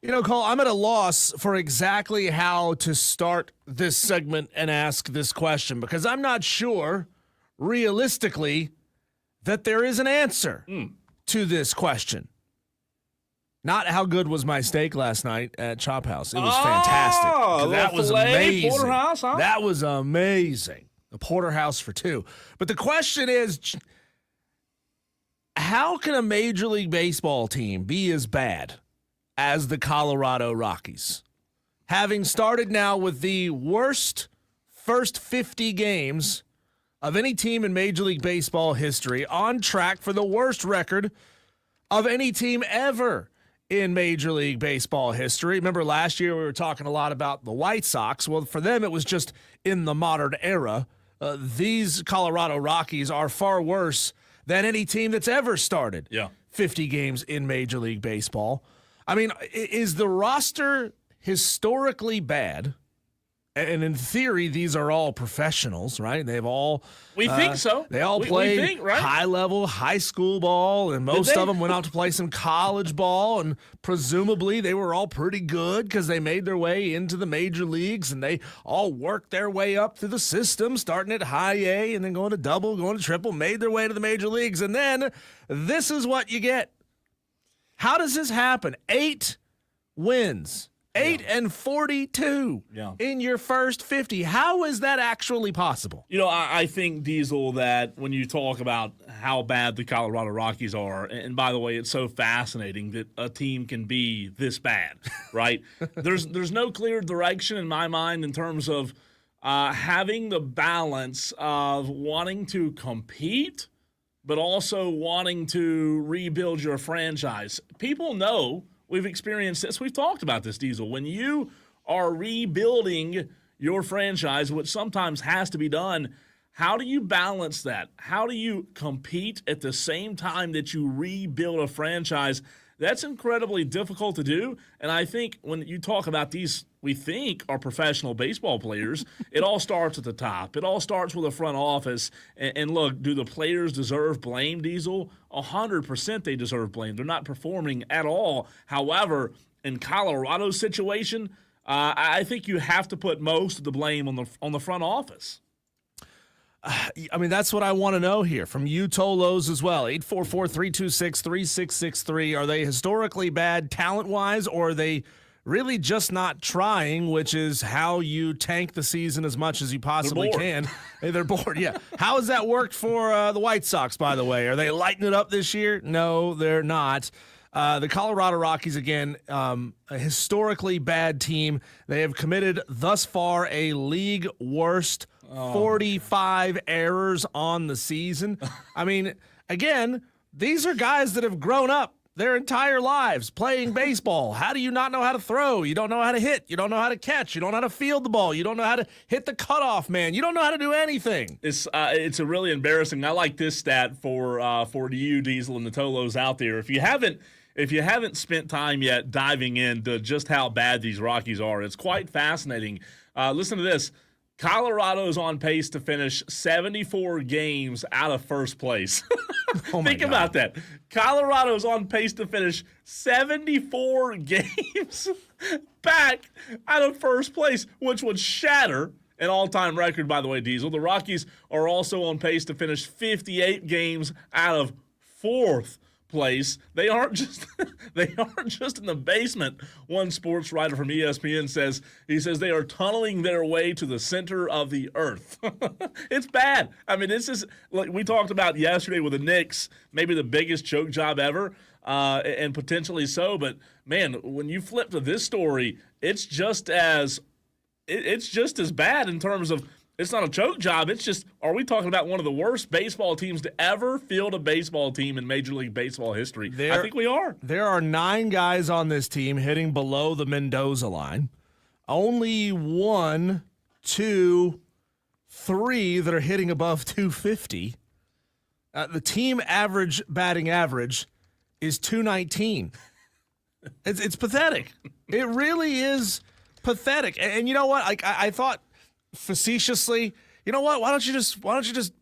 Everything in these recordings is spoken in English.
Cole, I'm at a loss for exactly how to start this segment and ask this question because I'm not sure, realistically, that there is an answer to this question. Not how good was my steak last night at Chop House. It was fantastic. That was amazing. Porterhouse, huh? That was amazing. The porterhouse for two. But the question is, how can a Major League Baseball team be as bad as the Colorado Rockies, having started now with the worst first 50 games of any team in Major League Baseball history, on track for the worst record of any team ever in Major League Baseball history? Remember last year we were talking a lot about the White Sox. Well, for them it was just in the modern era. These Colorado Rockies are far worse than any team that's ever started 50 games in Major League Baseball. I mean, is the roster historically bad? And in theory, these are all professionals, right? They've all think so. They all played high-level high school ball, and most of them went out to play some college ball, and presumably they were all pretty good because they made their way into the major leagues, and they all worked their way up through the system, starting at high A and then going to double, going to triple, made their way to the major leagues, and then this is what you get. How does this happen? 8 wins. 8-42 in your first 50. How is that actually possible? I think, Diesel, that when you talk about how bad the Colorado Rockies are, and by the way, it's so fascinating that a team can be this bad, right? There's no clear direction in my mind in terms of having the balance of wanting to compete, but also wanting to rebuild your franchise. People know. We've experienced this. We've talked about this, Diesel. When you are rebuilding your franchise, which sometimes has to be done, how do you balance that? How do you compete at the same time that you rebuild a franchise? That's incredibly difficult to do. And I think when you talk about these, we think are professional baseball players, it all starts at the top. It all starts with the front office. And look, do the players deserve blame, Diesel? 100% they deserve blame. They're not performing at all. However, in Colorado's situation, I think you have to put most of the blame on the front office. I mean, that's what I want to know here from you, Tolos, as well. 844-326-3663. Are they historically bad talent-wise, or are they really just not trying, which is how you tank the season as much as you possibly can? Hey, they're bored, yeah. How has that worked for the White Sox, by the way? Are they lighting it up this year? No, they're not. The Colorado Rockies, again, a historically bad team. They have committed thus far a league worst 45 errors on the season. I mean, again, these are guys that have grown up their entire lives playing baseball. How do you not know how to throw? You don't know how to hit. You don't know how to catch. You don't know how to field the ball. You don't know how to hit the cutoff man. You don't know how to do anything. It's a really embarrassing. I like this stat for you, Diesel, and the Tolos out there. If you haven't spent time yet diving into just how bad these Rockies are, it's quite fascinating. Listen to this. Colorado is on pace to finish 74 games out of first place. Think about that. Colorado is on pace to finish 74 games back out of first place, which would shatter an all-time record, by the way, Diesel. The Rockies are also on pace to finish 58 games out of fourth place. They aren't just in the basement. One sports writer from ESPN says they are tunneling their way to the center of the earth. It's bad. I mean, this is like we talked about yesterday with the Knicks, maybe the biggest choke job ever, and potentially so. But man, when you flip to this story, it's just as bad in terms of. It's not a choke job. It's just, are we talking about one of the worst baseball teams to ever field a baseball team in Major League Baseball history? I think we are. There are 9 guys on this team hitting below the Mendoza line. Only 1, 2, 3 that are hitting above 250. The team batting average is 219. It's pathetic. It really is pathetic. And you know what? I thought facetiously, you know what? Why don't you just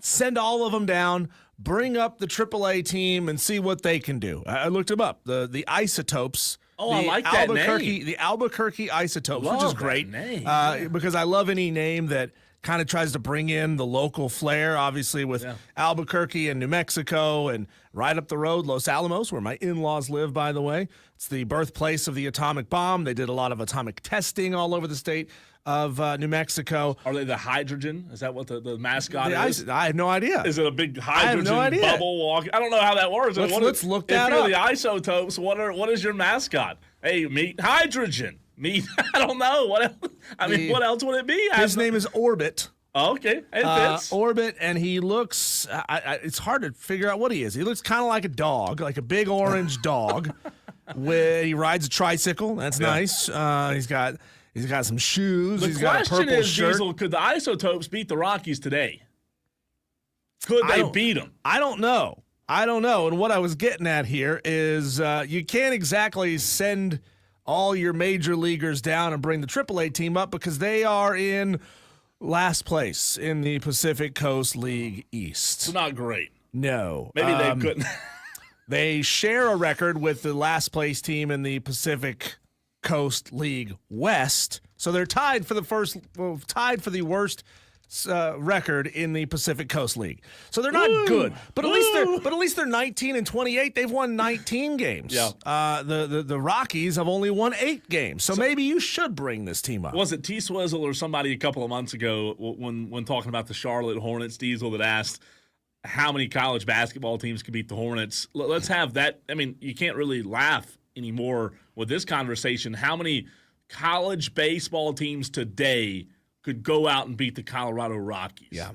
send all of them down, bring up the AAA team, and see what they can do? I looked them up. The Isotopes Oh, I like that name. The Albuquerque Isotopes, which is Love great that name. because I love any name that kind of tries to bring in the local flair, obviously with Albuquerque and New Mexico and right up the road, Los Alamos, where my in-laws live, by the way. It's the birthplace of the atomic bomb. They did a lot of atomic testing all over the state of New Mexico. Are they the hydrogen? Is that what the mascot is? I have no idea. Is it a big hydrogen bubble walk? I don't know how that works. Let's look that up. If you're the Isotopes, what is your mascot? Hey, meet hydrogen. Meet, I don't know. What else? What else would it be? His name is Orbit. Oh, okay, it fits. Orbit, and he looks, it's hard to figure out what he is. He looks kind of like a dog, like a big orange dog. He rides a tricycle. That's nice. He's got some shoes. He's got a purple shirt. Diesel, could the Isotopes beat the Rockies today? Could they beat them? I don't know. And what I was getting at here is you can't exactly send all your major leaguers down and bring the AAA team up because they are in last place in the Pacific Coast League East. It's not great. No. Maybe they couldn't. They share a record with the last place team in the Pacific Coast League West. So they're tied for the worst record in the Pacific Coast League. So they're not good, but at least they're 19-28. They've won 19 games. Yeah. The Rockies have only won 8 games. So maybe you should bring this team up. Was it T Swizzle or somebody a couple of months ago when talking about the Charlotte Hornets, Diesel, that asked how many college basketball teams could beat the Hornets? Let's have that. You can't really laugh anymore with this conversation. How many college baseball teams today could go out and beat the Colorado Rockies? Yeah.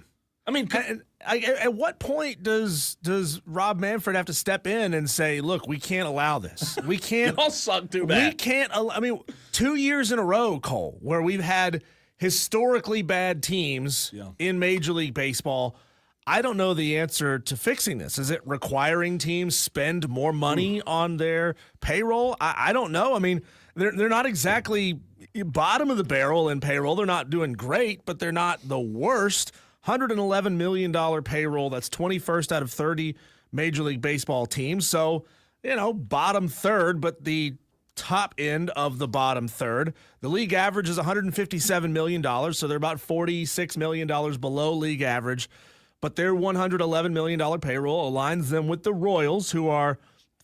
At what point does Rob Manfred have to step in and say, look, we can't allow this. We can't. Y'all suck too bad. We can't. 2 years in a row, Cole, where we've had historically bad teams in Major League Baseball. I don't know the answer to fixing this. Is it requiring teams spend more money on their payroll? I don't know. They're not exactly bottom of the barrel in payroll. They're not doing great, but they're not the worst. $111 million payroll. That's 21st out of 30 Major League Baseball teams. So, bottom third, but the top end of the bottom third. The league average is $157 million, so they're about $46 million below league average. But their $111 million payroll aligns them with the Royals, who are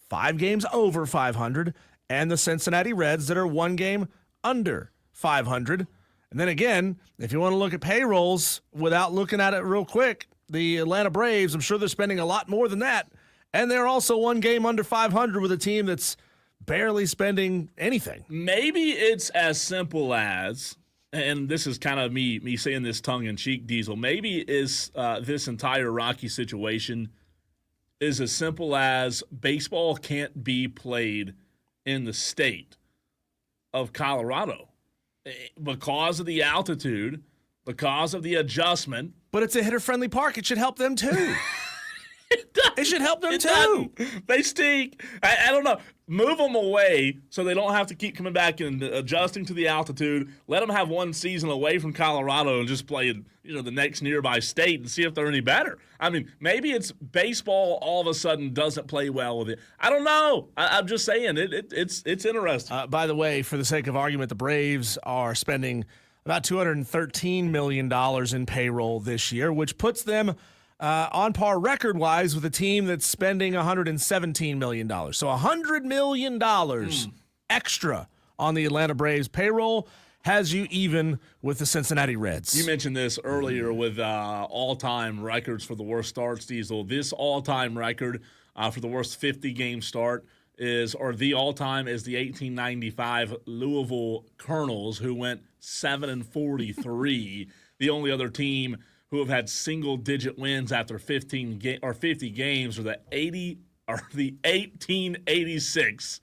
5 games over 500, and the Cincinnati Reds that are 1 game under 500. And then again, if you want to look at payrolls without looking at it real quick, the Atlanta Braves, I'm sure they're spending a lot more than that. And they're also 1 game under 500 with a team that's barely spending anything. Maybe it's as simple as, and this is kind of me saying this tongue-in-cheek, Diesel, maybe is this entire Rocky situation is as simple as baseball can't be played in the state of Colorado because of the altitude, because of the adjustment. But it's a hitter-friendly park. It should help them too. It should help them too. They stink. I don't know. Move them away so they don't have to keep coming back and adjusting to the altitude. Let them have 1 season away from Colorado and just play in the next nearby state and see if they're any better. Maybe it's baseball all of a sudden doesn't play well with it. I don't know. I'm just saying it's interesting. By the way, for the sake of argument, the Braves are spending about $213 million in payroll this year, which puts them on par record-wise with a team that's spending $117 million. So $100 million extra on the Atlanta Braves payroll has you even with the Cincinnati Reds. You mentioned this earlier with all-time records for the worst starts, Diesel. This all-time record for the worst 50-game start the all-time is the 1895 Louisville Colonels, who went 7-43. The only other team who have had single-digit wins after 50 games are the 1886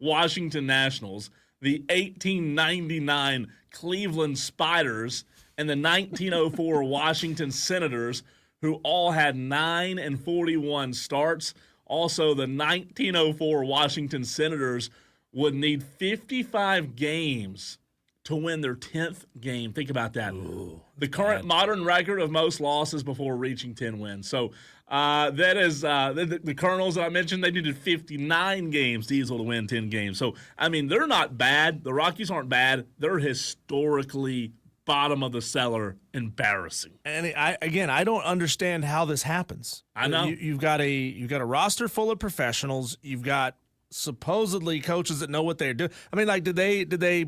Washington Nationals, the 1899 Cleveland Spiders, and the 1904 Washington Senators, who all had 9-41 starts. Also, the 1904 Washington Senators would need 55 games to win their 10th game. Think about that. Ooh, the current modern record of most losses before reaching 10 wins. So that is the Colonels that I mentioned. They needed 59 games, Diesel, to win 10 games. So, I mean, they're not bad. The Rockies aren't bad. They're historically bottom of the cellar, embarrassing. And I don't understand how this happens. I know. You've got a roster full of professionals. You've got supposedly coaches that know what they're doing. I mean, like, did they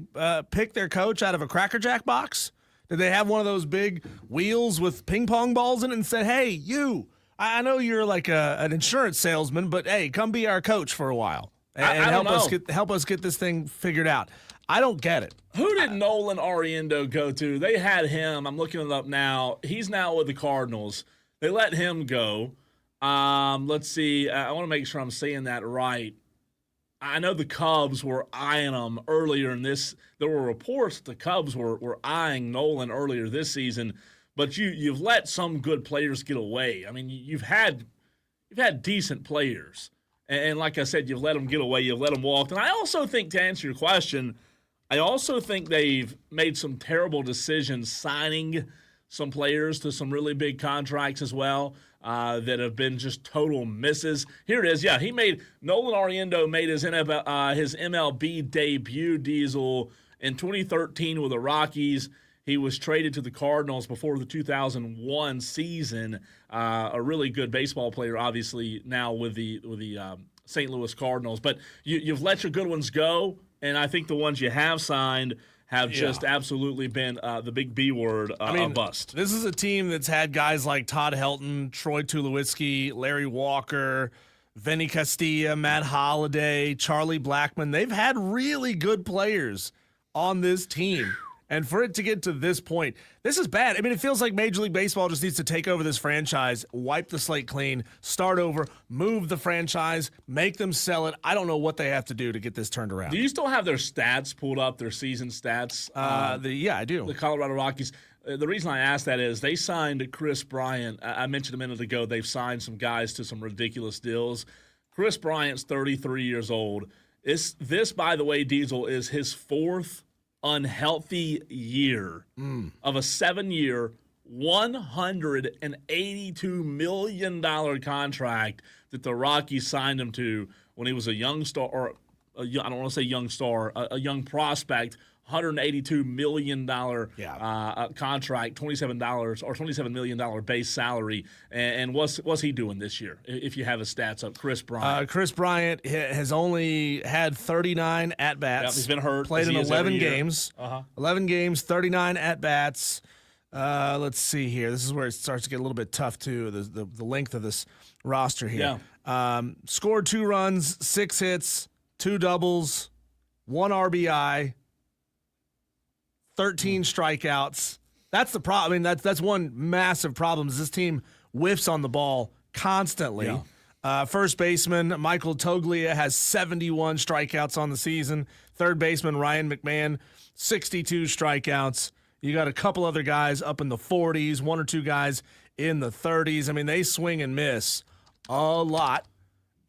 pick their coach out of a Cracker Jack box? Did they have one of those big wheels with ping pong balls in it and said, "Hey, you, I know you're like an insurance salesman, but hey, come be our coach for a while and help us get this thing figured out." I don't get it. Who did Nolan Ariendo go to? They had him. I'm looking it up now. He's now with the Cardinals. They let him go. Let's see. I want to make sure I'm saying that right. I know the Cubs were eyeing him earlier in this. There were reports that the Cubs were eyeing Nolan earlier this season, but you've let some good players get away. I mean, you've had decent players, and like I said, you've let them get away. You've let them walk. And I also think, to answer your question, I also think they've made some terrible decisions signing some players to some really big contracts as well that have been just total misses. Here it is. Yeah, Nolan Ariendo made his MLB debut, Diesel, in 2013 with the Rockies. He was traded to the Cardinals before the 2001 season. A really good baseball player, obviously, now with the St. Louis Cardinals. But you've let your good ones go. And I think the ones you have signed have just absolutely been the big B word, a bust. This is a team that's had guys like Todd Helton, Troy Tulowitzki, Larry Walker, Vinny Castilla, Matt Holliday, Charlie Blackmon. They've had really good players on this team. And for it to get to this point, this is bad. I mean, it feels like Major League Baseball just needs to take over this franchise, wipe the slate clean, start over, move the franchise, make them sell it. I don't know what they have to do to get this turned around. Do you still have their stats pulled up, their season stats? Yeah, I do. The Colorado Rockies. The reason I asked that is they signed Chris Bryant. I mentioned a minute ago they've signed some guys to some ridiculous deals. Chris Bryant's 33 years old. This, by the way, Diesel, is his fourth unhealthy year of a 7-year, $182 million contract that the Rockies signed him to when he was a young star, or I don't want to say young star, a young prospect. $182 million contract, $27 million base salary. And what's he doing this year? If you have his stats up, Chris Bryant. Chris Bryant has only had 39 at bats. Yep, he's been hurt. Played in 11 games. 11 games, 39 at bats. Let's see here. This is where it starts to get a little bit tough too. The length of this roster here. Yeah. Scored 2 runs, 6 hits, 2 doubles, 1 RBI. 13 strikeouts. That's the problem. I mean, that's one massive problem is this team whiffs on the ball constantly. Yeah. First baseman Michael Toglia has 71 strikeouts on the season. Third baseman Ryan McMahon, 62 strikeouts. You got a couple other guys up in the 40s, 1 or 2 guys in the 30s. I mean, they swing and miss a lot,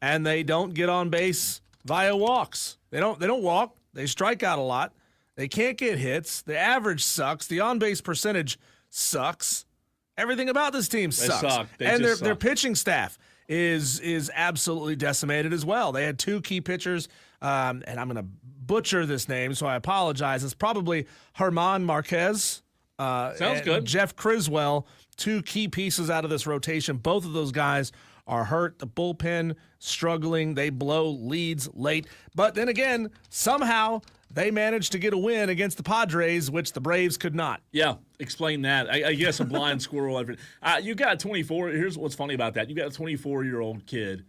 and they don't get on base via walks. They don't walk. They strike out a lot. They can't get hits. The average sucks. The on-base percentage sucks. Everything about this team sucks. They suck. And their pitching staff is absolutely decimated as well. They had 2 key pitchers, and I'm going to butcher this name, so I apologize. It's probably Herman Marquez. Sounds good. Jeff Criswell, 2 key pieces out of this rotation. Both of those guys are hurt. The bullpen struggling. They blow leads late. But then again, somehow they managed to get a win against the Padres, which the Braves could not. Yeah, explain that. I guess a blind squirrel. You got a 24. Here's what's funny about that. You got a 24-year-old kid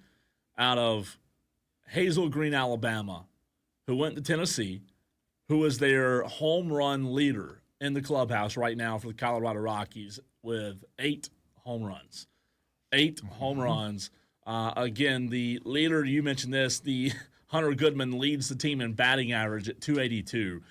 out of Hazel Green, Alabama, who went to Tennessee, who is their home run leader in the clubhouse right now for the Colorado Rockies with 8 home runs. 8 home runs. Again, the leader, you mentioned this, the Hunter Goodman leads the team in batting average at 282.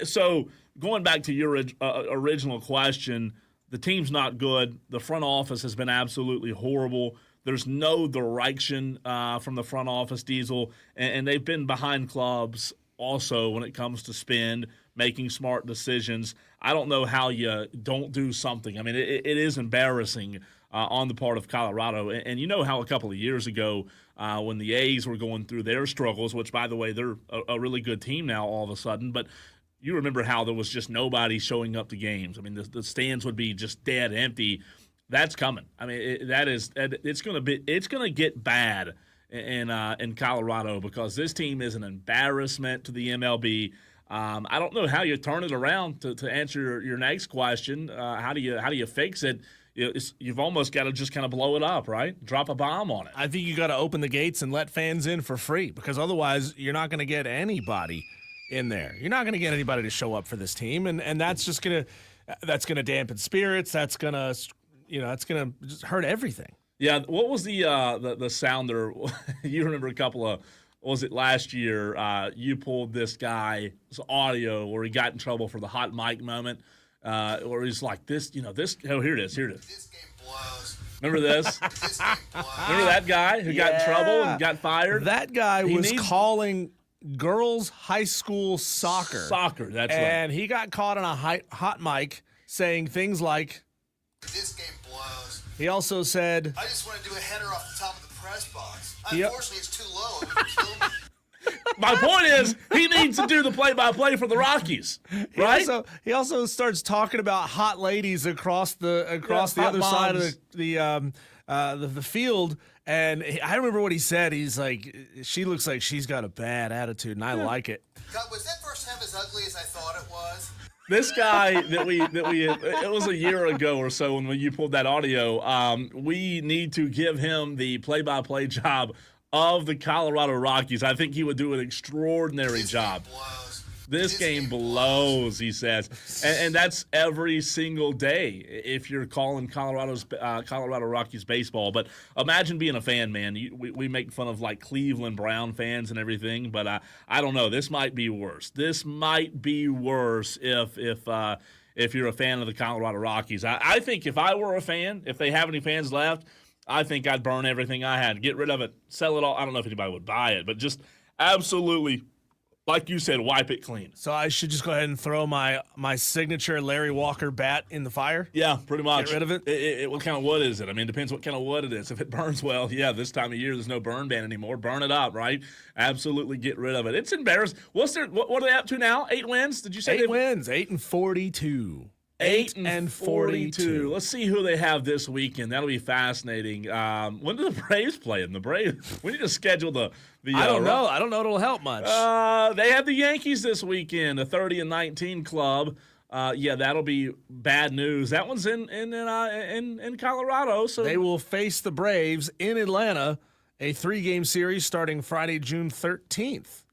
So going back to your original question, the team's not good. The front office has been absolutely horrible. There's no direction from the front office, Diesel, and they've been behind clubs also when it comes to spend, making smart decisions. I don't know how you don't do something. I mean, it is embarrassing on the part of Colorado. And you know how a couple of years ago when the A's were going through their struggles, which, by the way, they're a really good team now all of a sudden, but you remember how there was just nobody showing up to games. I mean, the stands would be just dead empty. That's coming. I mean, it's going to get bad in Colorado because this team is an embarrassment to the MLB. I don't know how you turn it around to answer your next question. How do you fix it? You've almost got to just kind of blow it up, right? Drop a bomb on it. I think you got to open the gates and let fans in for free because otherwise you're not going to get anybody in there. You're not going to get anybody to show up for this team, and that's just gonna dampen spirits. That's gonna just hurt everything. Yeah. What was the sounder? You remember a couple of. Was it last year? You pulled this guy's audio where he got in trouble for the hot mic moment, where he's like, "This, this." Oh, here it is. Here it is. This game blows. Remember this? This game blows. Remember that guy who got in trouble and got fired? That guy was calling girls' high school soccer. Soccer, that's right. And he got caught on a hot mic saying things like, "This game blows." He also said, "I just want to do a header off the top of the press box. Unfortunately, it's too low. It would kill me." My point is, he needs to do the play-by-play for the Rockies, right? He also starts talking about hot ladies across the other side of the field. And I remember what he said. He's like, "She looks like she's got a bad attitude, and I like it." God, was that first half as ugly as I thought it was? This guy that we it was a year ago or so when you pulled that audio. We need to give him the play-by-play job of the Colorado Rockies. I think he would do an extraordinary job. This game blows, he says, and that's every single day if you're calling Colorado Rockies baseball. But imagine being a fan, man. We make fun of like Cleveland Brown fans and everything, but I don't know. This might be worse. This might be worse if you're a fan of the Colorado Rockies. I think if I were a fan, if they have any fans left, I think I'd burn everything I had, get rid of it, sell it all. I don't know if anybody would buy it, but just absolutely. Like you said, wipe it clean. So I should just go ahead and throw my signature Larry Walker bat in the fire? Yeah, pretty much. Get rid of it? What kind of wood is it? I mean, it depends what kind of wood it is. If it burns well, yeah, this time of year there's no burn ban anymore. Burn it up, right? Absolutely get rid of it. It's embarrassing. What are they up to now? 8 wins? Did you say 8 wins? 8-42. 8-42. Let's see who they have this weekend. That'll be fascinating. When do the Braves play? And the Braves, we need to schedule the. I don't know. I don't know it'll help much. They have the Yankees this weekend, a 30-19 club. Yeah, that'll be bad news. That one's in Colorado. So they will face the Braves in Atlanta, a 3-game series starting Friday, June 13th.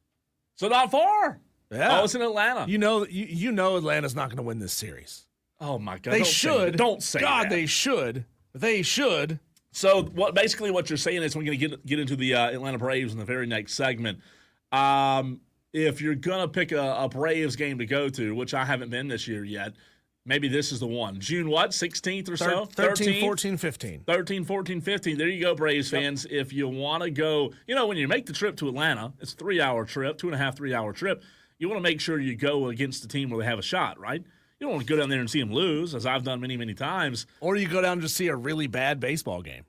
So not far. Yeah. Oh, it's in Atlanta. You know Atlanta's not going to win this series. Oh my God! They should. Don't say God, that. they should. They should. So basically what you're saying is we're going to get into the Atlanta Braves in the very next segment. If you're going to pick a Braves game to go to, which I haven't been this year yet, maybe this is the one. June what? 16th or so? 13, 14, 15. 13, 14, 15. There you go, Braves fans. If you want to go, when you make the trip to Atlanta, it's a 3-hour trip, 2.5, 3-hour trip. You want to make sure you go against the team where they have a shot, right? You don't want to go down there and see them lose, as I've done many, many times. Or you go down to see a really bad baseball game.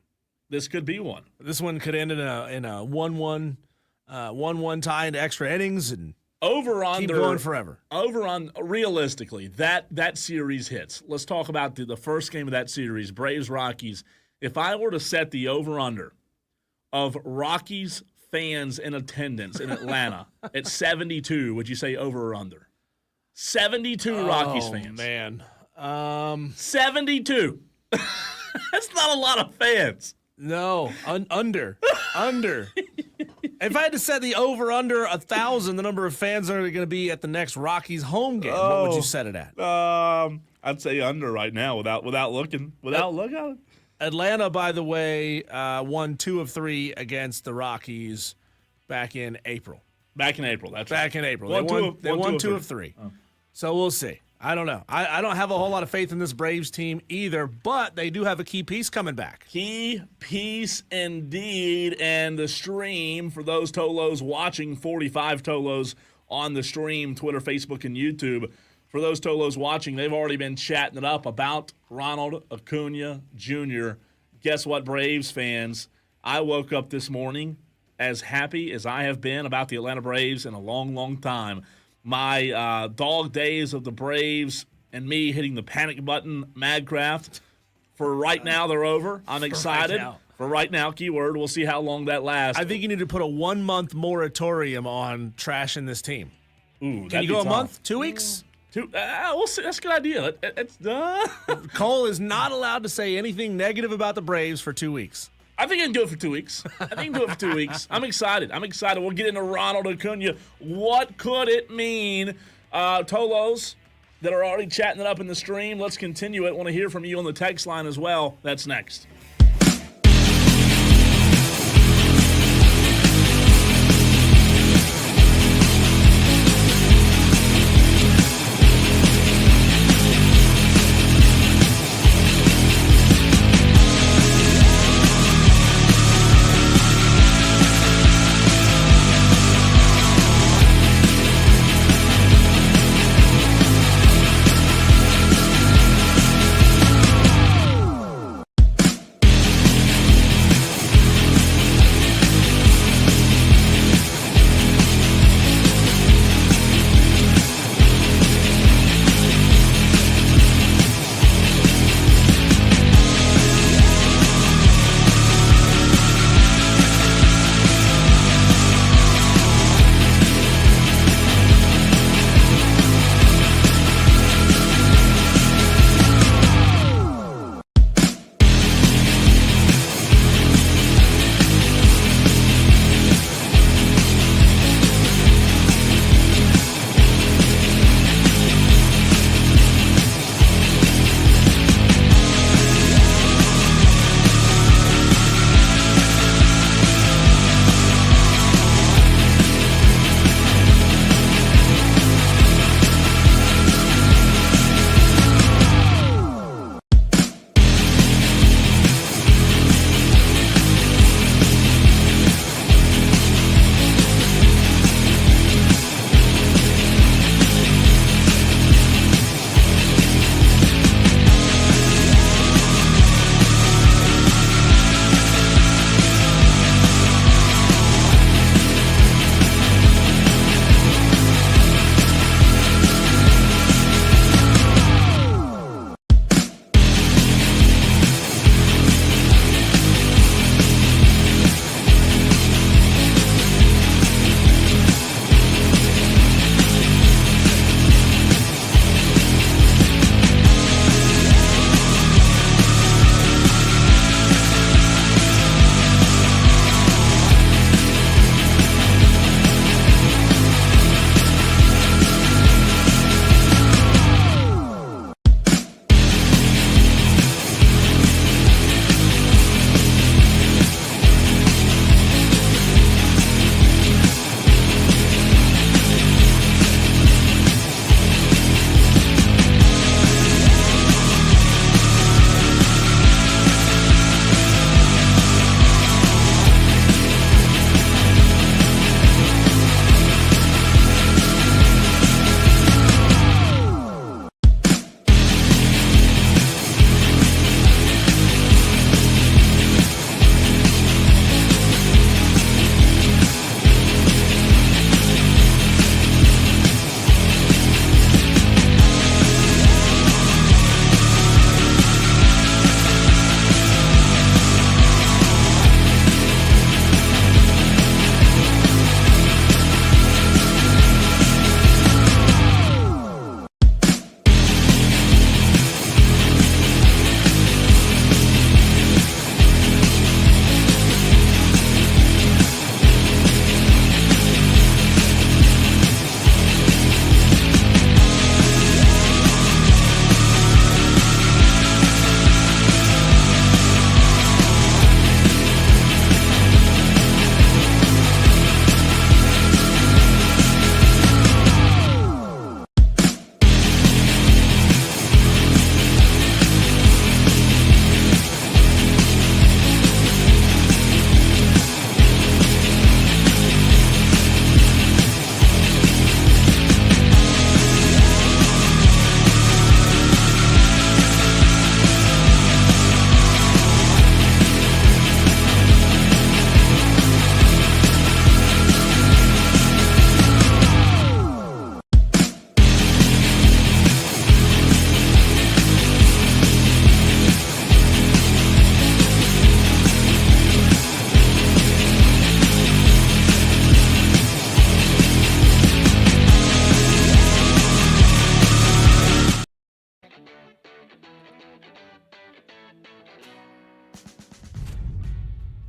This could be one. This one could end in a 1-1 tie into extra innings and keep going forever. Realistically, that series hits. Let's talk about the first game of that series, Braves-Rockies. If I were to set the over-under of Rockies fans in attendance in Atlanta at 72, would you say over or under? 72 Rockies fans. Oh, man. 72. That's not a lot of fans. No, under. If I had to set the over-under 1,000, the number of fans that are going to be at the next Rockies home game, what would you set it at? I'd say under right now without looking. Atlanta, by the way, won 2 of 3 against the Rockies back in April. Back in April, that's right. Back in April. They won 2 of 3. Oh. So we'll see. I don't know. I don't have a whole lot of faith in this Braves team either, but they do have a key piece coming back. Key piece indeed. And the stream for those Tolos watching, 45 Tolos on the stream, Twitter, Facebook, and YouTube. For those Tolos watching, they've already been chatting it up about Ronald Acuna Jr. Guess what, Braves fans? I woke up this morning as happy as I have been about the Atlanta Braves in a long, long time. My dog days of the Braves and me hitting the panic button, Madcraft, for right now, they're over. I'm excited. For right now, keyword. We'll see how long that lasts. I think you need to put a 1-month moratorium on trashing this team. Ooh, Can you go a month? 2 weeks? We'll see. That's a good idea. It's Cole is not allowed to say anything negative about the Braves for 2 weeks. I think I can do it for 2 weeks. I'm excited. We'll get into Ronald Acuna. What could it mean? Tolos that are already chatting it up in the stream, let's continue it. Want to hear from you on the text line as well. That's next.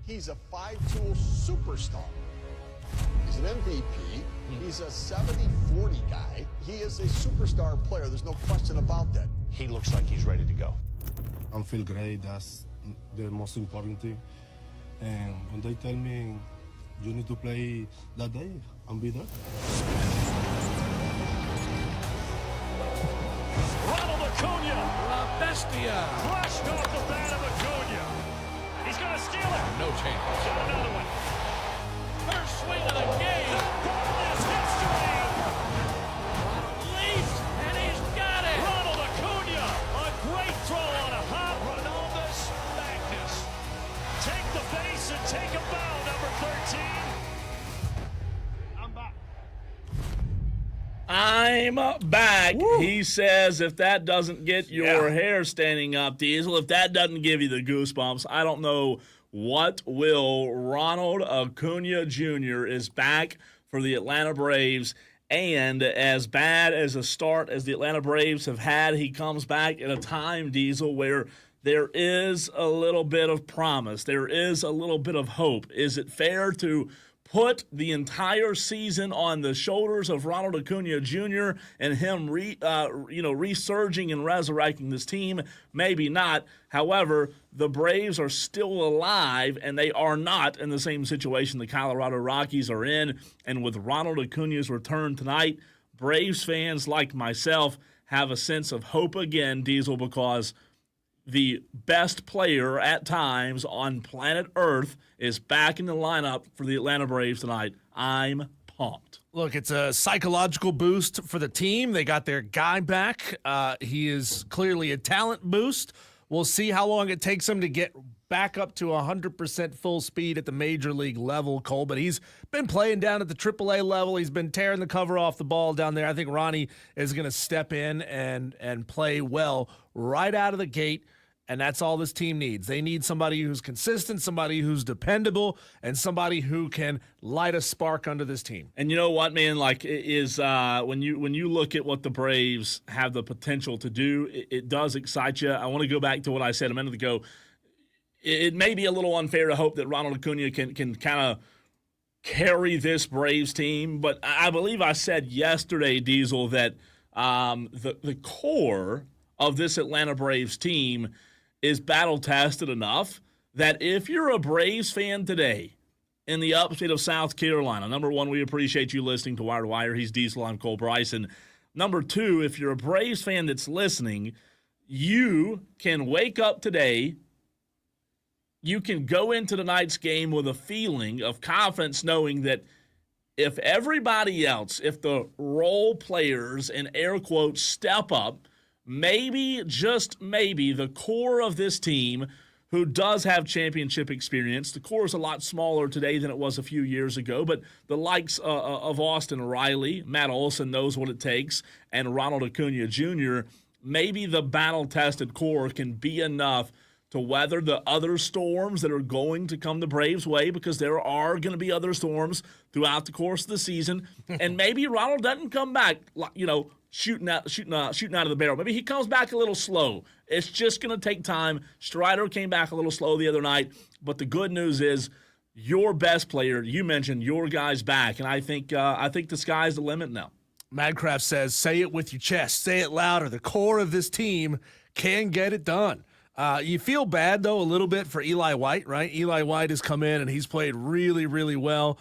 He's a 5-tool superstar. He's an MVP. He's a 70-40 guy. He is a superstar player. There's no question about that. He looks like he's ready to go. I feel great. That's the most important thing. And when they tell me you need to play that day, I'll be there. Ronald Acuna. La Bestia. Crushed off the bat of Acuna. He's going to steal it. No chance. Got another one. First swing of the game. The ball is history. Leaped, and he's got it. Ronald Acuna. A great throw on a hop. Ronaldus Magnus. Take the base and take a bow, number 13. I'm back. I'm back. Woo. He says if that doesn't get your hair standing up, Diesel, if that doesn't give you the goosebumps, I don't know what will. Ronald Acuna Jr. is back for the Atlanta Braves. And as bad as a start as the Atlanta Braves have had, he comes back at a time, Diesel, where there is a little bit of promise. There is a little bit of hope. Is it fair to put the entire season on the shoulders of Ronald Acuna Jr. and him resurging and resurrecting this team? Maybe not. However, the Braves are still alive, and they are not in the same situation the Colorado Rockies are in. And with Ronald Acuna's return tonight, Braves fans like myself have a sense of hope again, Diesel, because the best player at times on planet Earth is back in the lineup for the Atlanta Braves tonight. I'm pumped. Look, it's a psychological boost for the team. They got their guy back. He is clearly a talent boost. We'll see how long it takes him to get back up to 100% full speed at the major league level, Cole. But he's been playing down at the AAA level. He's been tearing the cover off the ball down there. I think Ronnie is going to step in and play well right out of the gate. And that's all this team needs. They need somebody who's consistent, somebody who's dependable, and somebody who can light a spark under this team. And you know what, man? Like, when you look at what the Braves have the potential to do, it does excite you. I want to go back to what I said a minute ago. It may be a little unfair to hope that Ronald Acuna can kind of carry this Braves team, but I believe I said yesterday, Diesel, that the core of this Atlanta Braves team is battle-tested enough that if you're a Braves fan today in the upstate of South Carolina, number one, we appreciate you listening to Wire to Wire. He's Diesel, I'm Cole Bryson. Number two, if you're a Braves fan that's listening, you can wake up today, you can go into tonight's game with a feeling of confidence knowing that if everybody else, if the role players, in air quotes, step up, maybe, just maybe, the core of this team, who does have championship experience, the core is a lot smaller today than it was a few years ago, but the likes of Austin Riley, Matt Olson knows what it takes, and Ronald Acuna Jr., maybe the battle-tested core can be enough to weather the other storms that are going to come the Braves' way, because there are going to be other storms throughout the course of the season. And maybe Ronald doesn't come back, shooting out of the barrel. Maybe he comes back a little slow. It's just going to take time. Strider came back a little slow the other night, but the good news is your best player, you mentioned, your guy's back, and I think the sky's the limit now. Madcraft says, say it with your chest. Say it louder. The core of this team can get it done. You feel bad, though, a little bit for Eli White, right? Eli White has come in, and he's played really, really well.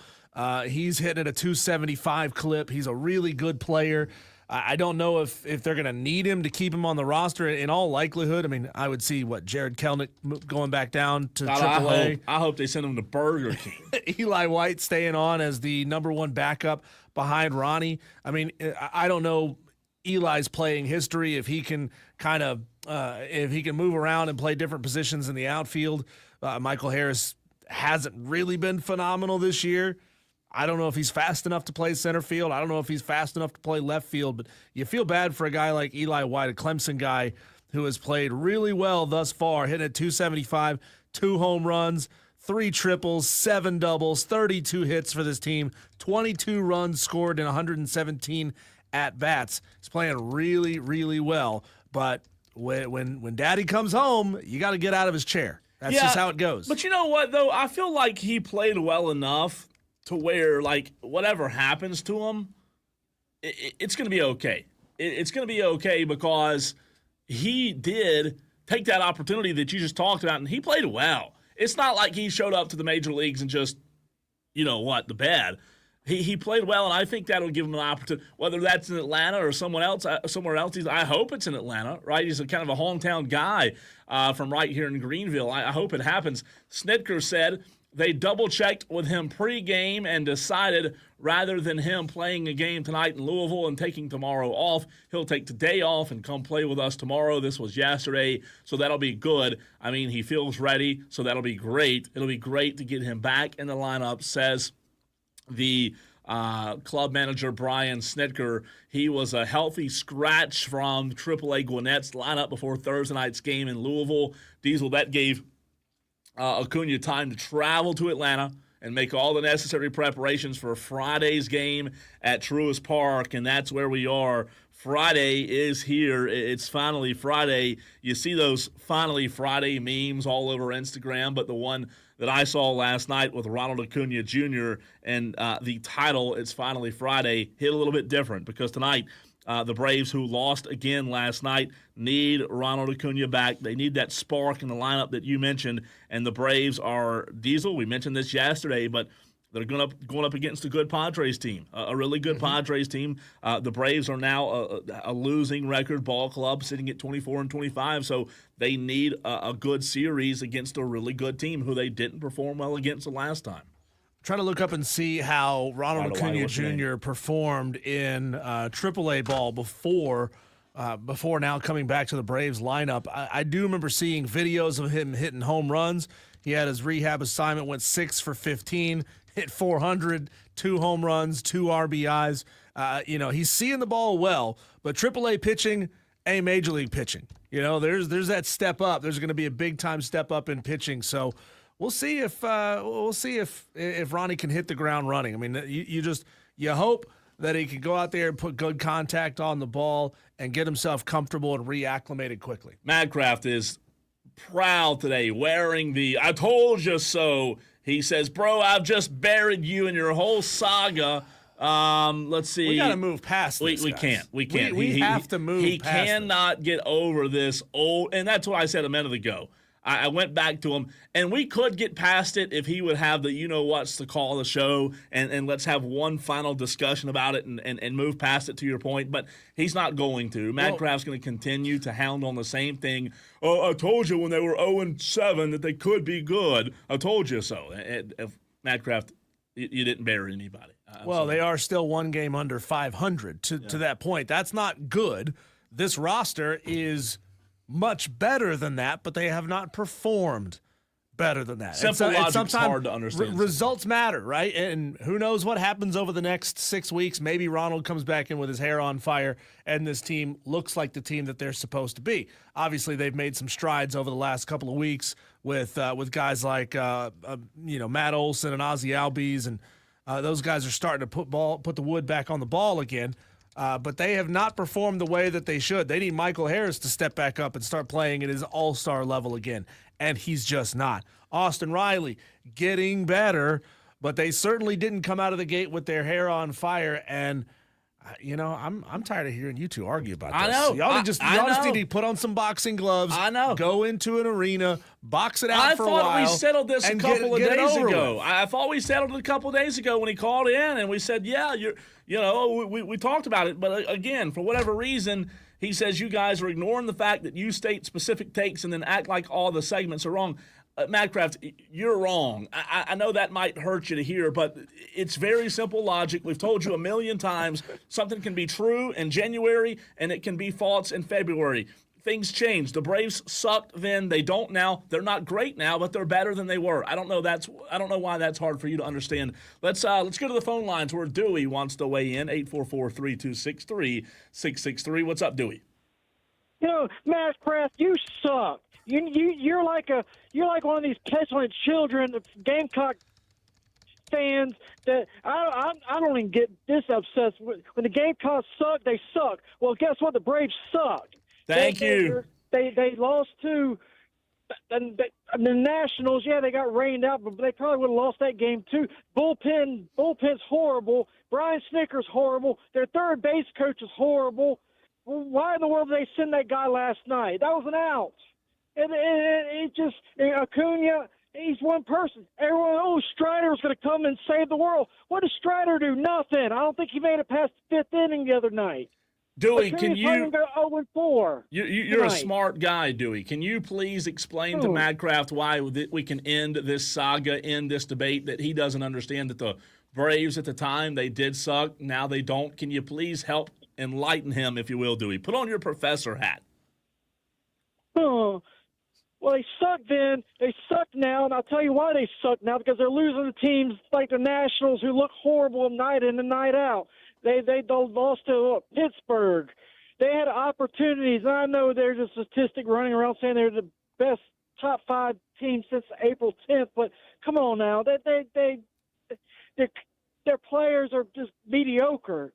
He's hitting at a 275 clip. He's a really good player. I don't know if they're going to need him to keep him on the roster. In all likelihood, I mean, I would see, Jared Kelnick going back down to AAA. I hope they send him to Burger King. Eli White staying on as the number one backup behind Ronnie. I mean, I don't know Eli's playing history, if he can kind of if he can move around and play different positions in the outfield. Michael Harris hasn't really been phenomenal this year. I don't know if he's fast enough to play center field. I don't know if he's fast enough to play left field, but you feel bad for a guy like Eli White, a Clemson guy who has played really well thus far, hitting at 275, 2 home runs, 3 triples, 7 doubles, 32 hits for this team, 22 runs scored in 117 at-bats. He's playing really, really well, but when Daddy comes home, you got to get out of his chair. That's just how it goes. But you know what, though? I feel like he played well enough to where, like, whatever happens to him, it's going to be okay. It's going to be okay because he did take that opportunity that you just talked about, and he played well. It's not like he showed up to the major leagues and just, the bad. He played well, and I think that'll give him an opportunity, whether that's in Atlanta or somewhere else. I hope it's in Atlanta, right? He's a kind of a hometown guy from right here in Greenville. I hope it happens. Snitker said they double-checked with him pregame and decided rather than him playing a game tonight in Louisville and taking tomorrow off, he'll take today off and come play with us tomorrow. This was yesterday, so that'll be good. I mean, he feels ready, so that'll be great. It'll be great to get him back in the lineup, says the club manager Brian Snitker. He was a healthy scratch from AAA Gwinnett's lineup before Thursday night's game in Louisville. Diesel, that gave Acuna time to travel to Atlanta and make all the necessary preparations for Friday's game at Truist Park, and that's where we are. Friday is here. It's finally Friday. You see those finally Friday memes all over Instagram, but the one that I saw last night with Ronald Acuna Jr. and the title, It's Finally Friday, hit a little bit different because tonight the Braves, who lost again last night, need Ronald Acuna back. They need that spark in the lineup that you mentioned, and the Braves are Diesel. We mentioned this yesterday, but they're going up against a good Padres team, a really good Padres team. The Braves are now a losing record ball club, sitting at 24-25, so they need a good series against a really good team who they didn't perform well against the last time. Trying to look up and see how Ronald Acuna Jr. performed in AAA ball before now coming back to the Braves lineup. I do remember seeing videos of him hitting home runs. He had his rehab assignment, went 6 for 15, hit 400, 2 home runs, 2 RBIs. He's seeing the ball well, but AAA pitching ain't major league pitching. There's that step up. There's going to be a big time step up in pitching. So we'll see if Ronnie can hit the ground running. I mean, you hope that he can go out there and put good contact on the ball and get himself comfortable and reacclimated quickly. Madcraft is proud today, wearing the "I told you so." He says, "Bro, I've just buried you in your whole saga." Let's see. We got to move past this. We can't. We have to move. He past cannot get over this old, and that's what I said a minute ago. I went back to him, and we could get past it if he would have the what's to call the show, and let's have one final discussion about it and move past it, to your point. But he's not going to. Madcraft's going to continue to hound on the same thing. "Oh, I told you when they were 0-7 that they could be good. I told you so." Madcraft, you didn't bury anybody. They are still one game under 500 to that point. That's not good. This roster is much better than that, but they have not performed better than that. Simple logic's hard to understand. Results matter, right? And who knows what happens over the next 6 weeks. Maybe Ronald comes back in with his hair on fire, and this team looks like the team that they're supposed to be. Obviously, they've made some strides over the last couple of weeks with guys like Matt Olson and Ozzie Albies, and those guys are starting to put the wood back on the ball again. But they have not performed the way that they should. They need Michael Harris to step back up and start playing at his all-star level again, and he's just not. Austin Riley getting better, but they certainly didn't come out of the gate with their hair on fire. And I'm tired of hearing you two argue about this. I know. Y'all just need to put on some boxing gloves. I know. Go into an arena, box it out for a while. I thought we settled this a couple of days ago. With. I thought we settled it a couple of days ago when he called in, and we said, yeah, we talked about it. But again, for whatever reason, he says you guys are ignoring the fact that you state specific takes and then act like all the segments are wrong. Madcraft, you're wrong. I know that might hurt you to hear, but it's very simple logic. We've told you a million times something can be true in January and it can be false in February. Things change. The Braves sucked then. They don't now. They're not great now, but they're better than they were. I don't know why that's hard for you to understand. Let's go to the phone lines where Dewey wants to weigh in. 844-326-3663. What's up, Dewey? Madcraft, you suck. You're like one of these petulant children, Gamecock fans that I don't even get this obsessed with. When the Gamecocks suck, they suck. Well, guess what? The Braves suck. Thank you. They lost to the Nationals, yeah, they got rained out, but they probably would have lost that game too. Bullpen's horrible. Brian Snicker's horrible. Their third base coach is horrible. Why in the world did they send that guy last night? That was an out. And it just Acuna. He's one person. Everyone, Strider was going to come and save the world. What does Strider do? Nothing. I don't think he made it past the fifth inning the other night. Dewey, can you? Go 0-4. You're a smart guy, Dewey. Can you please explain to Madcraft why we can end this saga, end this debate, that he doesn't understand that the Braves at the time, they did suck. Now they don't. Can you please help enlighten him, if you will, Dewey? Put on your professor hat. Oh. Well, they suck then. They suck now, and I'll tell you why they suck now, because they're losing to teams like the Nationals who look horrible night in and night out. They lost to Pittsburgh. They had opportunities. I know there's a statistic running around saying they're the best top 5 team since April 10th, but come on now. Their players are just mediocre.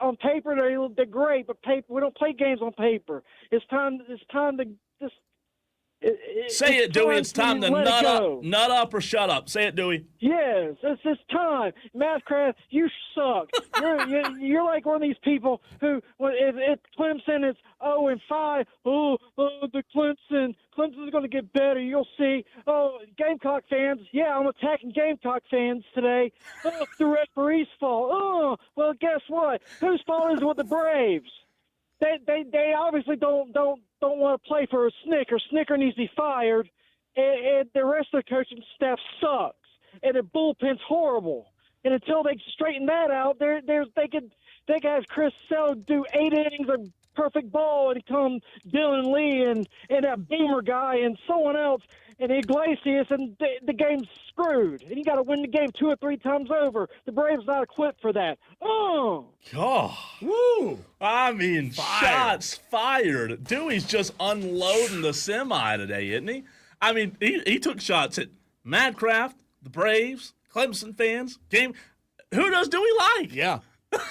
On paper they're great, but we don't play games on paper. It's time to just say it, Dewey. It's time to nut up or shut up. Say it, Dewey. Yes, it's time. Madcraft, you suck. You're like one of these people who, if Clemson is 0-5, the Clemson's going to get better. You'll see. Oh, Gamecock fans, yeah, I'm attacking Gamecock fans today. Oh, the referee's fault. Oh, well, guess what? Whose fault is it with the Braves? They obviously don't want to play for Snicker. Snicker needs to be fired, and the rest of the coaching staff sucks, and the bullpen's horrible. And until they straighten that out, they could have Chris Sale do 8 innings of perfect ball, and come Dylan Lee and that Boomer guy and someone else and Iglesias, and the game's screwed. And you got to win the game 2 or 3 times over. The Braves not equipped for that. Oh, God. Woo! I mean, shots fired. Dewey's just unloading the semi today, isn't he? I mean, he took shots at Madcraft, the Braves, Clemson fans. Who does Dewey like? Yeah.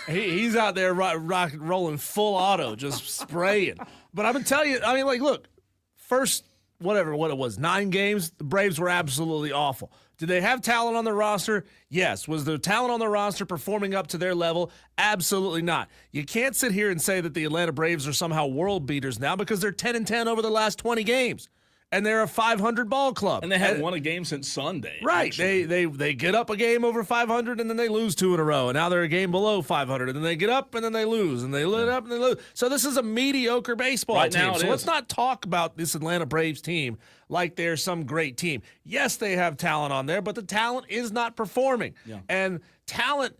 He's out there rolling full auto, just spraying. But I'm going to tell you, I mean, like, look, first, what it was, 9 games, the Braves were absolutely awful. Did they have talent on the roster? Yes. Was the talent on the roster performing up to their level? Absolutely not. You can't sit here and say that the Atlanta Braves are somehow world beaters now, because they're 10-10 over the last 20 games. And they're a 500 ball club. And they hadn't won a game since Sunday. Right. They get up a game over 500, and then they lose 2 in a row. And now they're a game below 500. And then they get up, and then they lose. And they lit up, and they lose. So this is a mediocre baseball team. Now so let's not talk about this Atlanta Braves team like they're some great team. Yes, they have talent on there, but the talent is not performing. Yeah. And talent...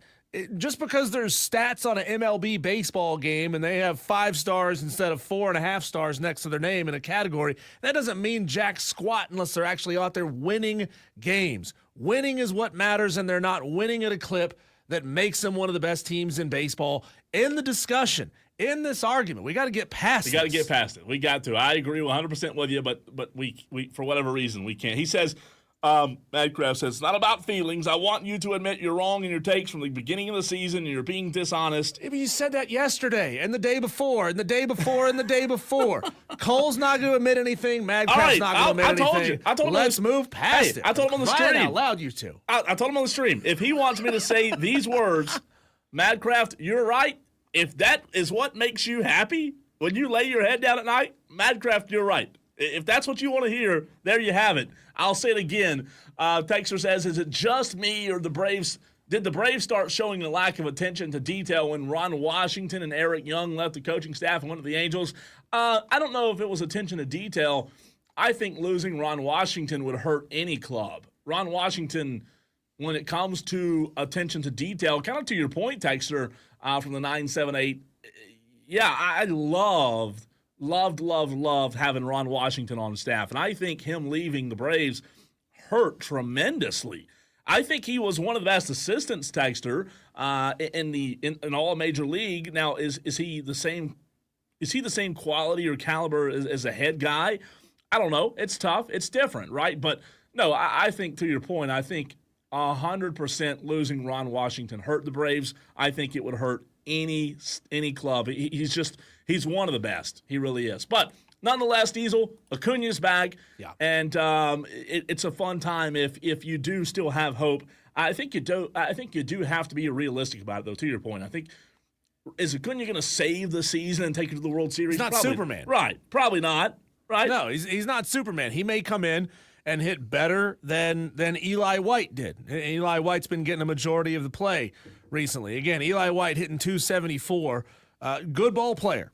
Just because there's stats on an MLB baseball game and they have 5 stars instead of 4.5 stars next to their name in a category, that doesn't mean jack squat unless they're actually out there winning games. Winning is what matters, and they're not winning at a clip that makes them one of the best teams in baseball. In the discussion, in this argument, we got to get past it. We got to get past it. We got to. I agree 100% with you, but we for whatever reason, we can't. He says... Madcraft says, it's not about feelings. I want you to admit you're wrong in your takes from the beginning of the season and you're being dishonest. You said that yesterday and the day before and the day before and the day before. Cole's not going to admit anything. Madcraft's not going to admit anything. I told him Let's move past it. I told him on the stream. Crying out loud, you two. I told him on the stream, if he wants me to say these words, Madcraft, you're right. If that is what makes you happy when you lay your head down at night, Madcraft, you're right. If that's what you want to hear, there you have it. I'll say it again. Texter says, is it just me or the Braves? Did the Braves start showing a lack of attention to detail when Ron Washington and Eric Young left the coaching staff and went to the Angels? I don't know if it was attention to detail. I think losing Ron Washington would hurt any club. Ron Washington, when it comes to attention to detail, kind of to your point, Texter, from the 978, yeah, I loved having Ron Washington on staff. And I think him leaving the Braves hurt tremendously. I think he was one of the best assistants, Texter, in all Major League. Now, is he the same? Is he the same quality or caliber as a head guy? I don't know. It's tough. It's different, right? But no, I think to your point, I think 100% losing Ron Washington hurt the Braves. I think it would hurt any club. He's one of the best. He really is. But Nonetheless, Diesel, Acuna's back, Yeah. and it's a fun time if you do still have hope. I think you do have to be realistic about it, though. To your point, I think is Acuna going to save the season and take it to the World Series? He's not Probably, Superman. right? Probably not. Right? No, he's not Superman. He may come in and hit better than Eli White did. Eli White's been getting a majority of the play recently. Again, Eli White hitting 274. Good ball player.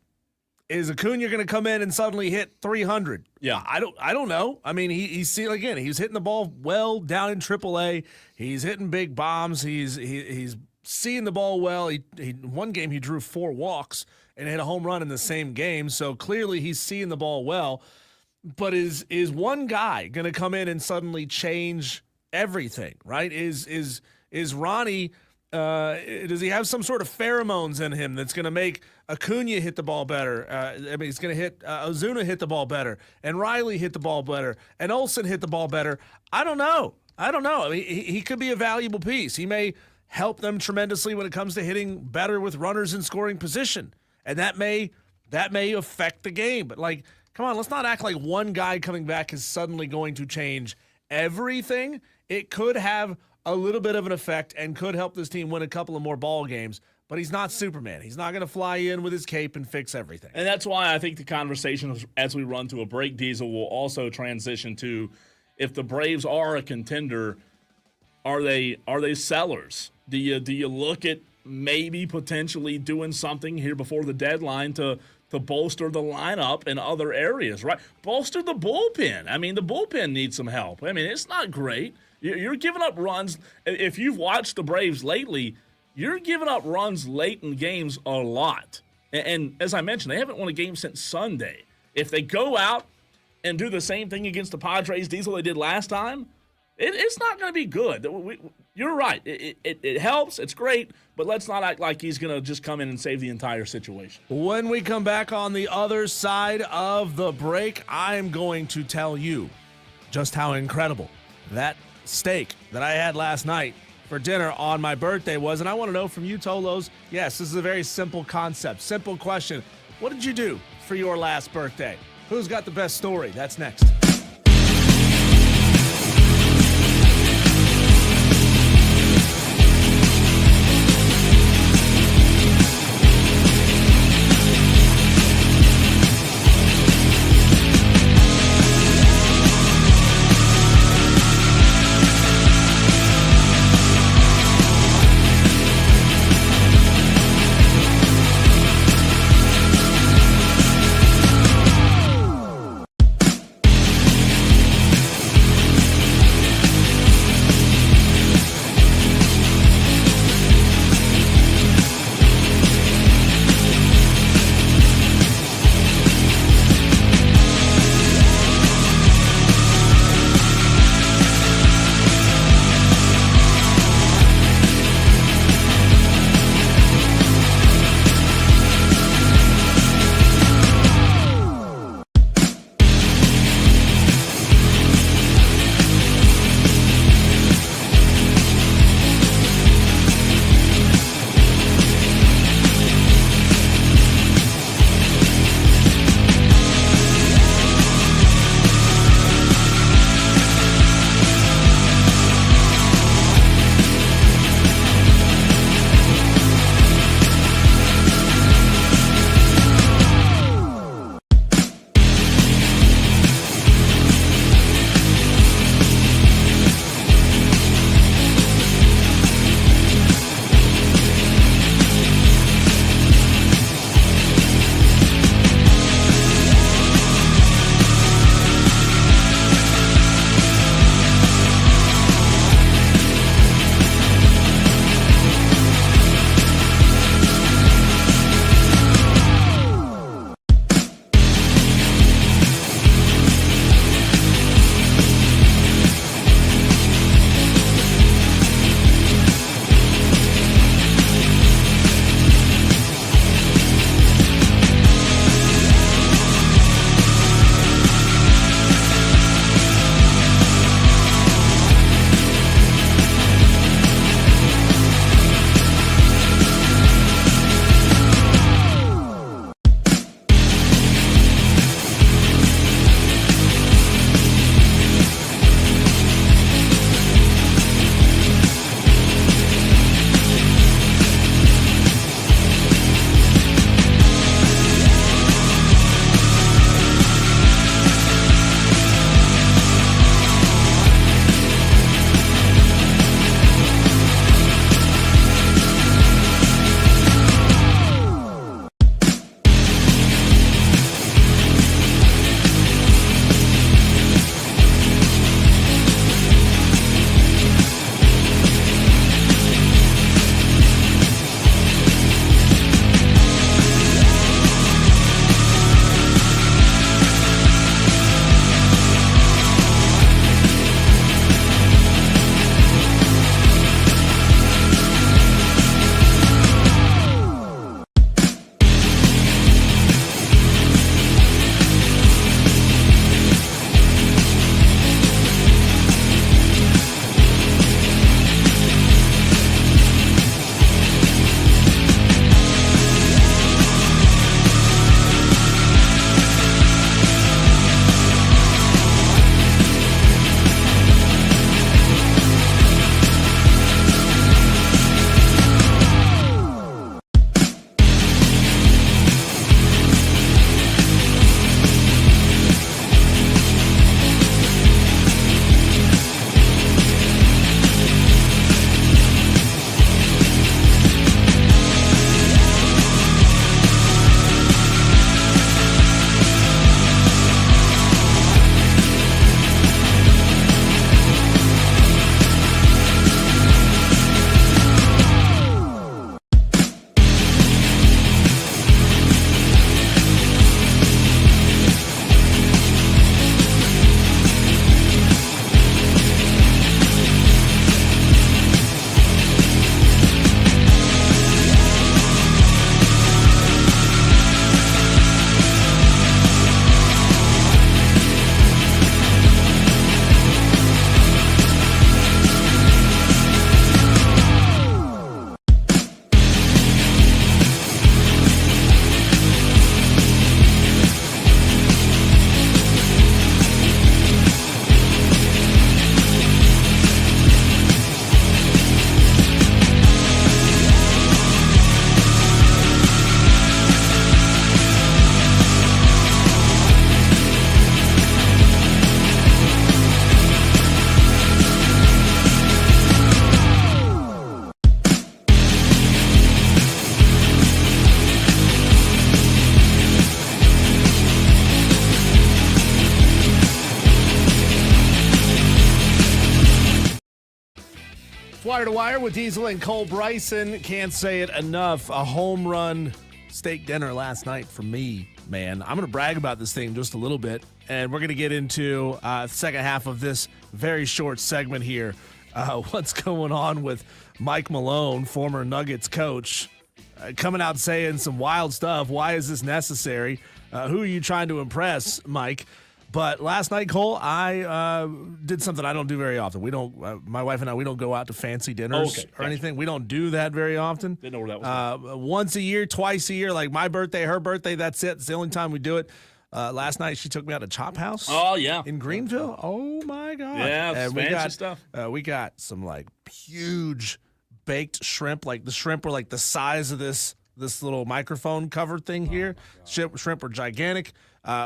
Is Acuna going to come in and suddenly hit 300? Yeah. I don't know. I mean, he's hitting the ball well down in AAA. He's hitting big bombs. He's seeing the ball well. He one game he drew 4 walks and hit a home run in the same game. So clearly he's seeing the ball well. But is one guy going to come in and suddenly change everything? Right? Is Ronnie? Does he have some sort of pheromones in him that's going to make Acuna hit the ball better? He's going to hit Ozuna hit the ball better, and Riley hit the ball better, and Olsen hit the ball better. I don't know. I mean, he could be a valuable piece. He may help them tremendously when it comes to hitting better with runners in scoring position, and that may affect the game. But like, come on, let's not act like one guy coming back is suddenly going to change everything. It could have a little bit of an effect and could help this team win a couple of more ball games, but he's not Superman. He's not going to fly in with his cape and fix everything. And that's why I think the conversation as we run to a break, Diesel, will also transition to if the Braves are a contender, are they sellers? Do you look at maybe potentially doing something here before the deadline to bolster the lineup in other areas, right? Bolster the bullpen. I mean, the bullpen needs some help. I mean, it's not great. You're giving up runs. If you've watched the Braves lately, you're giving up runs late in games a lot. And as I mentioned, they haven't won a game since Sunday. If they go out and do the same thing against the Padres, Diesel, they did last time, it's not going to be good. You're right. It helps. It's great. But let's not act like he's going to just come in and save the entire situation. When we come back on the other side of the break, I'm going to tell you just how incredible that steak that I had last night for dinner on my birthday was. And I want to know from you, Tolos, yes, this is a very simple concept, simple question. What did you do for your last birthday? Who's got the best story? That's next. Wire to Wire with Diesel and Cole Bryson. Can't say it enough. A home run steak dinner last night for me, man. I'm going to brag about this thing just a little bit, and we're going to get into the second half of this very short segment here. What's going on with Mike Malone, former Nuggets coach, coming out saying some wild stuff. Why is this necessary? Who are you trying to impress, Mike? But last night, Cole, I did something I don't do very often. We don't, my wife and I, we don't go out to fancy dinners or anything. We don't do that very often. Didn't know where that was. Once a year, twice a year, like my birthday, her birthday, that's it. It's the only time we do it. Last night, she took me out to Chop House. Oh, yeah. In Greenville. Oh, my God. Yeah, it's fancy got, stuff. We got some, like, huge baked shrimp. Like, the shrimp were, like, the size of this little microphone cover thing here. Shrimp were gigantic.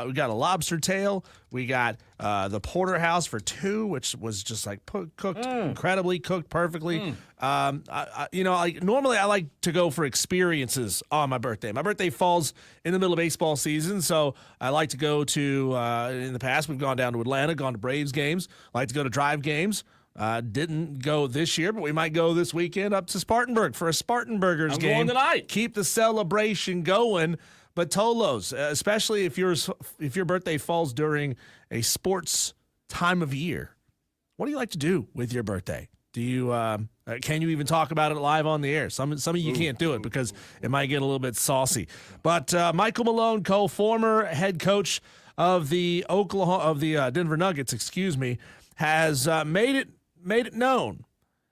We got a lobster tail. We got the porterhouse for two, which was just like cooked incredibly, cooked perfectly. Normally I like to go for experiences on my birthday. My birthday falls in the middle of baseball season, so I like to go to. In the past, we've gone down to Atlanta, gone to Braves games. I like to go to Drive games. Didn't go this year, but we might go this weekend up to Spartanburg for a Spartanburgers game. I'm going tonight. Keep the celebration going. But Tolos, especially if your birthday falls during a sports time of year, what do you like to do with your birthday? Do you can you even talk about it live on the air? Some of you can't do it because it might get a little bit saucy. But Michael Malone, former head coach of the Denver Nuggets, has made it known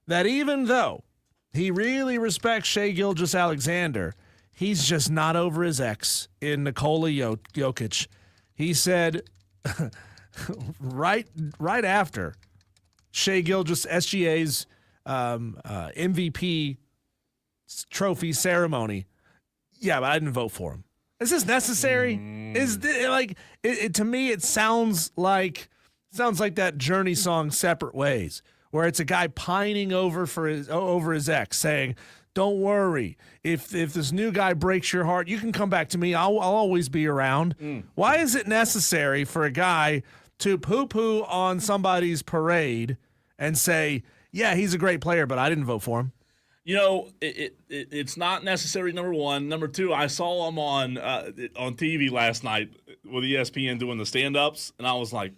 that even though he really respects Shai Gilgeous-Alexander, he's just not over his ex in Nikola Jokic. He said right after Shai Gilgeous SGA's MVP trophy ceremony, yeah, but I didn't vote for him. Is this necessary? To me it sounds like that Journey song "Separate Ways," where it's a guy pining over his ex, saying, "Don't worry. If this new guy breaks your heart, you can come back to me. I'll always be around." Why is it necessary for a guy to poo-poo on somebody's parade and say, "Yeah, he's a great player, but I didn't vote for him"? You know, it's not necessary, number one. Number two, I saw him on TV last night with ESPN doing the stand-ups, and I was like,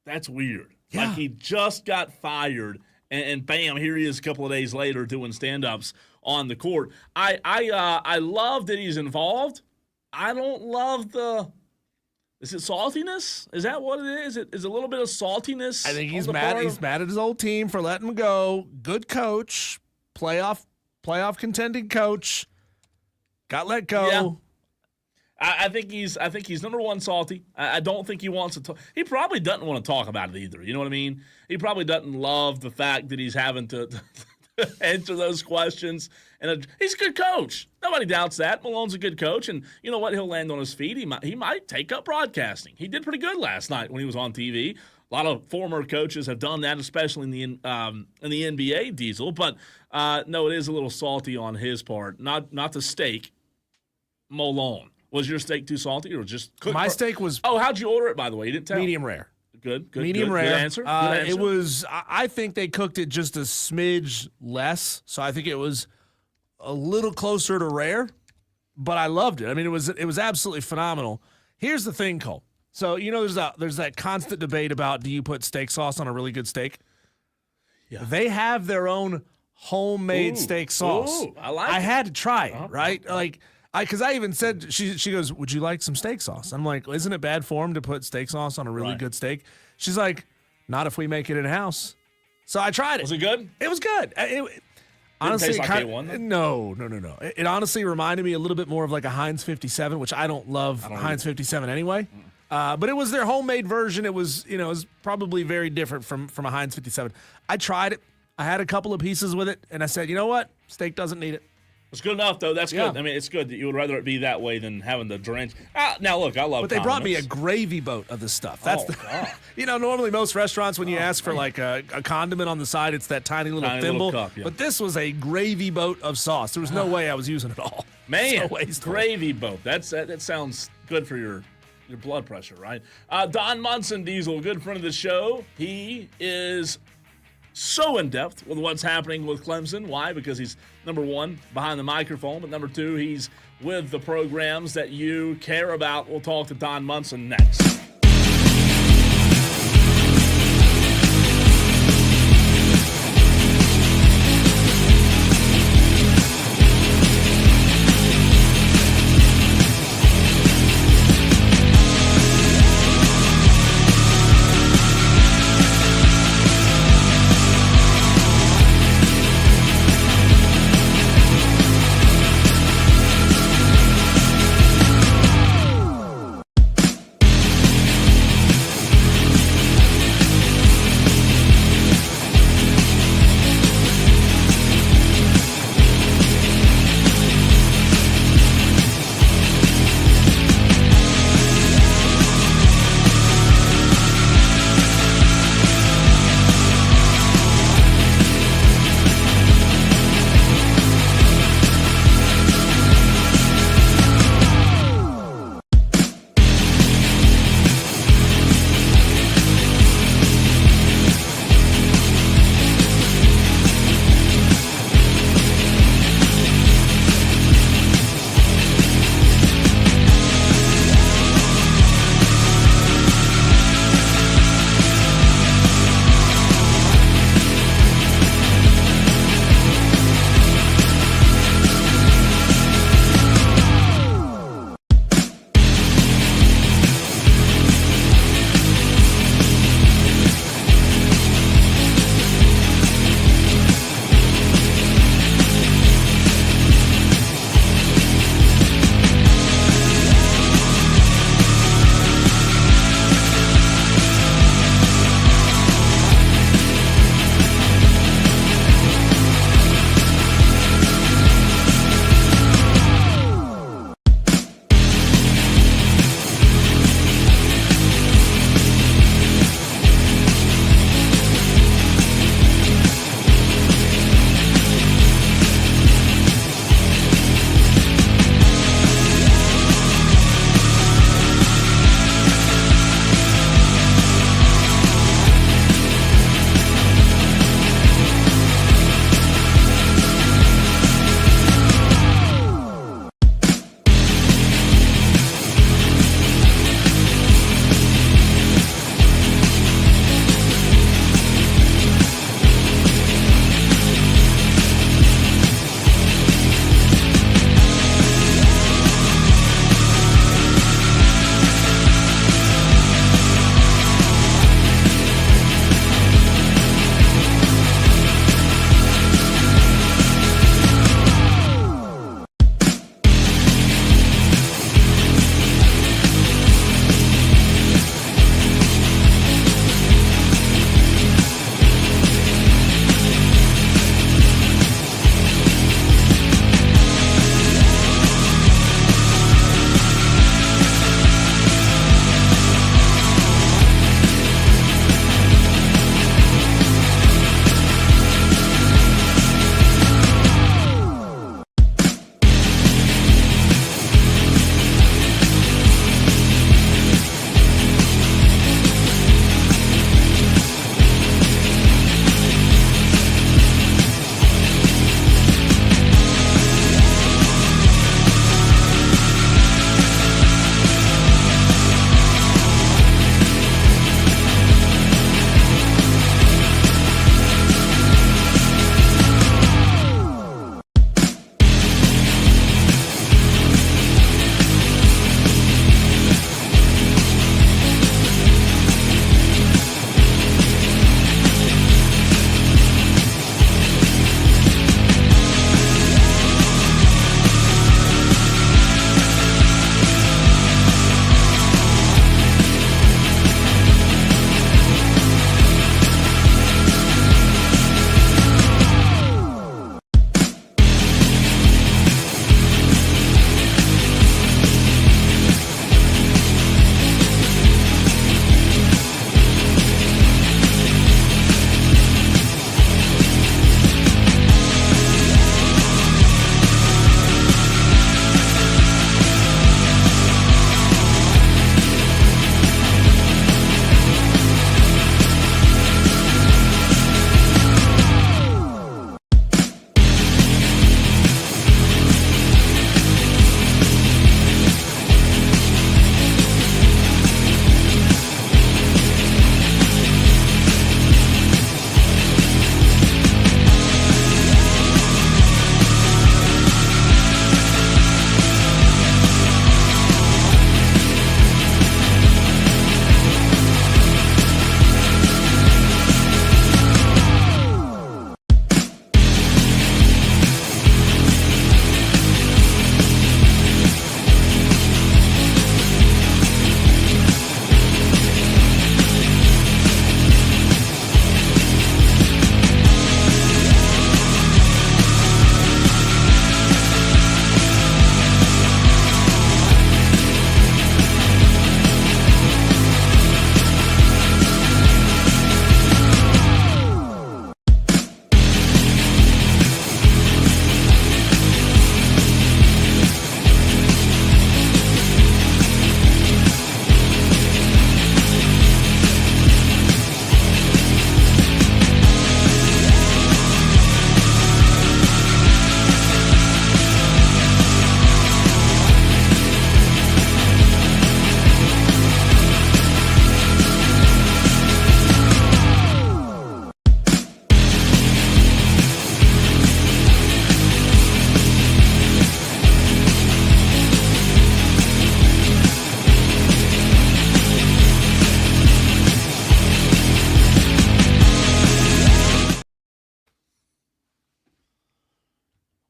that's weird. Yeah. Like, he just got fired, and bam, here he is a couple of days later doing stand-ups on the court. I love that he's involved. I don't love is it saltiness? Is that what it is? Is it a little bit of saltiness? I think he's mad. He's mad at his old team for letting him go. Good coach, playoff contending coach, got let go. Yeah. I think he's number one salty. I don't think he wants to talk. He probably doesn't want to talk about it either. You know what I mean? He probably doesn't love the fact that he's having to answer those questions. And he's a good coach. Nobody doubts that. Malone's a good coach, and you know what? He'll land on his feet. He might take up broadcasting. He did pretty good last night when he was on TV. A lot of former coaches have done that, especially in the NBA, Diesel. But no, it is a little salty on his part. Not the steak. Malone. Was your steak too salty or just cooked? My steak was. Oh, how'd you order it, by the way? You didn't tell. Medium rare. Good. Medium rare. Good answer. Good answer. It was. I think they cooked it just a smidge less, so I think it was a little closer to rare. But I loved it. I mean, it was absolutely phenomenal. Here's the thing, Cole. So you know, there's that constant debate about do you put steak sauce on a really good steak? Yeah. They have their own homemade steak sauce. Ooh, I like it. I had to try it, right? Like. Because I even said, she goes, "Would you like some steak sauce?" I'm like, "Isn't it bad form to put steak sauce on a really good steak?" She's like, "Not if we make it in house." So I tried it. Was it good? It was good. Honestly, taste like A1? No. It honestly reminded me a little bit more of like a Heinz 57, which I don't love Heinz 57 anyway. But it was their homemade version. It was probably very different from a Heinz 57. I tried it. I had a couple of pieces with it, and I said, you know what? Steak doesn't need it. It's good enough, though. That's good. I mean, it's good that you would rather it be that way than having the drench. Now, look, I love But they brought me a gravy boat of this stuff. That's God. Normally most restaurants, when you ask for like a condiment on the side, it's that tiny little thimble. Cup, yeah. But this was a gravy boat of sauce. There was no way I was using it all. Man, so gravy boat. That sounds good for your blood pressure, right? Don Munson, Diesel, good friend of the show. He is so in depth with what's happening with Clemson. Why? Because he's, number one, behind the microphone, but number two, he's with the programs that you care about. We'll talk to Don Munson next.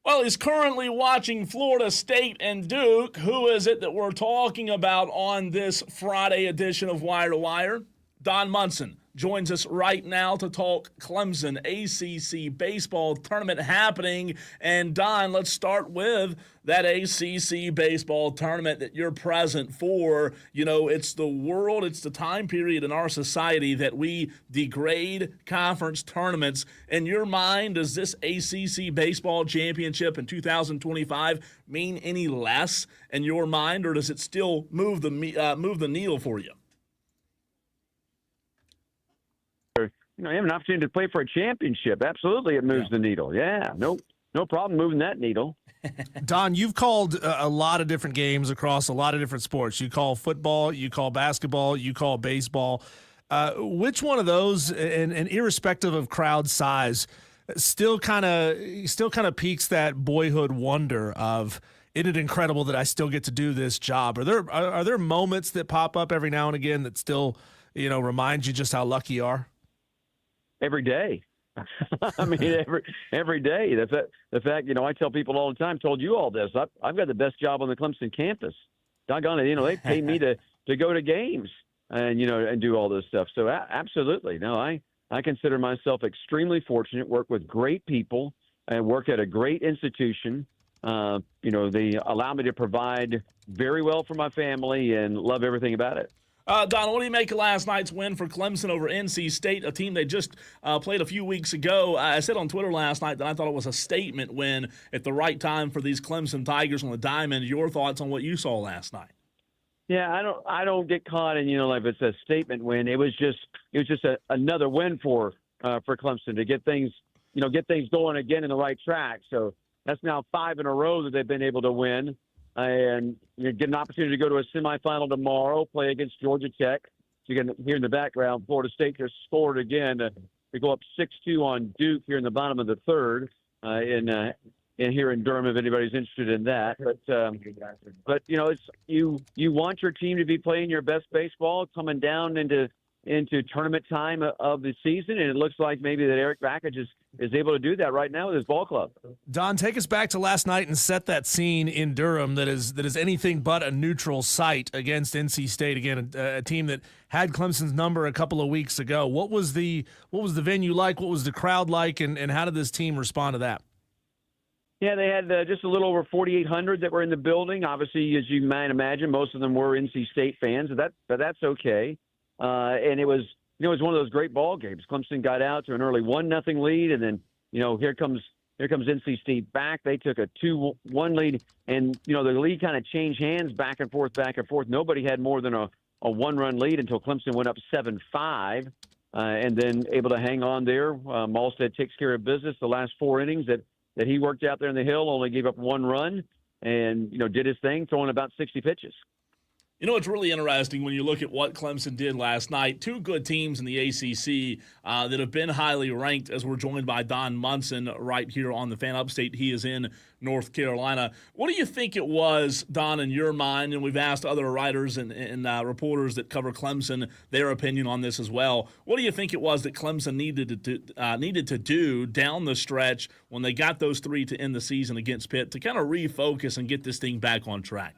Well, he's currently watching Florida State and Duke. Who is it that we're talking about on this Friday edition of Wire to Wire? Don Munson joins us right now to talk Clemson ACC baseball tournament happening. And Don, let's start with that ACC baseball tournament that you're present for. You know, it's the world, it's the time period in our society that we degrade conference tournaments. In your mind, does this ACC baseball championship in 2025 mean any less in your mind, or does it still move the needle for you? You have an opportunity to play for a championship. Absolutely, it moves the needle. Yeah, no problem moving that needle. Don, you've called a lot of different games across a lot of different sports. You call football, you call basketball, you call baseball. Which one of those, and irrespective of crowd size, still kind of piques that boyhood wonder of, isn't it incredible that I still get to do this job? Are there moments that pop up every now and again that still, remind you just how lucky you are? Every day. I mean, every day. The fact, I tell people all the time, told you all this, I've got the best job on the Clemson campus. Doggone it, they pay me to go to games and, and do all this stuff. So absolutely. No, I consider myself extremely fortunate, work with great people and work at a great institution. They allow me to provide very well for my family and love everything about it. Don, what do you make of last night's win for Clemson over NC State, a team they just played a few weeks ago? I said on Twitter last night that I thought it was a statement win at the right time for these Clemson Tigers on the diamond. Your thoughts on what you saw last night? Yeah, I don't get caught in like it's a statement win. It was just another win for Clemson to get things going again in the right track. So that's now 5 in a row that they've been able to win. And you get an opportunity to go to a semifinal tomorrow, play against Georgia Tech. So you can hear in the background, Florida State just scored again to go up 6-2 on Duke here in the bottom of the third in here in Durham, if anybody's interested in that. But it's you want your team to be playing your best baseball coming down into tournament time of the season, and it looks like maybe that Eric Backage is able to do that right now with his ball club. Don, take us back to last night and set that scene in Durham that is anything but a neutral site against NC State. Again, a team that had Clemson's number a couple of weeks ago. What was the venue like? What was the crowd like? And how did this team respond to that? Yeah, they had just a little over 4,800 that were in the building. Obviously, as you might imagine, most of them were NC State fans, but that's okay. And it was one of those great ball games. Clemson got out to an early 1-0 lead, and then here comes NC State back. They took a 2-1 lead, and the lead kind of changed hands back and forth. Nobody had more than a 1-run lead until Clemson went up 7-5, and then able to hang on there. Malstead takes care of business the last 4 innings that he worked out there in the hill. Only gave up 1 run, and did his thing, throwing about 60 pitches. It's really interesting when you look at what Clemson did last night. 2 good teams in the ACC that have been highly ranked, as we're joined by Don Munson right here on the Fan Upstate. He is in North Carolina. What do you think it was, Don, in your mind? And we've asked other writers and reporters that cover Clemson their opinion on this as well. What do you think it was that Clemson needed to do down the stretch when they got those 3 to end the season against Pitt to kind of refocus and get this thing back on track?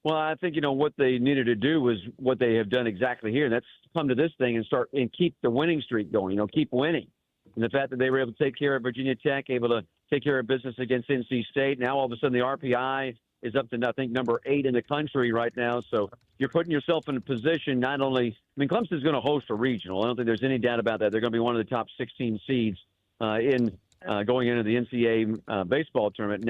Well, I think, what they needed to do was what they have done exactly here. And that's come to this thing and start and keep the winning streak going, keep winning. And the fact that they were able to take care of Virginia Tech, able to take care of business against NC State. Now, all of a sudden, the RPI is up to, I think, number 8 in the country right now. So you're putting yourself in a position not only – Clemson's going to host a regional. I don't think there's any doubt about that. They're going to be one of the top 16 seeds going into the NCAA baseball tournament.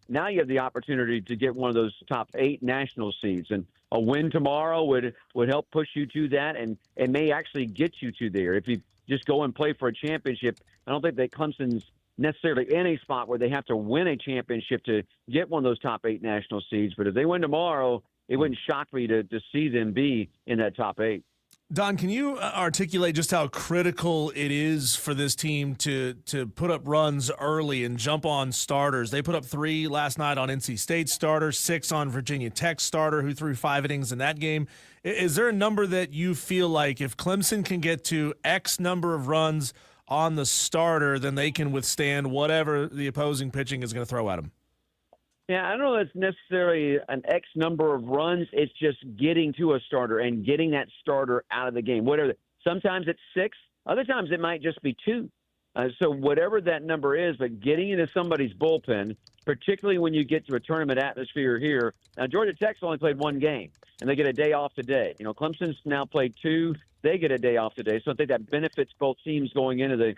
Now you have the opportunity to get one of those top 8 national seeds, and a win tomorrow would help push you to that, and may actually get you to there. If you just go and play for a championship, I don't think that Clemson's necessarily in a spot where they have to win a championship to get one of those top 8 national seeds. But if they win tomorrow, it wouldn't shock me to see them be in that top 8. Don, can you articulate just how critical it is for this team to put up runs early and jump on starters? They put up 3 last night on NC State starter, 6 on Virginia Tech starter, who threw 5 innings in that game. Is there a number that you feel like if Clemson can get to X number of runs on the starter, then they can withstand whatever the opposing pitching is going to throw at them. Yeah, I don't know if it's necessarily an X number of runs. It's just getting to a starter and getting that starter out of the game. Whatever. Sometimes it's 6. Other times it might just be 2. So whatever that number is, but getting into somebody's bullpen, particularly when you get to a tournament atmosphere here. Now, Georgia Tech's only played 1 game, and they get a day off today. Clemson's now played 2. They get a day off today. So I think that benefits both teams going into the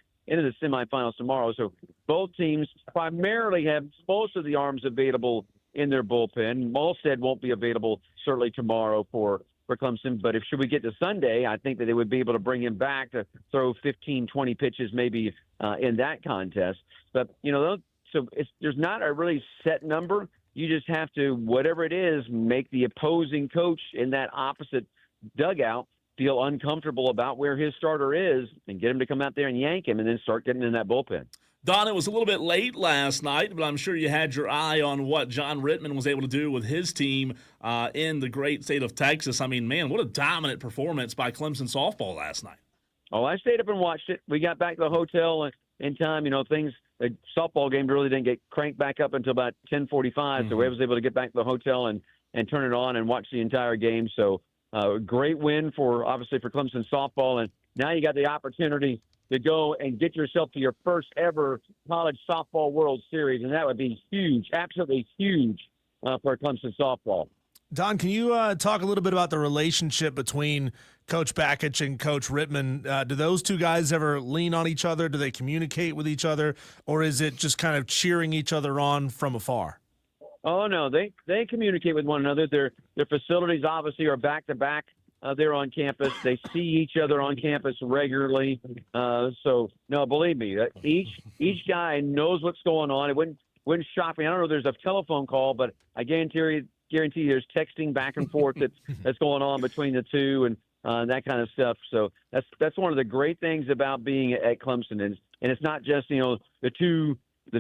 semifinals tomorrow. So both teams primarily have most of the arms available in their bullpen. Molstead won't be available certainly tomorrow for Clemson. But should we get to Sunday, I think that they would be able to bring him back to throw 15, 20 pitches maybe in that contest. But, there's not a really set number. You just have to, whatever it is, make the opposing coach in that opposite dugout feel uncomfortable about where his starter is and get him to come out there and yank him and then start getting in that bullpen. Don, it was a little bit late last night, but I'm sure you had your eye on what John Rittman was able to do with his team in the great state of Texas. I mean, man, what a dominant performance by Clemson softball last night. Oh, I stayed up and watched it. We got back to the hotel in time. The softball game really didn't get cranked back up until about 10:45, so I was able to get back to the hotel and turn it on and watch the entire game. So great win obviously for Clemson softball, and now you got the opportunity to go and get yourself to your first ever college softball World Series, and that would be huge, absolutely huge for Clemson softball. Don, can you talk a little bit about the relationship between Coach Bakich and Coach Rittman? Do those two guys ever lean on each other? Do they communicate with each other, or is it just kind of cheering each other on from afar? Oh, no, they communicate with one another. Their facilities obviously are back-to-back. They're on campus. They see each other on campus regularly. So, no, believe me, each guy knows what's going on. It wouldn't shock me. I don't know if there's a telephone call, but I guarantee there's texting back and forth that's going on between the two and that kind of stuff. So that's one of the great things about being at Clemson. And it's not just, the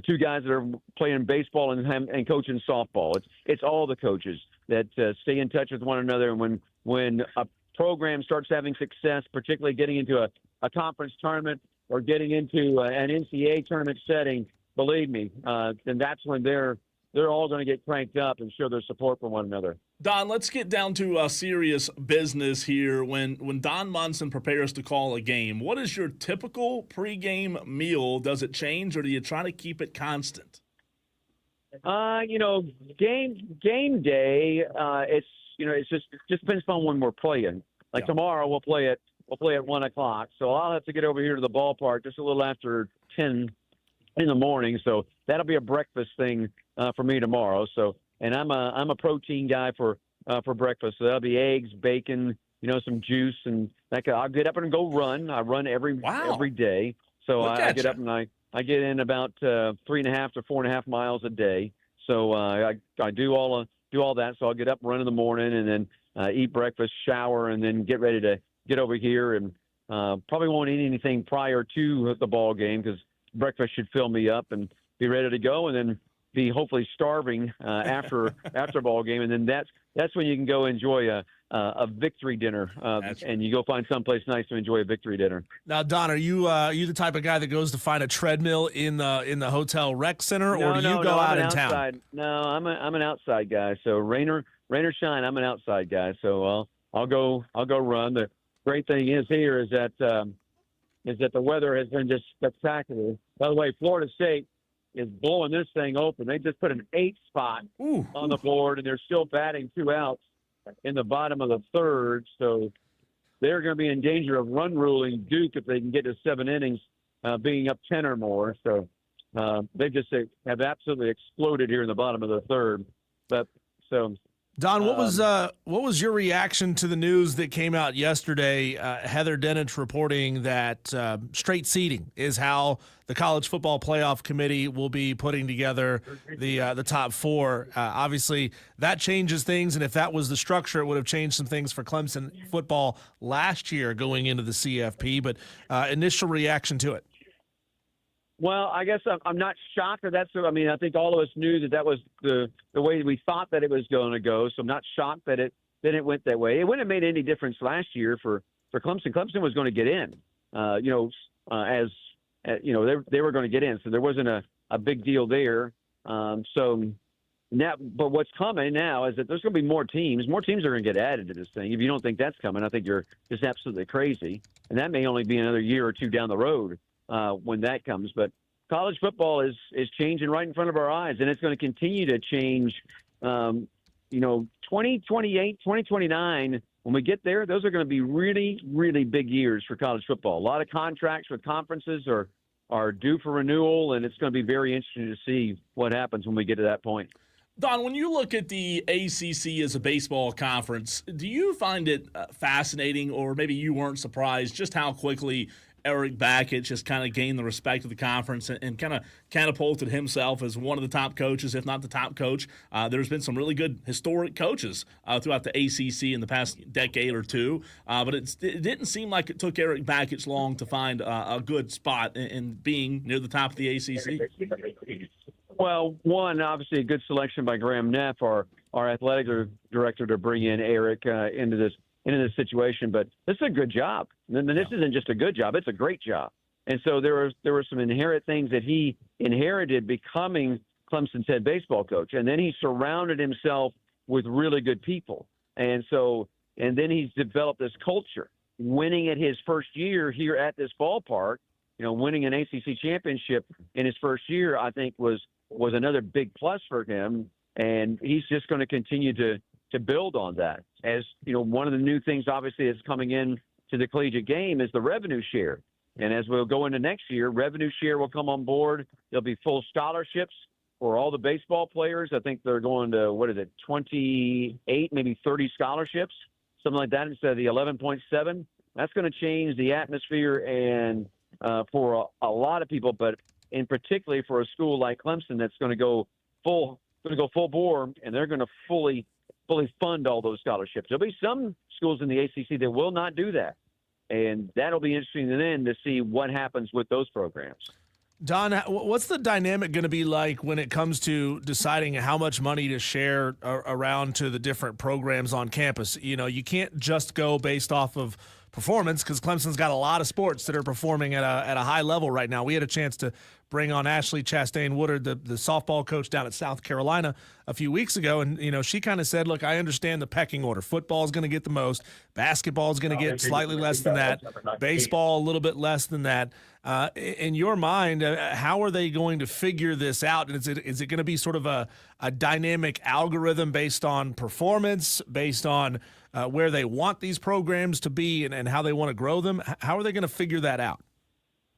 two guys that are playing baseball and coaching softball. It's all the coaches that stay in touch with one another. And when a program starts having success, particularly getting into a conference tournament or getting into an NCAA tournament setting, believe me, then that's when they're all going to get cranked up and show their support for one another. Don, let's get down to serious business here. When Don Munson prepares to call a game, what is your typical pregame meal? Does it change, or do you try to keep it constant? Game day, it just depends on when we're playing. Like tomorrow, we'll play at 1:00. So I'll have to get over here to the ballpark just a little after 10 in the morning. So that'll be a breakfast thing for me tomorrow. So, and I'm a protein guy for breakfast. So that'll be eggs, bacon, some juice, and I'll get up and go run. I run every day. So I get up and I get in about 3.5 to 4.5 miles a day. So I do all that. So I'll get up, run in the morning, and then eat breakfast, shower, and then get ready to get over here. And probably won't eat anything prior to the ball game because breakfast should fill me up and be ready to go, and then be hopefully starving after ball game, and then that's when you can go enjoy a victory dinner, and you go find someplace nice to enjoy a victory dinner. Now, Don, are you the type of guy that goes to find a treadmill in the hotel rec center, or do you go out in town? No, I'm an outside guy. So rain or shine, I'm an outside guy. So I'll go run. The great thing is here is that the weather has been just spectacular. By the way, Florida State is blowing this thing open. They just put an 8 spot on the board, and they're still batting 2 outs in the bottom of the third. So they're going to be in danger of run ruling Duke if they can get to 7 innings, being up 10 or more. So they just have absolutely exploded here in the bottom of the third. Don, what was your reaction to the news that came out yesterday? Heather Dinich reporting that straight seeding is how the College Football Playoff Committee will be putting together the top 4. Obviously, that changes things, and if that was the structure, it would have changed some things for Clemson football last year going into the CFP. But initial reaction to it. Well, I guess I'm not shocked that I think all of us knew that was the way we thought that it was going to go. So I'm not shocked that it went that way. It wouldn't have made any difference last year for Clemson. Clemson was going to get in, as they were going to get in, so there wasn't a big deal there. So now, but what's coming now is that there's going to be more teams. More teams are going to get added to this thing. If you don't think that's coming, I think you're just absolutely crazy. And that may only be another year or two down the road when that comes. But college football is changing right in front of our eyes, and it's going to continue to change. 2028, 2029, when we get there, those are going to be really, really big years for college football. A lot of contracts with conferences are due for renewal, and it's going to be very interesting to see what happens when we get to that point. Don, when you look at the ACC as a baseball conference, do you find it fascinating, or maybe you weren't surprised just how quickly Eric Bakich just kind of gained the respect of the conference and kind of catapulted himself as one of the top coaches, if not the top coach? There's been some really good historic coaches throughout the ACC in the past decade or two, but it didn't seem like it took Eric Bakich long to find a good spot in being near the top of the ACC. Well, one, obviously a good selection by Graham Neff, our athletic director, to bring in Eric into this situation. But this is a good job. And this isn't just a good job; it's a great job. And so there were some inherent things that he inherited becoming Clemson's head baseball coach, and then he surrounded himself with really good people. And then he's developed this culture. Winning at his first year here at this ballpark, winning an ACC championship in his first year, I think was another big plus for him, and he's just going to continue to build on that. As one of the new things obviously that's coming in to the collegiate game is the revenue share. And as we'll go into next year, revenue share will come on board. There'll be full scholarships for all the baseball players. I think they're going to, 28, maybe 30 scholarships, something like that, instead of the 11.7. That's going to change the atmosphere and for a lot of people, but in particularly for a school like Clemson that's going to go full bore, and they're going to fully fund all those scholarships. There'll be some schools in the ACC that will not do that, and that'll be interesting then to see what happens with those programs. Don, what's the dynamic going to be like when it comes to deciding how much money to share around to the different programs on campus? You can't just go based off of performance, because Clemson's got a lot of sports that are performing at a high level right now. We had a chance to bring on Ashley Chastain Woodard, the softball coach down at South Carolina a few weeks ago, and she kind of said, look, I understand the pecking order. Football is going to get the most, basketball is going to get slightly less than that, baseball a little bit less than that. In your mind, how are they going to figure this out? Is it going to be sort of a dynamic algorithm based on performance, based on where they want these programs to be and how they want to grow them? How are they going to figure that out?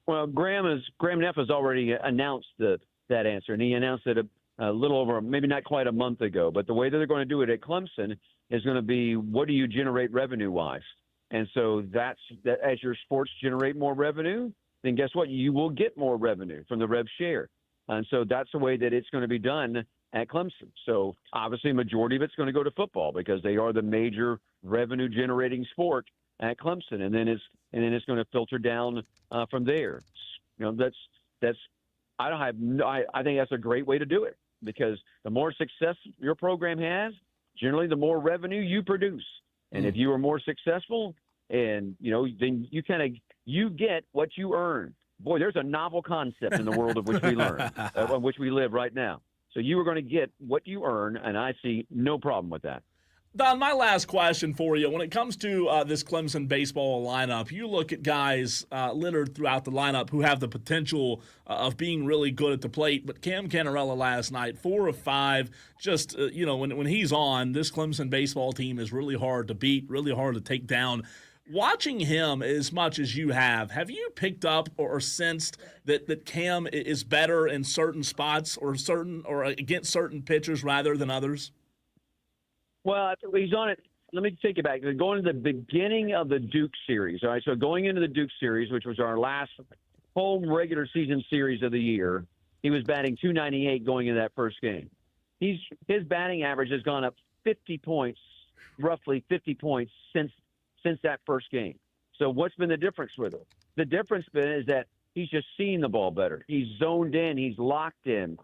Well, Graham Neff has already announced that answer, and he announced it a little over, maybe not quite a month ago. But the way that they're going to do it at Clemson is going to be, what do you generate revenue-wise? And so that's that. As your sports generate more revenue, then guess what? You will get more revenue from the rev share. And so that's the way that it's going to be done at Clemson. So obviously, a majority of it's going to go to football because they are the major revenue-generating sport at Clemson, and then it's going to filter down from there. That's I think that's a great way to do it, because the more success your program has, generally the more revenue you produce. And if you are more successful, and then you get what you earn. Boy, there's a novel concept in the world of which we learn, of which we live right now. So you are going to get what you earn, and I see no problem with that. Don, my last question for you. When it comes to this Clemson baseball lineup, you look at guys littered throughout the lineup who have the potential of being really good at the plate. But Cam Canarella last night, 4 of 5, just, when he's on, this Clemson baseball team is really hard to beat, really hard to take down. Watching him as much as you have you picked up or sensed that Cam is better in certain spots or against certain pitchers rather than others? Well, he's on it. Let me take it back. Going to the beginning of the Duke series. All right, so going into the Duke series, which was our last home regular season series of the year, he was batting .298 going into that first game. His batting average has gone up 50 points, roughly 50 points since that first game. So what's been the difference with him? The difference is that he's just seeing the ball better. He's zoned in. He's locked in.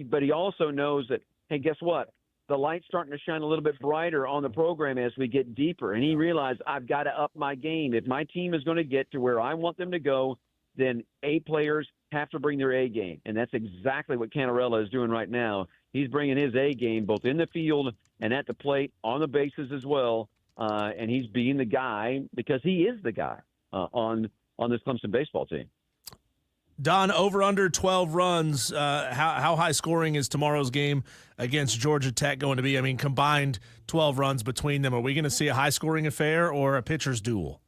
But he also knows that, hey, guess what? The light's starting to shine a little bit brighter on the program as we get deeper. And he realized, I've got to up my game. If my team is going to get to where I want them to go, then A players have to bring their A game. And that's exactly what Cantarella is doing right now. He's bringing his A game both in the field and at the plate, on the bases as well. And he's being the guy because he is the guy on this Clemson baseball team. Don, over under 12 runs. How high scoring is tomorrow's game against Georgia Tech going to be? I mean, combined 12 runs between them. Are we going to see a high scoring affair or a pitcher's duel?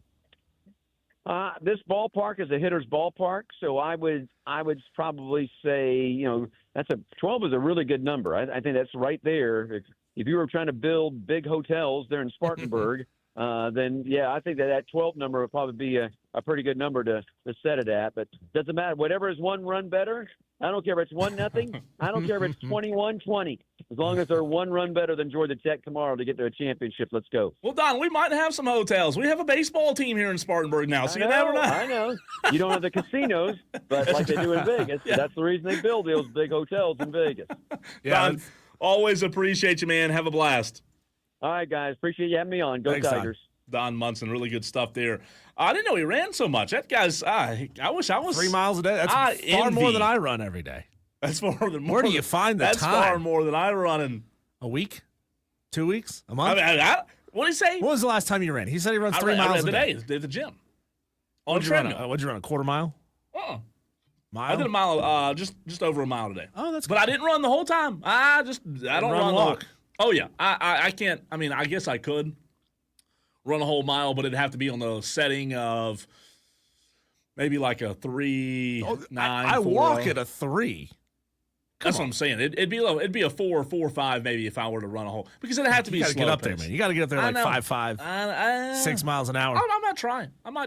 This ballpark is a hitter's ballpark, so I would probably say, that's 12 is a really good number. I think that's right there. If you were trying to build big hotels there in Spartanburg, then I think that 12 number would probably be a pretty good number to set it at. But doesn't matter. Whatever is one run better, I don't care if it's 1-0. I don't care if it's 21-20. As long as they're one run better than Georgia Tech tomorrow to get to a championship, let's go. Well, Don, we might have some hotels. We have a baseball team here in Spartanburg now, so you never know. I know. You don't have the casinos, but like they do in Vegas. Yeah. That's the reason they build those big hotels in Vegas. Yeah, Don, always appreciate you, man. Have a blast. All right, guys. Appreciate you having me on. Go Thanks, Tigers. Don Munson, really good stuff there. I didn't know he ran so much. That guy's, I wish I was. 3 miles a day. That's far more than I run every day. That's more than Where do you find the time? time? That's far more than I run in a week, 2 weeks, a month. What did he say? When was the last time you ran? He said he runs 3 miles a day. Today at the gym. What'd you run? A quarter mile? Mile? I did a mile, just over a mile today. Oh, that's. But I didn't run the whole time. I don't run walk. Oh yeah, I can't. I mean, I guess I could run a whole mile, but it'd have to be on the setting of maybe like a 3.9. I walk at a 3. That's what I'm saying. It'd be a 4 or 5 maybe if I were to run a whole, because it'd have to be. You got to get up there, man. You got to get up there like 5.5, 6 miles an hour. I might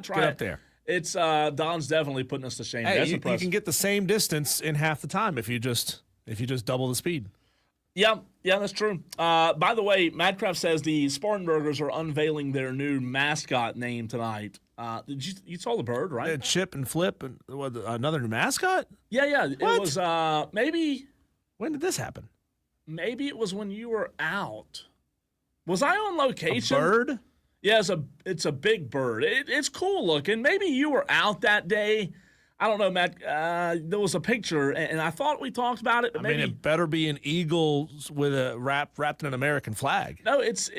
try. Get up there. It's Don's definitely putting us to shame. Hey, That's you impressive. can get the same distance in half the time if you just double the speed. Yeah, that's true. By the way, Madcraft says the Spartanburgers are unveiling their new mascot name tonight. Did you saw the bird, right? Chip and Flip and another new mascot? Yeah. What? It was maybe. When did this happen? Maybe it was when you were out. Was I on location? A bird? Yeah, it's a big bird. It's cool looking. Maybe you were out that day. I don't know, Matt. There was a picture, and I thought we talked about it. But maybe it better be an eagle with a wrapped in an American flag. No, it's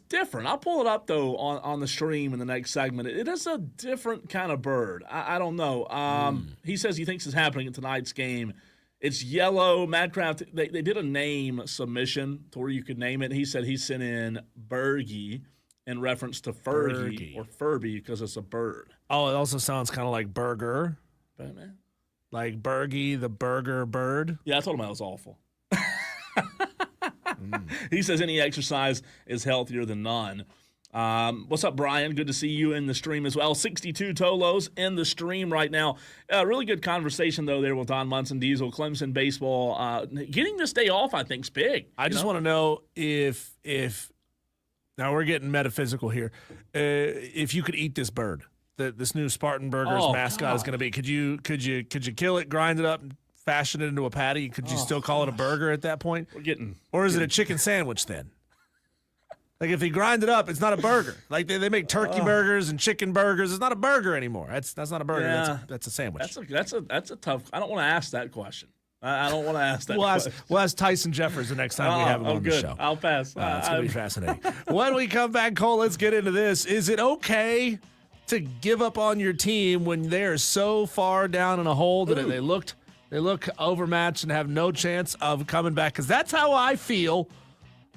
different. I'll pull it up though on the stream in the next segment. It is a different kind of bird. I don't know. He says he thinks it's happening in tonight's game. It's yellow. Madcraft. They did a name submission to where you could name it. He said he sent in Bergie in reference to Fergie or Furby because it's a bird. Oh, it also sounds kind of like burger. Batman? Like Bergie, the burger bird. Yeah, I told him that was awful. He says any exercise is healthier than none. What's up, Brian? Good to see you in the stream as well. 62 Tolos in the stream right now. Really good conversation, though, there with Don Munson, Diesel, Clemson baseball. Getting this day off, I think, is big. I just want to know if now we're getting metaphysical here. If you could eat this bird, this new Spartan Burgers mascot is going to be. Could you kill it, grind it up, and fashion it into a patty? Could you still call it a burger at that point? Or is it a chicken sandwich then? Like if he grind it up, it's not a burger. Like they make turkey burgers and chicken burgers. It's not a burger anymore. That's not a burger. Yeah. That's a sandwich. That's a tough. I don't want to ask that question. I don't want to ask that question. We'll ask Tyson Jeffers the next time we have him on the show. I'll pass. It's going to be fascinating. When we come back, Cole, let's get into this. Is it okay to give up on your team when they're so far down in a hole that they look overmatched and have no chance of coming back? Because that's how I feel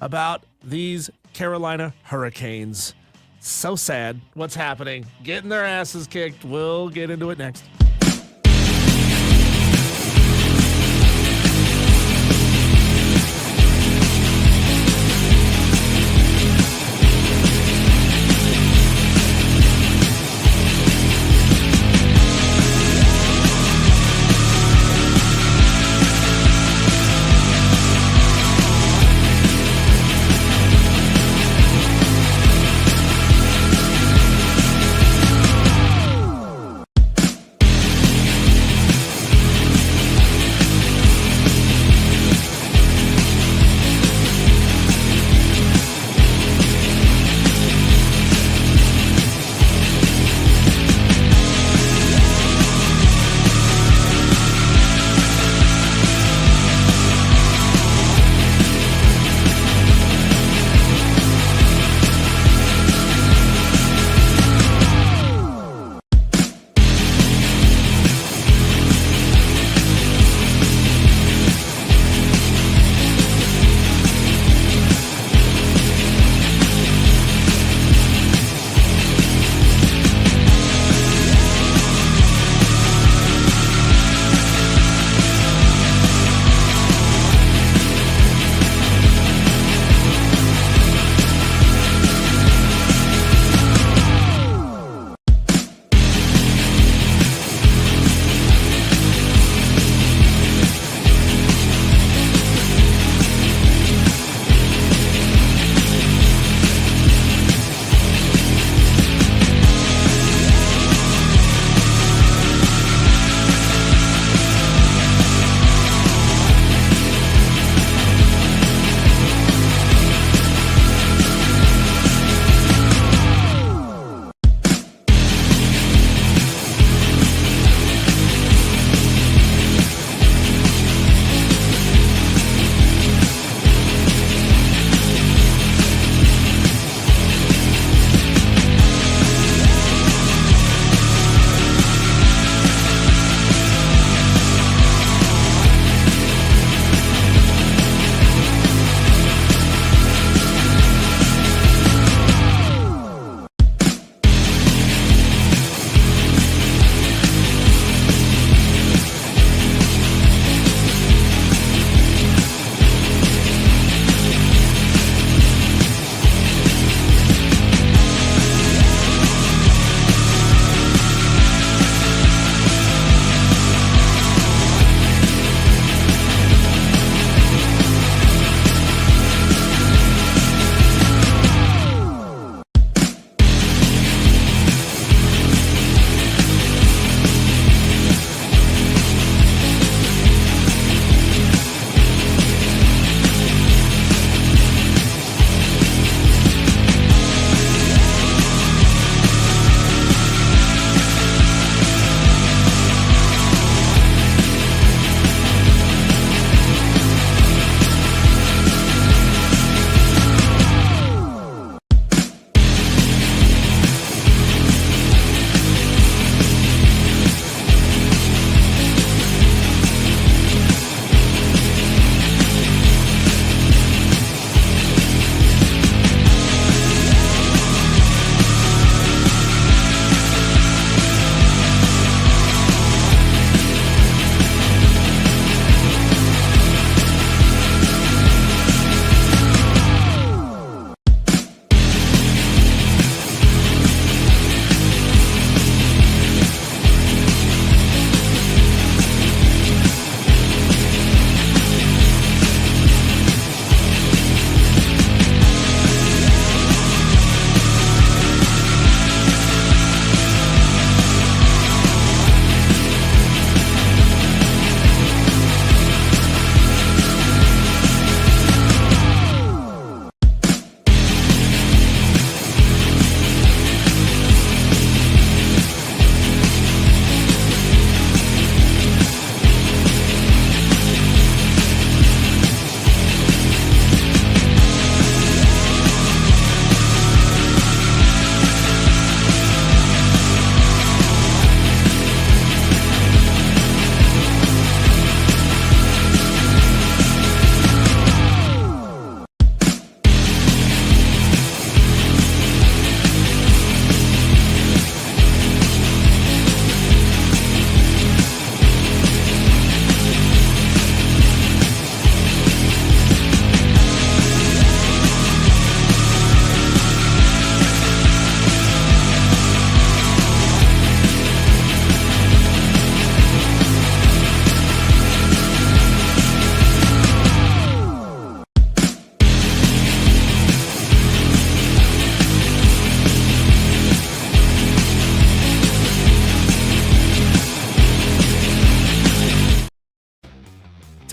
about these Carolina Hurricanes. So sad what's happening. Getting their asses kicked. We'll get into it next.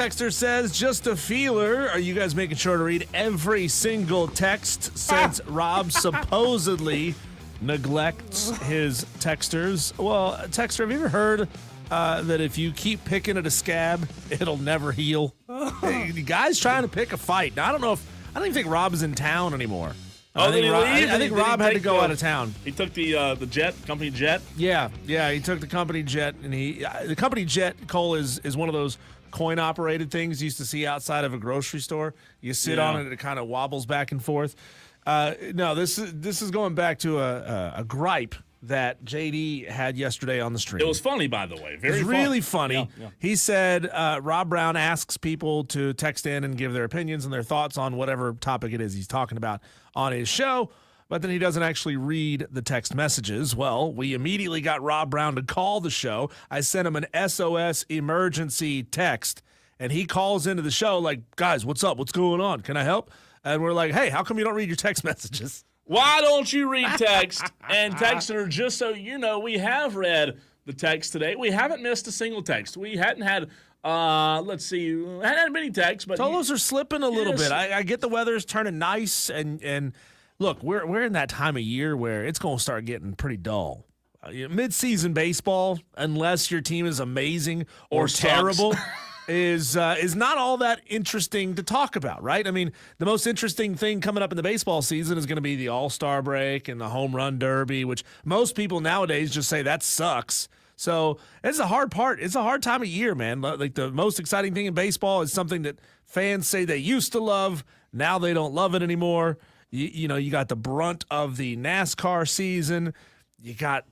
texter says, just a feeler. Are you guys making sure to read every single text since Rob supposedly neglects his texters? Well, texter, have you ever heard that if you keep picking at a scab, it'll never heal? Hey, the guy's trying to pick a fight. Now, I don't even think Rob is in town anymore. Oh, did he leave? I think Rob had to go out of town. He took the company jet. Yeah, he took the company jet, and the company jet, Cole, is one of those coin-operated things you used to see outside of a grocery store. You sit on it, and it kind of wobbles back and forth. No, this is going back to a gripe that JD had yesterday on the stream. It was funny, by the way. Very really funny. Yeah. He said Rob Brown asks people to text in and give their opinions and their thoughts on whatever topic it is he's talking about on his show, but then he doesn't actually read the text messages. Well, we immediately got Rob Brown to call the show. I sent him an SOS emergency text, and he calls into the show like, guys, what's up? What's going on? Can I help? And we're like, hey, how come you don't read your text messages? Why don't you read text? And texter, just so you know, we have read the text today. We haven't missed a single text. We hadn't had, let's see, we hadn't had many texts. But Tolos are slipping a little bit. I get the weather's turning nice, and look, we're in that time of year where it's going to start getting pretty dull. Mid-season baseball, unless your team is amazing or terrible, is not all that interesting to talk about, right? I mean, the most interesting thing coming up in the baseball season is going to be the All-Star break and the Home Run Derby, which most people nowadays just say that sucks. So it's a hard part. It's a hard time of year, man. Like, the most exciting thing in baseball is something that fans say they used to love. Now they don't love it anymore. You got the brunt of the NASCAR season. You got,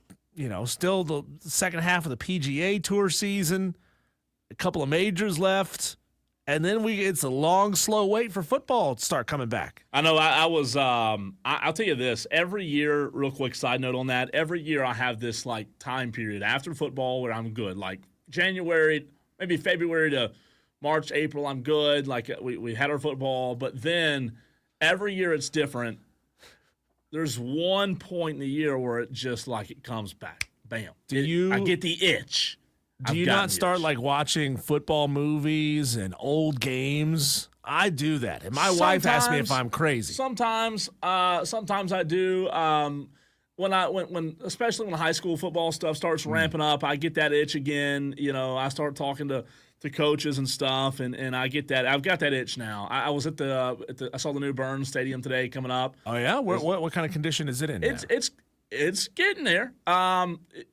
still the second half of the PGA Tour season. A couple of majors left, and then it's a long, slow wait for football to start coming back. I know. I'll tell you this. Every year, real quick side note on that. Every year, I have this time period after football where I'm good. Like January, maybe February to March, April, I'm good. Like we had our football, but then every year it's different. There's one point in the year where it just it comes back. Bam. I get the itch. Do you not start watching football movies and old games? I do that, and my wife asks me if I'm crazy. Sometimes I do. Especially when high school football stuff starts ramping up, I get that itch again. I start talking to coaches and stuff, and I get that. I've got that itch now. I was at I saw the new Burns Stadium today coming up. Oh yeah, what kind of condition is it in? It's getting there.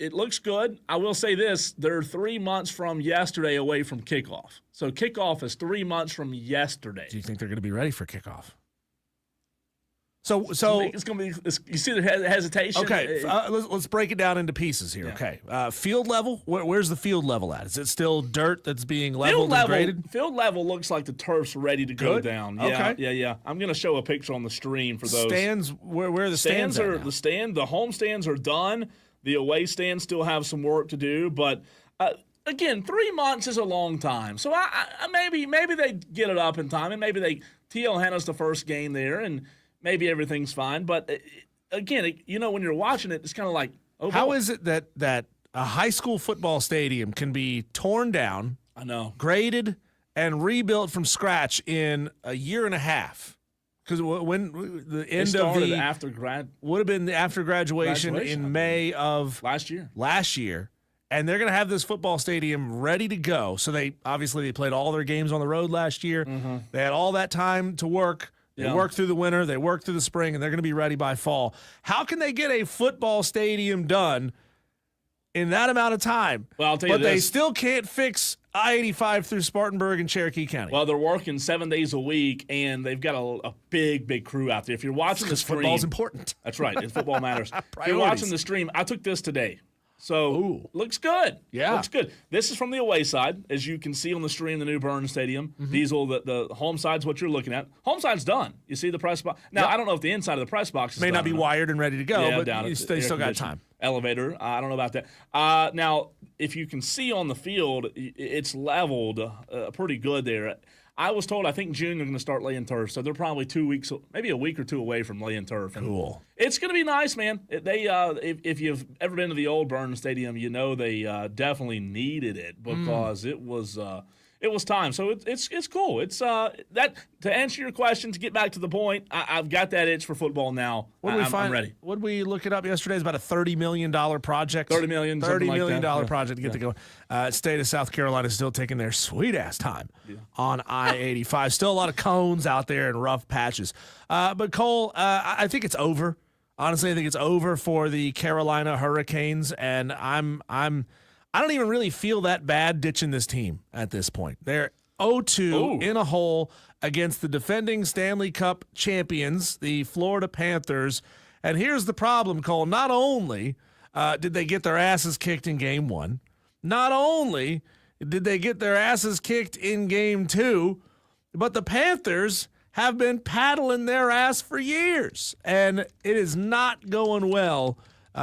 It looks good. I will say this. They're 3 months from yesterday away from kickoff. So kickoff is 3 months from yesterday. Do you think they're going to be ready for kickoff? So it's going to be. You see the hesitation. Okay, let's break it down into pieces here. Yeah. Okay, field level. Where's the field level at? Is it still dirt that's being leveled and graded? Field level looks like the turf's ready to go down. Yeah, okay. Yeah. I'm going to show a picture on the stream for those stands. Where are the stands? The home stands are done. The away stands still have some work to do, but. Again, 3 months is a long time, so I maybe they get it up in time, and maybe TL handles the first game there, and maybe everything's fine. But again, when you're watching it, it's kind of like, how is it that a high school football stadium can be torn down, graded, and rebuilt from scratch in a year and a half? Because when the end of the would have been after graduation in May of last year. And they're going to have this football stadium ready to go. So they played all their games on the road last year. Mm-hmm. They had all that time to work. They worked through the winter. They worked through the spring, and they're going to be ready by fall. How can they get a football stadium done in that amount of time? Well, I'll tell you this. But they still can't fix I-85 through Spartanburg and Cherokee County. Well, they're working 7 days a week, and they've got a big crew out there. If you're watching the stream. Football's important. That's right. Football matters. If you're watching the stream, I took this today. So, looks good. Yeah. Looks good. This is from the away side. As you can see on the stream, the new Burns Stadium. Mm-hmm. Diesel, the home side's what you're looking at. Home side's done. You see the press box? Now, I don't know if the inside of the press box is May not be wired and ready to go, but they still got time. Elevator. I don't know about that. Now, if you can see on the field, it's leveled pretty good there. I was told, I think June they're going to start laying turf, so they're probably 2 weeks, maybe a week or two away from laying turf. Cool. It's going to be nice, man. If you've ever been to the old Burns Stadium, they definitely needed it because it was It was time. So it's cool. It's that to answer your question, to get back to the point, I've got that itch for football now. I'm ready. What did we look it up yesterday? It's about a $30 million project. $30 million project to get to go. State of South Carolina is still taking their sweet ass time on I-85. Still a lot of cones out there and rough patches. But Cole, I think it's over. Honestly, I think it's over for the Carolina Hurricanes, and I don't even really feel that bad ditching this team at this point. They're 0-2 in a hole against the defending Stanley Cup champions, the Florida Panthers. And here's the problem, Cole. Not only did they get their asses kicked in Game 1, not only did they get their asses kicked in Game 2, but the Panthers have been paddling their ass for years. And it is not going well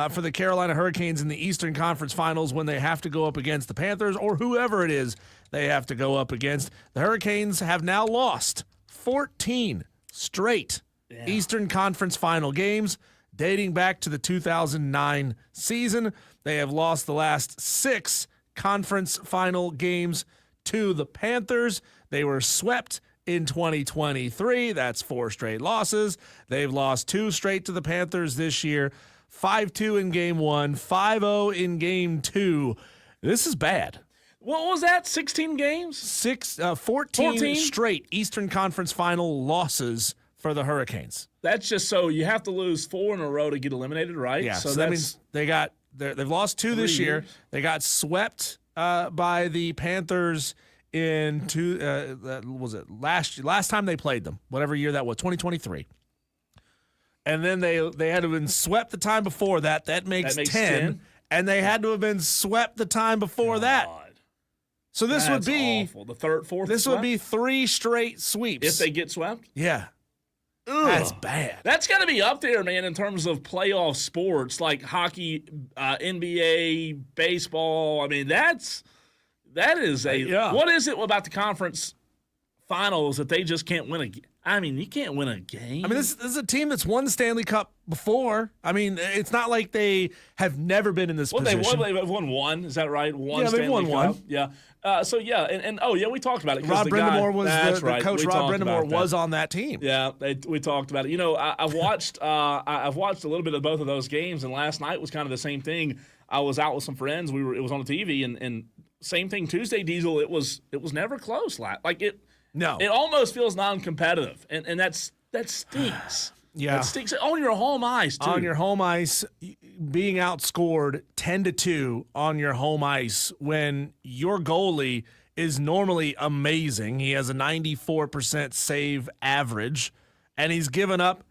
for the Carolina Hurricanes in the Eastern Conference Finals when they have to go up against the Panthers or whoever it is they have to go up against. The Hurricanes have now lost 14 straight Eastern Conference Final games dating back to the 2009 season. They have lost the last 6 conference final games to the Panthers. They were swept in 2023. That's 4 straight losses. They've lost 2 straight to the Panthers this year. 5-2 in Game 1, 5-0 in Game 2. This is bad. What was that? 16 games? 14 straight Eastern Conference Final losses for the Hurricanes. That's just so you have to lose 4 in a row to get eliminated, right? Yeah, so that means they've lost 2 this year. They got swept by the Panthers in last time they played them, whatever year that was, 2023. And then they had to have been swept the time before that. That makes 10. And they had to have been swept the time before that. So this would be awful. The fourth. This would be 3 straight sweeps if they get swept. Yeah, Ugh. That's bad. That's got to be up there, man, in terms of playoff sports like hockey, NBA, baseball. I mean, that is what is it about the conference finals that they just can't win a game? I mean, you can't win a game. I mean, this is a team that's won the Stanley Cup before. I mean, it's not like they have never been in this position. They've won one. Is that right? They've won one. Yeah. We talked about it. Rod Brindamore was the coach. Rod Brindamore was on that team. Yeah, we talked about it. You know, I've watched a little bit of both of those games, and last night was kind of the same thing. I was out with some friends. It was on the TV, and same thing Tuesday, Diesel. It was never close. No. It almost feels non-competitive, and that stinks. Yeah. That stinks on your home ice, too. On your home ice, being outscored 10-2 on your home ice when your goalie is normally amazing. He has a 94% save average, and he's given up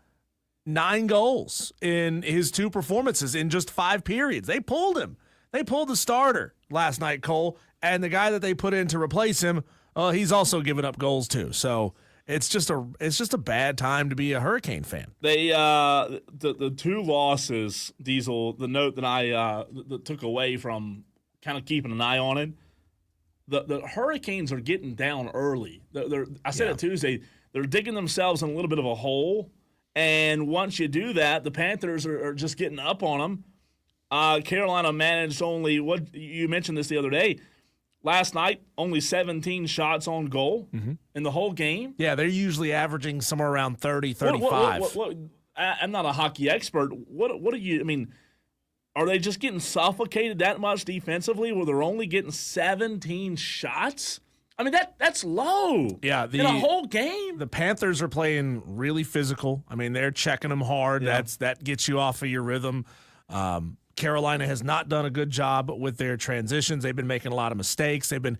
9 goals in his 2 performances in just 5 periods. They pulled him. They pulled the starter last night, Cole, and the guy that they put in to replace him, he's also given up goals too. So it's just a bad time to be a Hurricane fan. They the 2 losses, Diesel. The note that I took away from kind of keeping an eye on it. The Hurricanes are getting down early. I said it Tuesday. They're digging themselves in a little bit of a hole, and once you do that, the Panthers are just getting up on them. Carolina managed only what you mentioned this the other day. Last night, only 17 shots on goal in the whole game. Yeah, they're usually averaging somewhere around 30, 35. I'm not a hockey expert. What do you – I mean, are they just getting suffocated that much defensively where they're only getting 17 shots? I mean, that's low. Yeah, in a whole game. The Panthers are playing really physical. I mean, they're checking them hard. Yeah. That gets you off of your rhythm. Carolina has not done a good job with their transitions. They've been making a lot of mistakes. They've been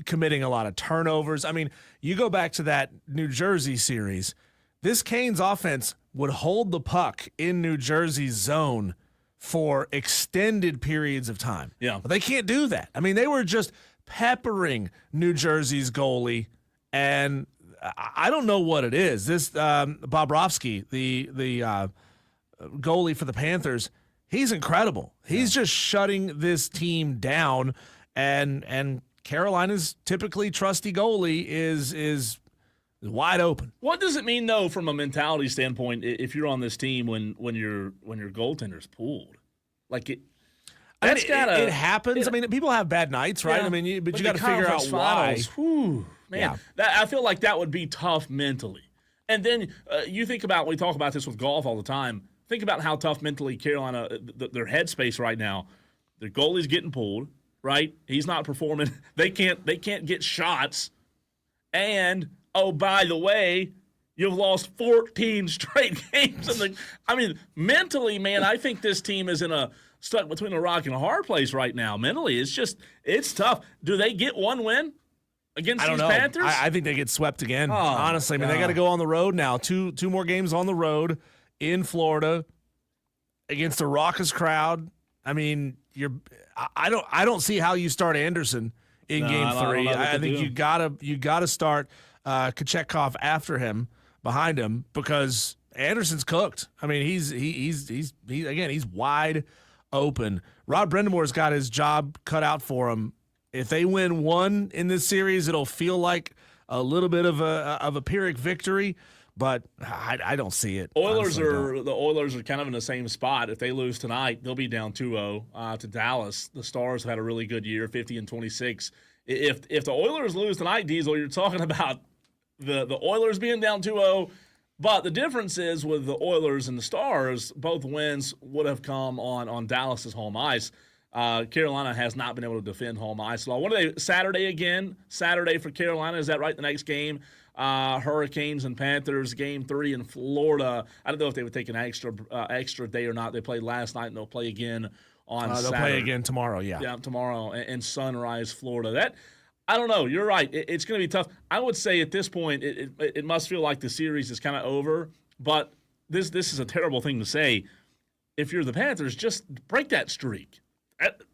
committing a lot of turnovers. I mean, you go back to that New Jersey series, this Canes offense would hold the puck in New Jersey's zone for extended periods of time. Yeah. But they can't do that. I mean, they were just peppering New Jersey's goalie, and I don't know what it is. This Bobrovsky, the goalie for the Panthers, he's incredible. He's just shutting this team down, and Carolina's typically trusty goalie is wide open. What does it mean though, from a mentality standpoint, if you're on this team when your goaltender's pulled? That's it happens. I mean, people have bad nights, right? Yeah, I mean, but you the got to figure out conference why. finals, whew, man, Yeah. I feel like that would be tough mentally. And then you think about, we talk about this with golf all the time. Think about how tough mentally Carolina, their headspace right now. Their goalie's getting pulled, right? He's not performing. They can't get shots. And oh, by the way, you've lost 14 straight games. I mean, mentally, man, I think this team is stuck between a rock and a hard place right now. Mentally, it's tough. Do they get one win against these Panthers? I think they get swept again. Oh, honestly, I mean, they got to go on the road now. Two more games on the road in Florida against a raucous crowd. I mean, I don't see how you start Anderson in Game 3. I think you gotta start Kochetkov after him, behind him, because Anderson's cooked. I mean, he's wide open. Rod Brendamore's got his job cut out for him. If they win one in this series, it'll feel like a little bit of a Pyrrhic victory, but I don't see it. The Oilers are kind of in the same spot. If they lose tonight, they'll be down 2-0 to Dallas. The Stars have had a really good year, 50-26. If the Oilers lose tonight, Diesel, you're talking about the Oilers being down 2-0. But the difference is with the Oilers and the Stars, both wins would have come on Dallas's home ice. Carolina has not been able to defend home ice. So what are they? Saturday for Carolina. Is that right? The next game, Hurricanes and Panthers, Game 3 in Florida. I don't know if they would take an extra day or not. They played last night, and they'll play again on Saturday. They'll play again tomorrow. Yeah, tomorrow in Sunrise, Florida. I don't know. You're right. It's going to be tough. I would say at this point, it must feel like the series is kind of over. But this is a terrible thing to say. If you're the Panthers, just break that streak.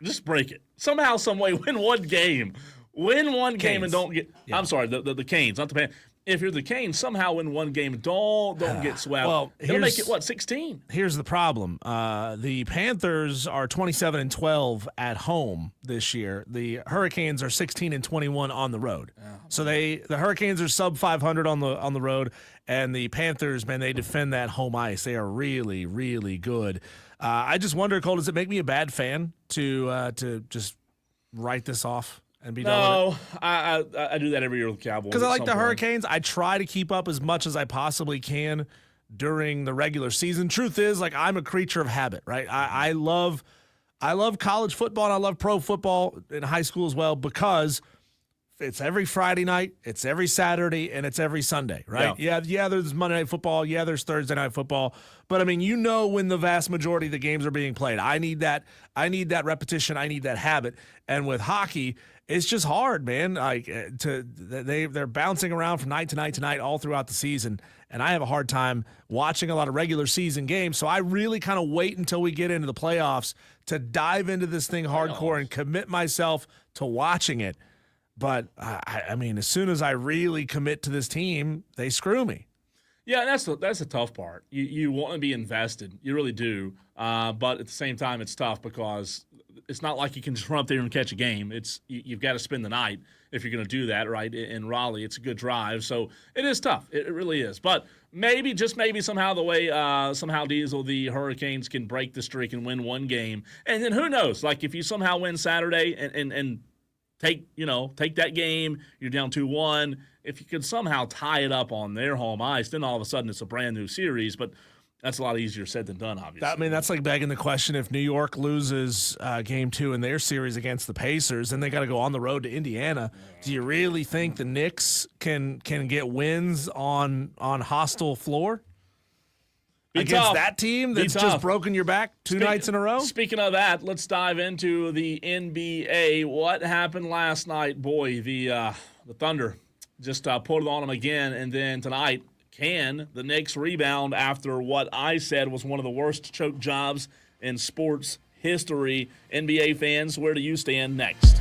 Just break it. Somehow, some way, win one game. Win one game and don't get – I'm sorry, the Canes, not the Panthers. If you're the Canes, somehow win one game. Don't get swept. Well, it'll make it, 16? Here's the problem. The Panthers are 27-12 at home this year. The Hurricanes are 16-21 on the road. So the Hurricanes are sub 500 on the road, and the Panthers, man, they defend that home ice. They are really, really good. I just wonder, Cole, does it make me a bad fan to just write this off and be done with it? No, I do that every year with the Cowboys. Because I like the Hurricanes. I try to keep up as much as I possibly can during the regular season. Truth is, like, I'm a creature of habit, right? I love college football, and I love pro football in high school as well, because it's every Friday night, it's every Saturday, and it's every Sunday, right? Yeah, there's Monday Night Football. Yeah, there's Thursday Night Football. But, I mean, when the vast majority of the games are being played. I need that repetition. I need that habit. And with hockey, it's just hard, man. They're bouncing around from night to night to night all throughout the season, and I have a hard time watching a lot of regular season games. So I really kind of wait until we get into the playoffs to dive into this thing hardcore and commit myself to watching it. But, I mean, as soon as I really commit to this team, they screw me. Yeah, that's the tough part. You want to be invested. You really do. But at the same time, it's tough because it's not like you can just run up there and catch a game. You've got to spend the night if you're going to do that, right? In Raleigh, it's a good drive. So it is tough. It really is. But maybe, just maybe somehow the way Diesel, the Hurricanes can break the streak and win one game. And then who knows? Like if you somehow win Saturday and take that game, you're down 2-1. If you could somehow tie it up on their home ice, then all of a sudden it's a brand new series. But that's a lot easier said than done, obviously. I mean, that's like begging the question, if New York loses Game 2 in their series against the Pacers, then they got to go on the road to Indiana. Do you really think the Knicks can get wins on hostile floor? Against that team that's just broken your back two nights in a row? Speaking of that, let's dive into the NBA. What happened last night? Boy, the Thunder just put it on them again. And then tonight, can the Knicks rebound after what I said was one of the worst choke jobs in sports history? NBA fans, where do you stand next?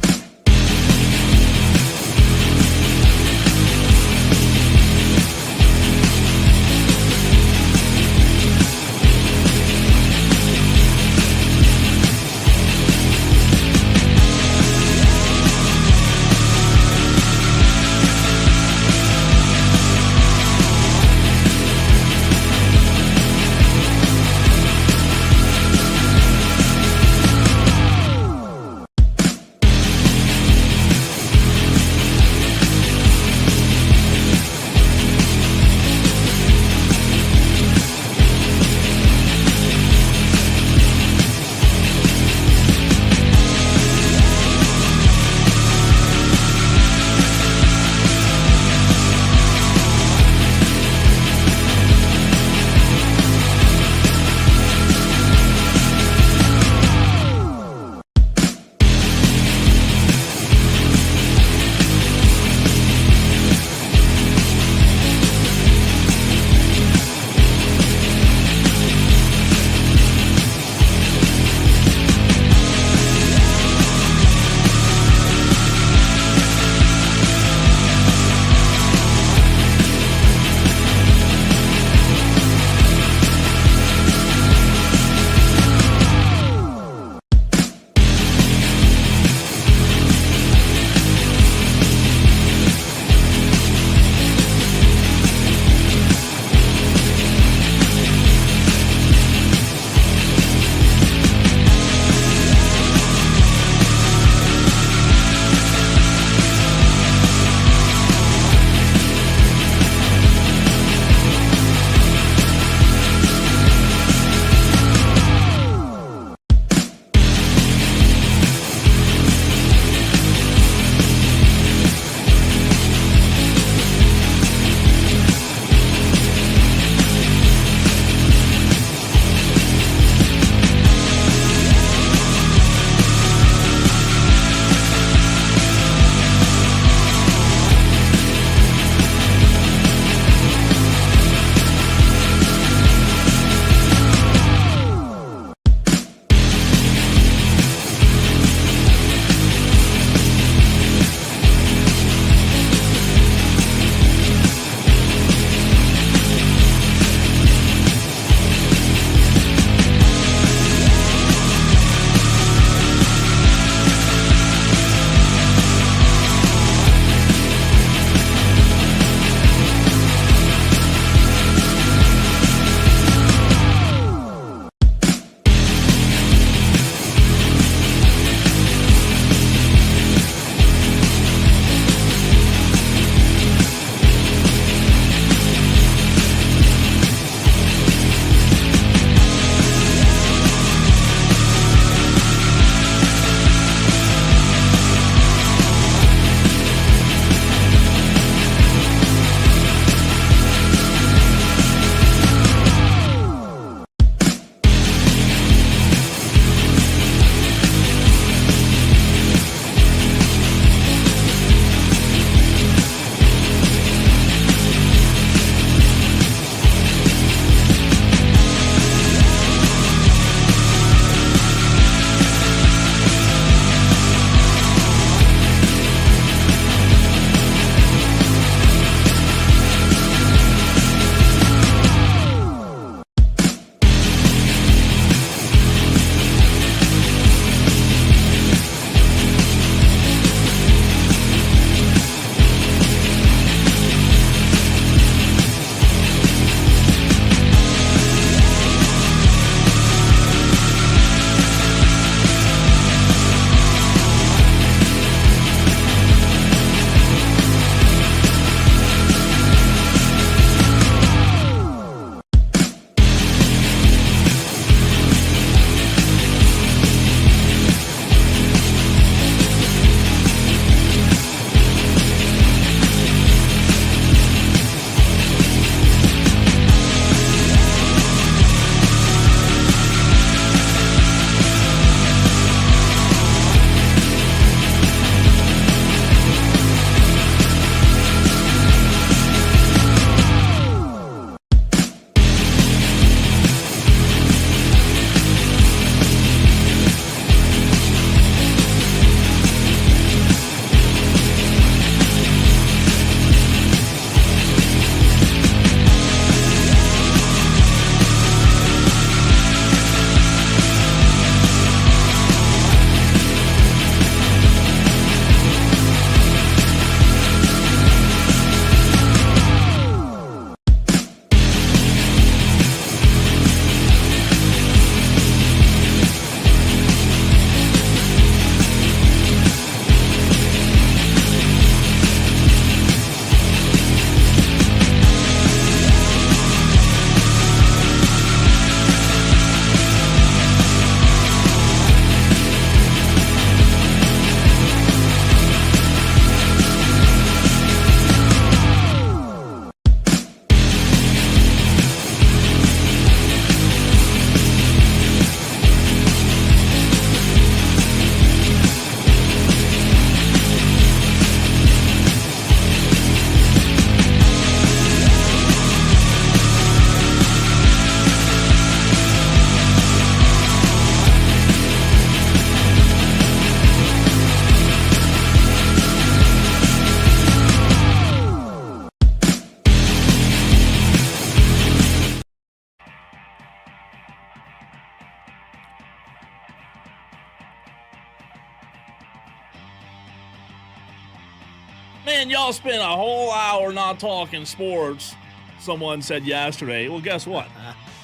Man, y'all spent a whole hour not talking sports, someone said yesterday. Well, guess what?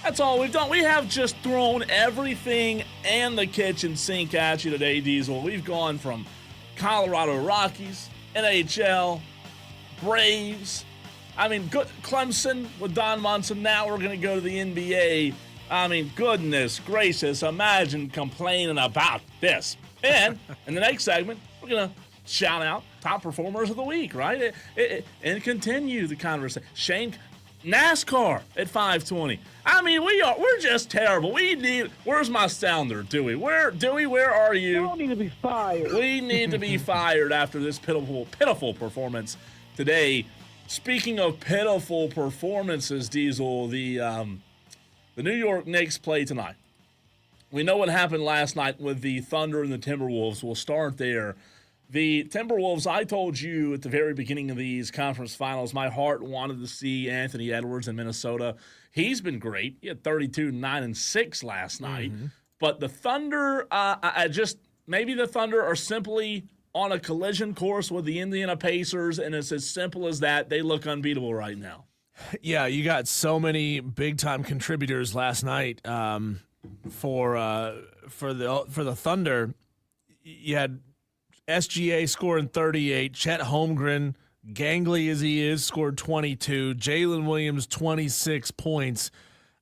That's all we've done. We have just thrown everything and the kitchen sink at you today, Diesel. We've gone from Colorado Rockies, NHL, Braves. I mean, good Clemson with Don Munson. Now we're going to go to the NBA. I mean, goodness gracious, imagine complaining about this. And in the next segment, we're going to shout out top performers of the week, right? And continue the conversation. Shane, NASCAR at 5:20. I mean, we're just terrible. Where's my sounder, Dewey? Where are you? You all need to be fired. We need to be fired after this pitiful performance today. Speaking of pitiful performances, Diesel, the New York Knicks play tonight. We know what happened last night with the Thunder and the Timberwolves. We'll start there. The Timberwolves, I told you at the very beginning of these conference finals, my heart wanted to see Anthony Edwards in Minnesota. He's been great. He had 32, 9, and 6 last night. But the Thunder, maybe the Thunder are simply on a collision course with the Indiana Pacers, and it's as simple as that. They look unbeatable right now. Yeah, you got so many big-time contributors last night for the Thunder. You had SGA scoring 38, Chet Holmgren, gangly as he is, scored 22, Jalen Williams 26 points.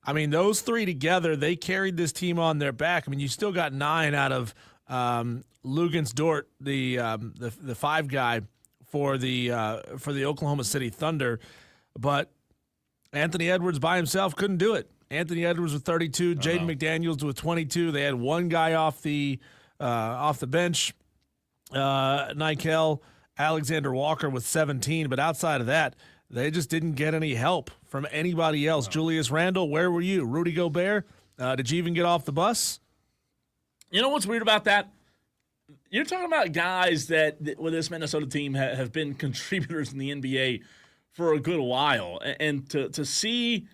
I mean, those three together, they carried this team on their back. I mean, you still got 9 out of Lugens Dort, the 5 guy for the Oklahoma City Thunder, but Anthony Edwards by himself couldn't do it. Anthony Edwards with 32, Jaden McDaniels with 22. They had one guy off the bench. Nickel Alexander Walker with 17, but outside of that, they just didn't get any help from anybody else. Julius Randle, where were you? Rudy Gobert, did you even get off the bus? You know what's weird about that? You're talking about guys that with this Minnesota team have been contributors in the NBA for a good while, and to see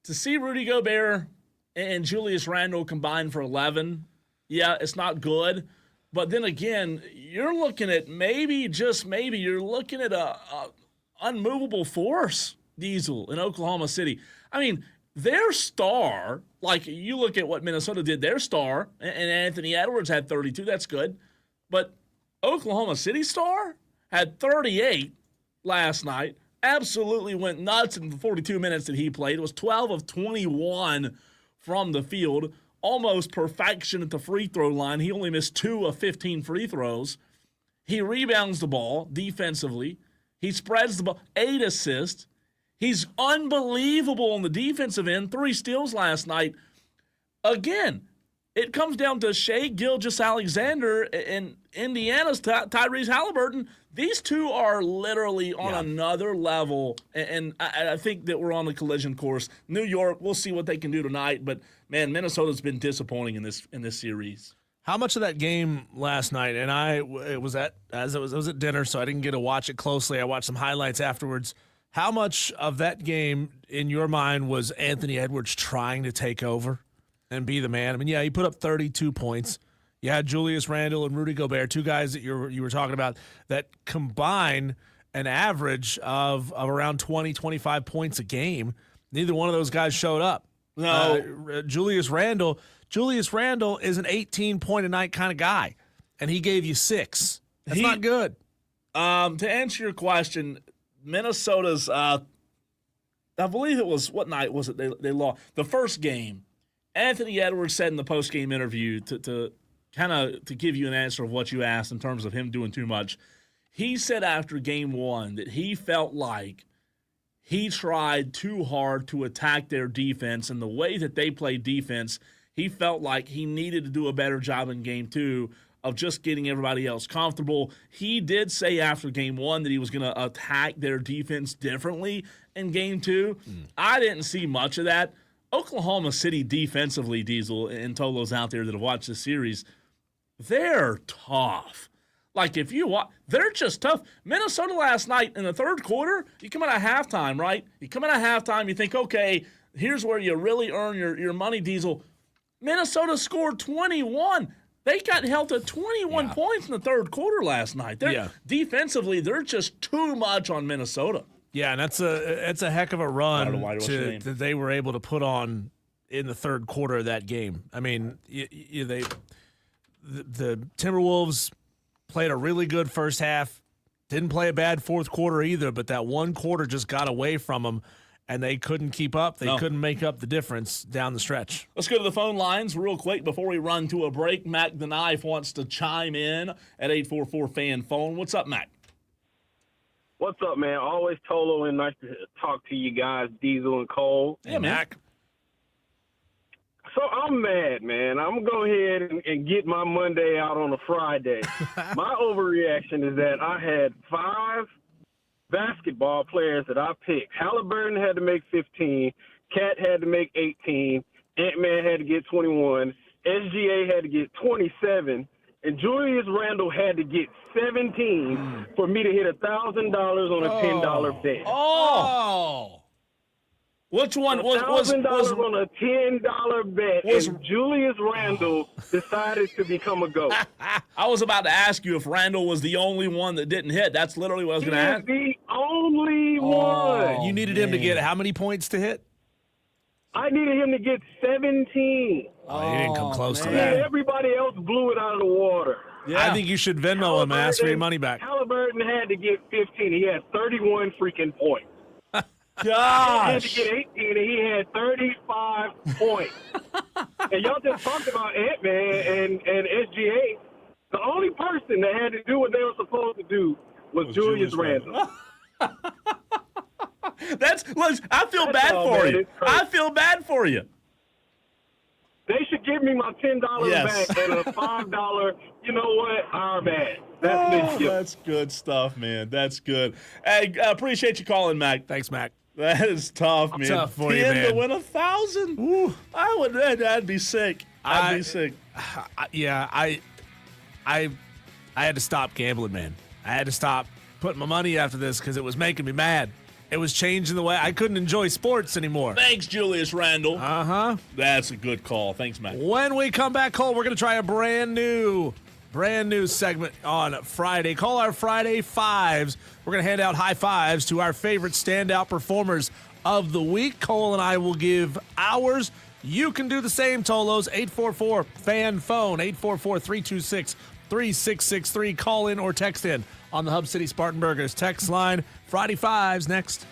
Rudy Gobert and Julius Randle combined for 11, yeah, it's not good. But then again, you're looking at you're looking at a unmovable force, Diesel, in Oklahoma City. I mean, their star, like you look at what Minnesota did, their star, and Anthony Edwards had 32, that's good. But Oklahoma City star had 38 last night, absolutely went nuts in the 42 minutes that he played. It was 12 of 21 from the field. Almost perfection at the free throw line. He only missed 2 of 15 free throws. He rebounds the ball defensively. He spreads the ball. 8 assists. He's unbelievable on the defensive end. 3 steals last night. Again, it comes down to Shai Gilgeous-Alexander and Indiana's Tyrese Halliburton. These two are literally on another level, and I think that we're on the collision course. New York, we'll see what they can do tonight, but man, Minnesota's been disappointing in this series. How much of that game last night? And I was at dinner, so I didn't get to watch it closely. I watched some highlights afterwards. How much of that game, in your mind, was Anthony Edwards trying to take over and be the man? I mean, yeah, he put up 32 points. You had Julius Randle and Rudy Gobert, 2 guys that you were talking about that combine an average of around 20, 25 points a game. Neither one of those guys showed up. No. Julius Randle is an 18-point-a-night kind of guy, and he gave you 6. That's not good. To answer your question, Minnesota's, I believe it was, what night was it they lost? The first game, Anthony Edwards said in the post-game interview to give you an answer of what you asked in terms of him doing too much. He said after game 1 that he felt like he tried too hard to attack their defense, and the way that they played defense, he felt like he needed to do a better job in game 2 of just getting everybody else comfortable. He did say after game 1 that he was going to attack their defense differently in game 2. I didn't see much of that. Oklahoma City defensively, Diesel, and Tolo's out there that have watched this series, they're tough. Like, if you watch, they're just tough. Minnesota last night in the third quarter, you come out of halftime, right? You come out of halftime, you think, okay, here's where you really earn your money, Diesel. Minnesota scored 21. They got held to 21 points in the third quarter last night. Defensively, they're just too much on Minnesota. Yeah, and that's a heck of a run that they were able to put on in the third quarter of that game. I mean, the Timberwolves played a really good first half, didn't play a bad fourth quarter either, but that one quarter just got away from them, and they couldn't keep up. They couldn't make up the difference down the stretch. Let's go to the phone lines real quick before we run to a break. Mac the Knife wants to chime in at 844-FAN-PHONE. What's up, Mac? What's up, man? Always Tolo and nice to talk to you guys, Diesel and Cole. Yeah, Mac. So I'm mad, man. I'm going to go ahead and get my Monday out on a Friday. My overreaction is that I had 5 basketball players that I picked. Halliburton had to make 15. Cat had to make 18. Ant-Man had to get 21. SGA had to get 27. And Julius Randle had to get 17 for me to hit $1,000 on a $10 bet. Oh! Which one was $1,000 on a $10 bet? And Julius Randle decided to become a GOAT. I was about to ask you if Randle was the only one that didn't hit. That's literally what I was going to ask. The only one. You needed him to get how many points to hit? I needed him to get 17. Oh, he didn't come close to And that. everybody else blew it out of the water. I think you should Venmo him and ask for your money back. Halliburton had to get 15. He had 31 freaking points. He had to Gosh. get 18, and he had 35 points. And y'all just talked about Ant-Man and SGA. The only person that had to do what they were supposed to do was Julius Randle. I feel bad for you. I feel bad for you. They should give me my $10 Yes. back and a $5, you know what, our bad. That's That's good stuff, man. That's good. Hey, I appreciate you calling, Mac. Thanks, Mac. That is tough, man. Tough for you, 10 man. to win 1,000. I would. I'd be sick. I'd be sick. I had to stop gambling, man. I had to stop putting my money after this because it was making me mad. It was changing the way I couldn't enjoy sports anymore. Thanks, Julius Randle. That's a good call. Thanks, Mac. When we come back, Cole, we're going to try a brand new segment on Friday. Call our Friday Fives. We're going to hand out high fives to our favorite standout performers of the week. Cole and I will give ours. You can do the same, Tolos. 844-FAN-PHONE, 844-326-3663. Call in or text in on the Hub City Spartan Burgers text line. Friday Fives next.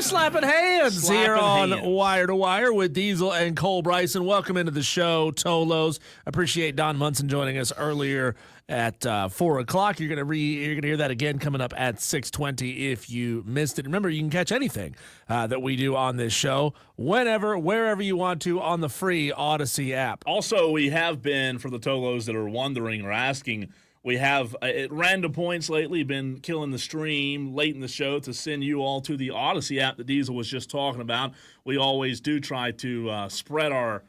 slapping hands Slapping here on hands. Wire to Wire with Diesel and Cole Bryson. Welcome into the show, Tolos. Appreciate Don Munson joining us earlier at 4 o'clock. You're gonna hear that again coming up at 6:20 if you missed it. Remember, you can catch anything that we do on this show whenever, wherever you want to on the free Odyssey app. Also, we have been, for the Tolos that are wondering or asking, we have at random points lately been killing the stream late in the show to send you all to the Odyssey app that Diesel was just talking about. We always do try to spread our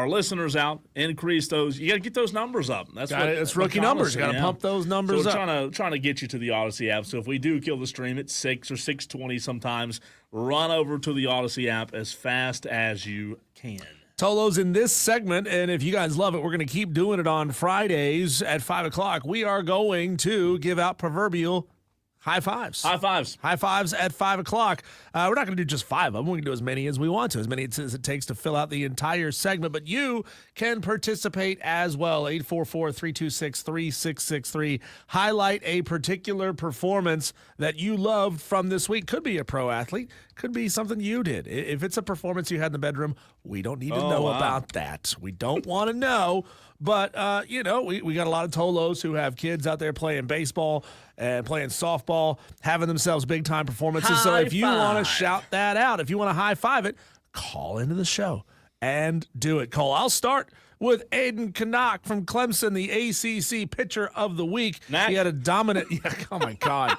listeners out, increase those. You got to get those numbers up. It's rookie numbers. You got to pump those numbers so up. We're trying to get you to the Odyssey app. So if we do kill the stream at 6 or 6:20 sometimes, run over to the Odyssey app as fast as you can. Tolos, in this segment, and if you guys love it, we're going to keep doing it on Fridays at 5 o'clock. We are going to give out proverbial high fives. High fives. High fives at 5 o'clock. We're not going to do just 5 of them. We're going to do as many as we want to, as many as it takes to fill out the entire segment. But you can participate as well. 844-326-3663. Highlight a particular performance that you loved from this week. Could be a pro athlete. Could be something you did. If it's a performance you had in the bedroom, we don't need to know about that. We don't want to know. But, we got a lot of Tolos who have kids out there playing baseball and playing softball, having themselves big-time performances. So if you want to shout that out, if you want to high-five it, call into the show and do it. Cole, I'll start with Aiden Canuck from Clemson, the ACC Pitcher of the Week. He had a dominant – oh, my God.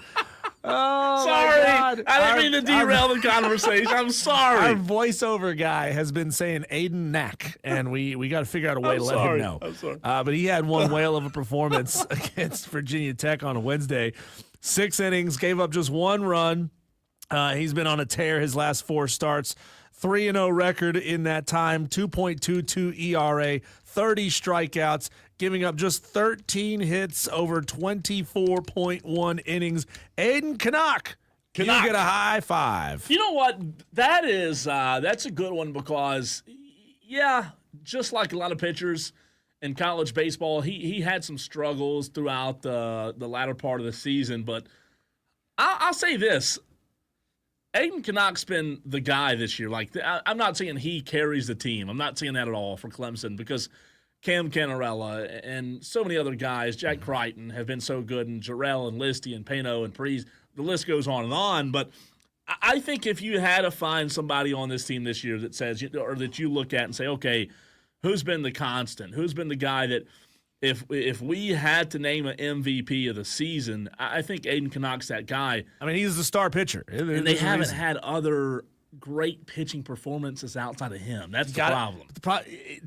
Oh, sorry. my God. I didn't mean to derail the conversation. I'm sorry. Our voiceover guy has been saying Aiden Knack, and we got to figure out a way to let him know. I'm sorry. But he had one whale of a performance against Virginia Tech on a Wednesday. 6 innings, gave up just 1 run. He's been on a tear his last 4 starts. 3-0 record in that time, 2.22 ERA, 30 strikeouts, giving up just 13 hits over 24.1 innings. Aiden Canuck, you get a high five. You know what? That's a good one because, just like a lot of pitchers in college baseball, he had some struggles throughout the latter part of the season. But I'll say this. Aiden Canuck's been the guy this year. I'm not saying he carries the team. I'm not saying that at all for Clemson because Cam Canarella and so many other guys, Jack Crichton, have been so good, and Jarrell and Listy and Pano and Prees, the list goes on and on. But I think if you had to find somebody on this team this year that says, or that you look at and say, okay, who's been the constant? Who's been the guy that if we had to name an MVP of the season, I think Aiden Canuck's that guy. I mean, he's the star pitcher. And they haven't had other great pitching performances outside of him. That's the problem.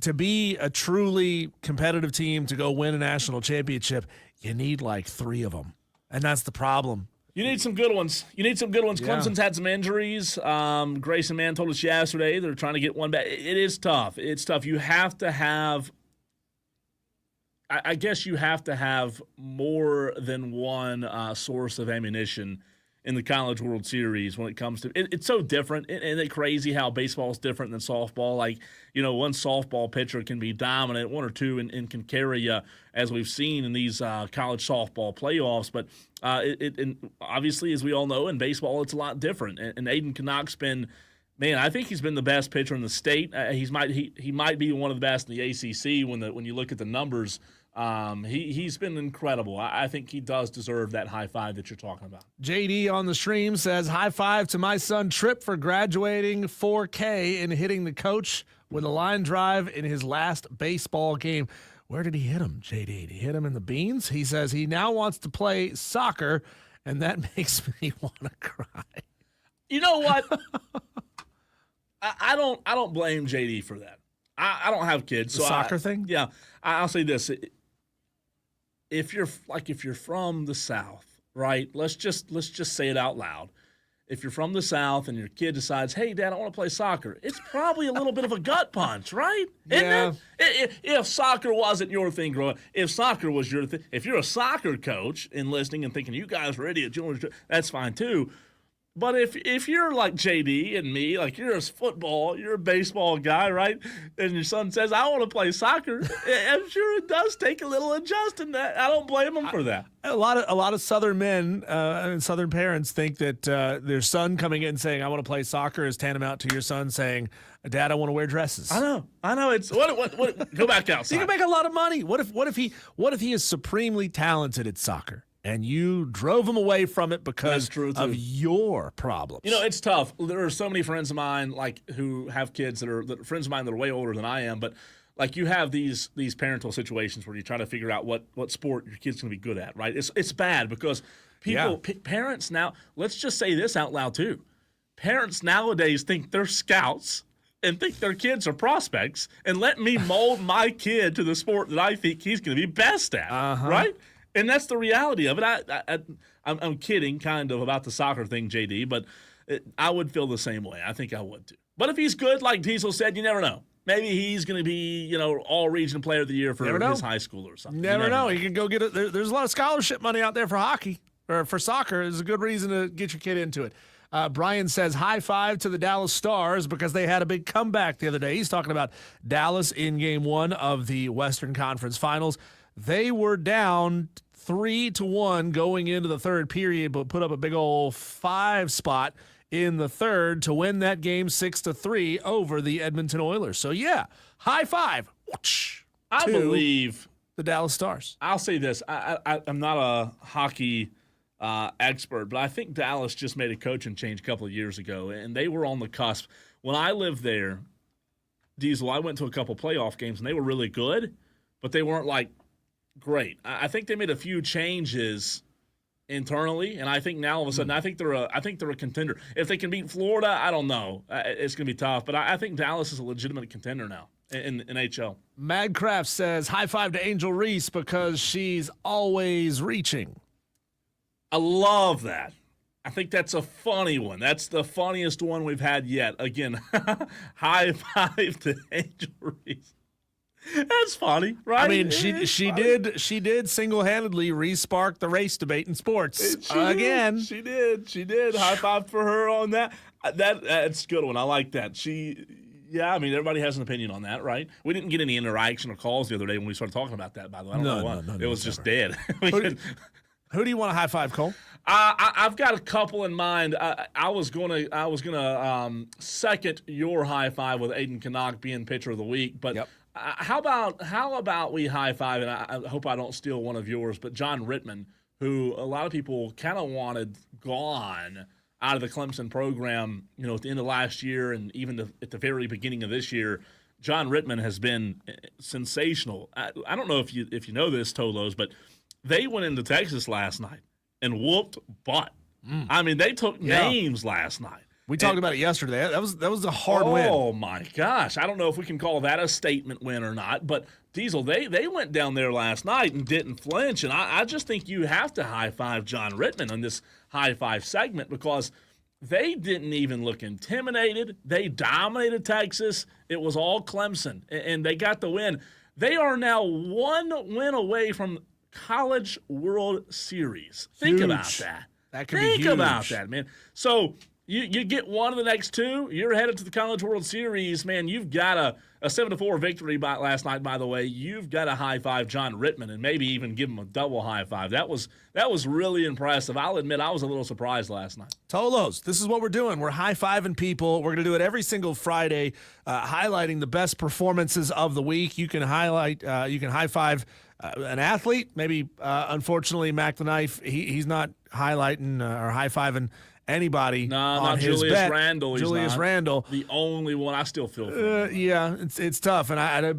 To be a truly competitive team, to go win a national championship, you need like 3 of them. And that's the problem. You need some good ones. Yeah. Clemson's had some injuries. Grayson Mann told us yesterday they're trying to get one back. It is tough. It's tough. You have to have – I guess you have to have more than one source of ammunition in the College World Series when it comes to it's so different. Isn't it crazy how baseball is different than softball? Like, one softball pitcher can be dominant, 1 or 2, and can carry you, as we've seen in these college softball playoffs. But and obviously, as we all know, in baseball, it's a lot different. And Aiden Canuck's been, man, I think he's been the best pitcher in the state. He might be one of the best in the ACC when you look at the numbers. He's been incredible. I think he does deserve that high five that you're talking about. JD on the stream says, high five to my son Tripp for graduating 4K and hitting the coach with a line drive in his last baseball game. Where did he hit him, JD? Did he hit him in the beans? He says he now wants to play soccer, and that makes me want to cry. You know what? I don't blame JD for that. I don't have kids. The soccer thing? Yeah. I'll say this. If you're from the South, right? Let's just say it out loud. If you're from the South and your kid decides, hey, Dad, I want to play soccer, it's probably a little bit of a gut punch, right? Isn't it? If soccer wasn't your thing growing up, if soccer was your thing, if you're a soccer coach enlisting and thinking you guys are idiots, that's fine too. But if you're like JD and me, like you're a baseball guy, right? And your son says, I want to play soccer, I'm sure it does take a little adjusting. I don't blame him for that. A lot of Southern men and Southern parents think that their son coming in saying, I want to play soccer is tantamount to your son saying, Dad, I want to wear dresses. I know. It's what go back outside. You can make a lot of money. What if he is supremely talented at soccer? And you drove him away from it because of your problems. You know, it's tough. There are so many friends of mine, like who have kids that are friends of mine that are way older than I am. But like you have these parental situations where you try to figure out what sport your kid's going to be good at, right? It's bad because parents now. Let's just say this out loud too. Parents nowadays think they're scouts and think their kids are prospects, and let me mold my kid to the sport that I think he's going to be best at, right? And that's the reality of it. I'm kidding kind of about the soccer thing, JD, but I would feel the same way. I think I would too. But if he's good, like Diesel said, you never know. Maybe he's going to be, all-region player of the year for his high school or something. Never know. He can go get it. There's a lot of scholarship money out there for hockey or for soccer. It's a good reason to get your kid into it. Brian says, high five to the Dallas Stars because they had a big comeback the other day. He's talking about Dallas in Game 1 of the Western Conference Finals. They were down 3-1 going into the third period, but put up a big old 5 spot in the third to win that game 6-3 over the Edmonton Oilers. So, yeah, high five. I believe the Dallas Stars. I'll say this. I'm not a hockey expert, but I think Dallas just made a coaching change a couple of years ago, and they were on the cusp. When I lived there, Diesel, I went to a couple playoff games, and they were really good, but they weren't like great. I think they made a few changes internally, and I think now all of a sudden, I think they're a contender. If they can beat Florida, I don't know. It's going to be tough, but I think Dallas is a legitimate contender now in NHL. Madcraft says, high five to Angel Reese because she's always reaching. I love that. I think that's a funny one. That's the funniest one we've had yet. Again, high five to Angel Reese. That's funny, right? I mean, she did single-handedly re-spark the race debate in sports again. She did. High five for her on that. That's a good one. I like that. I mean, everybody has an opinion on that, right? We didn't get any interaction or calls the other day when we started talking about that. By the way, I don't know why. It was just dead. Who do you want to high five, Cole? I've got a couple in mind. I was gonna second your high five with Aiden Canuck being pitcher of the week, but. Yep. How about we high five, and I hope I don't steal one of yours, but John Rittman, who a lot of people kind of wanted gone out of the Clemson program, at the end of last year and even at the very beginning of this year. John Rittman has been sensational. I don't know if you know this, Tolos, but they went into Texas last night and whooped butt. I mean, they took names last night. We talked about it yesterday. That was a hard win. Oh, my gosh. I don't know if we can call that a statement win or not. But, Diesel, they went down there last night and didn't flinch. And I just think you have to high-five John Rittman on this high-five segment because they didn't even look intimidated. They dominated Texas. It was all Clemson, and they got the win. They are now one win away from College World Series. Think about that. That could be huge. Think about that, man. So – You get one of the next two, you're headed to the College World Series, man. You've got a 7-4 victory last night, by the way. You've got to high-five John Rittman and maybe even give him a double high-five. That was really impressive. I'll admit I was a little surprised last night. Tolos, this is what we're doing. We're high-fiving people. We're going to do it every single Friday, highlighting the best performances of the week. You can high-five an athlete. Maybe, unfortunately, Mac the Knife, he's not highlighting or high-fiving anybody on not his Julius bet. Randle. Julius Randle, the only one I still feel for. Yeah, it's tough. And I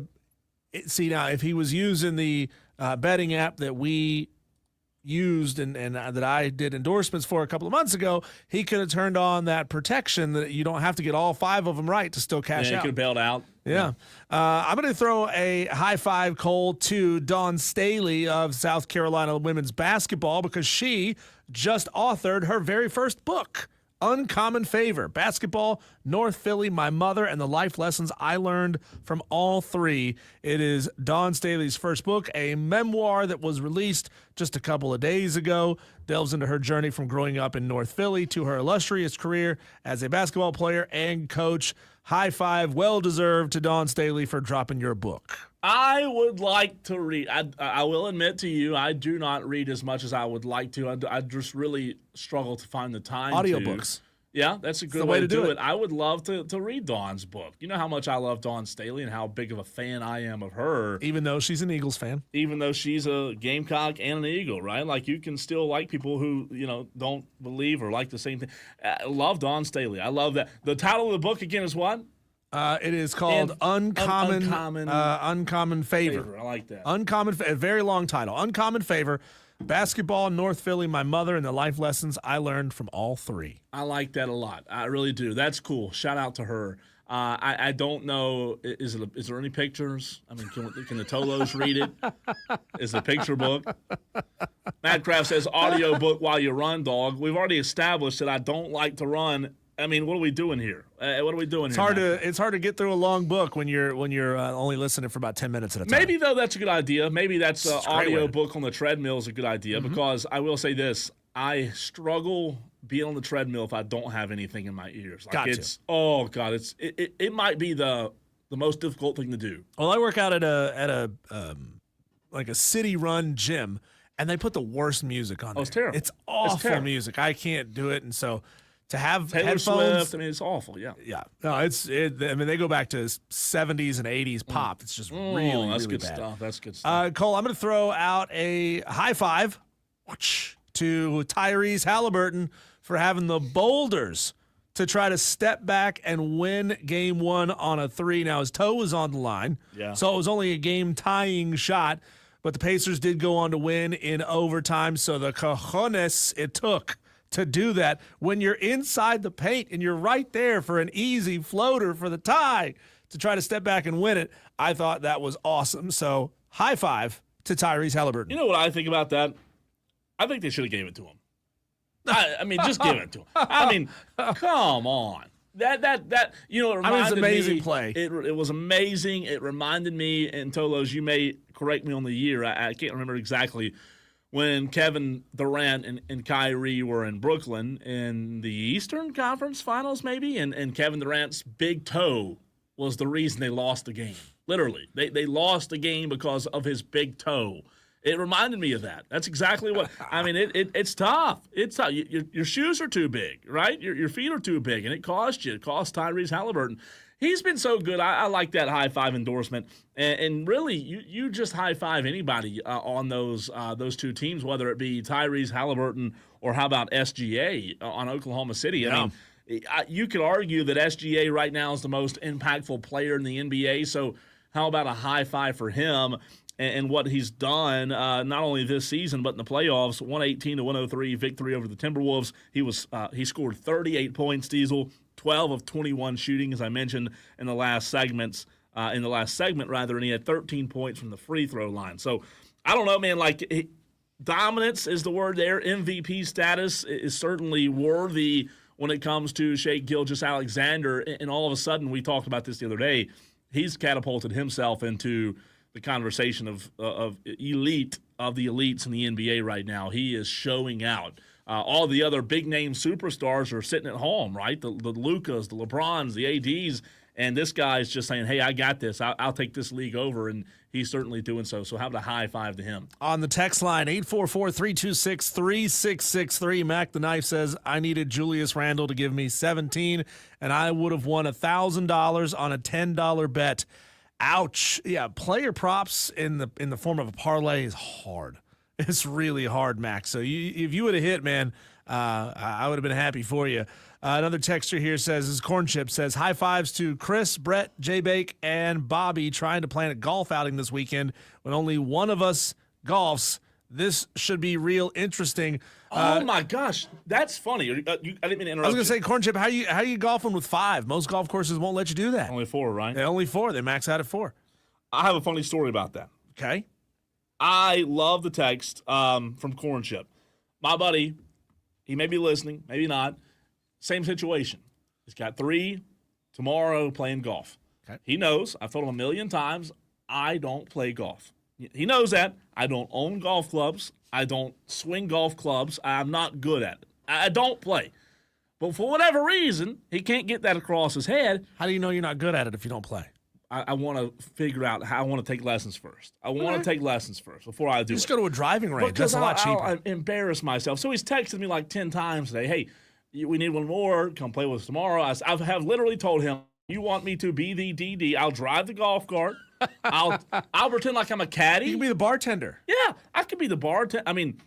see now if he was using the betting app that we used and that I did endorsements for a couple of months ago, he could have turned on that protection that you don't have to get all 5 of them right to still cash out. He could have bailed out. Yeah. I'm going to throw a high five, Cole, to Dawn Staley of South Carolina women's basketball because she just authored her very first book Uncommon Favor, Basketball, North Philly, My Mother, and the Life Lessons I Learned from All Three. It is Dawn Staley's first book, a memoir that was released just a couple of days ago. Delves into her journey from growing up in North Philly to her illustrious career as a basketball player and coach. High five, well-deserved to Dawn Staley for dropping your book. I would like to read. I will admit to you, I do not read as much as I would like to. I just really struggle to find the time. Audiobooks. Yeah, that's a good way to do it. I would love to read Dawn's book. You know how much I love Dawn Staley and how big of a fan I am of her. Even though she's an Eagles fan. Even though she's a Gamecock and an Eagle, right? Like, you can still like people who, don't believe or like the same thing. I love Dawn Staley. I love that. The title of the book, again, is what? It is called Uncommon Favor. I like that. A very long title. Uncommon Favor, Basketball, North Philly, My Mother, and the Life Lessons I Learned from All Three. I like that a lot. I really do. That's cool. Shout out to her. I don't know. Is there any pictures? I mean, can the Tolos read it? Is it a picture book? Matt Kraft says audio book while you run, dog. We've already established that I don't like to run. I mean, what are we doing here? It's hard to get through a long book when you're only listening for about 10 minutes at a time. Maybe though that's a good idea. Maybe that's an audio book on the treadmill is a good idea because I will say this: I struggle being on the treadmill if I don't have anything in my ears. Like it might be the most difficult thing to do. Well, I work out at a city-run gym, and they put the worst music on. Oh, it's terrible. It's awful music. I can't do it, and so. To have Taylor headphones, Swift, I mean, it's awful. Yeah. No, I mean, they go back to 70s and 80s pop. It's just really, that's really good bad. stuff. That's good stuff. Cole, I'm going to throw out a high five to Tyrese Halliburton for having the boulders to try to step back and win game one on a three. Now, his toe was on the line, so it was only a game-tying shot, but the Pacers did go on to win in overtime, so the cojones it took to do that when you're inside the paint and you're right there for an easy floater for the tie to try to step back and win it. I thought that was awesome. So high five to Tyrese Halliburton. You know what I think about that? I think they should have gave it to him. I mean, just give it to him. I mean, come on. That it reminded it was an amazing me, play. It was amazing. It reminded me, and Tolos, you may correct me on the year. I can't remember exactly. When Kevin Durant and Kyrie were in Brooklyn in the Eastern Conference Finals, maybe, and Kevin Durant's big toe was the reason they lost the game. Literally. They lost the game because of his big toe. It reminded me of that. That's exactly what – I mean, it's tough. It's tough. Your shoes are too big, right? Your feet are too big, and it cost you. It cost Tyrese Halliburton. He's been so good. I like that high five endorsement, and really, you just high five anybody on those two teams, whether it be Tyrese Halliburton or how about SGA on Oklahoma City. Yeah. I mean, you could argue that SGA right now is the most impactful player in the NBA. So how about a high five for him and what he's done not only this season but in the playoffs? 118-103 victory over the Timberwolves. He scored 38 points, Diesel. 12 of 21 shooting, as I mentioned in the last segment, and he had 13 points from the free throw line. So I don't know, man. Like, dominance is the word there. MVP status is certainly worthy when it comes to Shai Gilgeous-Alexander. And all of a sudden, we talked about this the other day. He's catapulted himself into the conversation of elite of the elites in the NBA right now. He is showing out. All the other big-name superstars are sitting at home, right? The Lukas, the LeBrons, the ADs, and this guy's just saying, hey, I got this. I'll take this league over, and he's certainly doing so. So how about a high five to him? On the text line, 844-326-3663, Mac the Knife says, I needed Julius Randle to give me 17, and I would have won $1,000 on a $10 bet. Ouch. Yeah, player props in the form of a parlay is hard. It's really hard, Max. So if you would have hit, man, I would have been happy for you. Another texter here says, his corn chip says, high fives to Chris, Brett, J-Bake, and Bobby trying to plan a golf outing this weekend when only one of us golfs. This should be real interesting. Oh, my gosh. That's funny. I didn't mean to interrupt. I was going to say, corn chip, how you golfing with 5? Most golf courses won't let you do that. Only 4, right? Yeah, only 4. They max out at 4. I have a funny story about that. Okay. I love the text from Corn Chip. My buddy, he may be listening, maybe not, same situation. He's got 3 tomorrow playing golf. Okay. He knows, I've told him a million times, I don't play golf. He knows that. I don't own golf clubs. I don't swing golf clubs. I'm not good at it. I don't play. But for whatever reason, he can't get that across his head. How do you know you're not good at it if you don't play? I want to figure out how I want to take lessons first. I want to take lessons first before I do Just it. go to a driving range. Because That's a lot cheaper. I embarrass myself. So he's texted me like 10 times today. Hey, we need one more. Come play with us tomorrow. I have literally told him, you want me to be the DD? I'll drive the golf cart. I'll pretend like I'm a caddy. You can be the bartender. Yeah, I could be the bartender. I mean,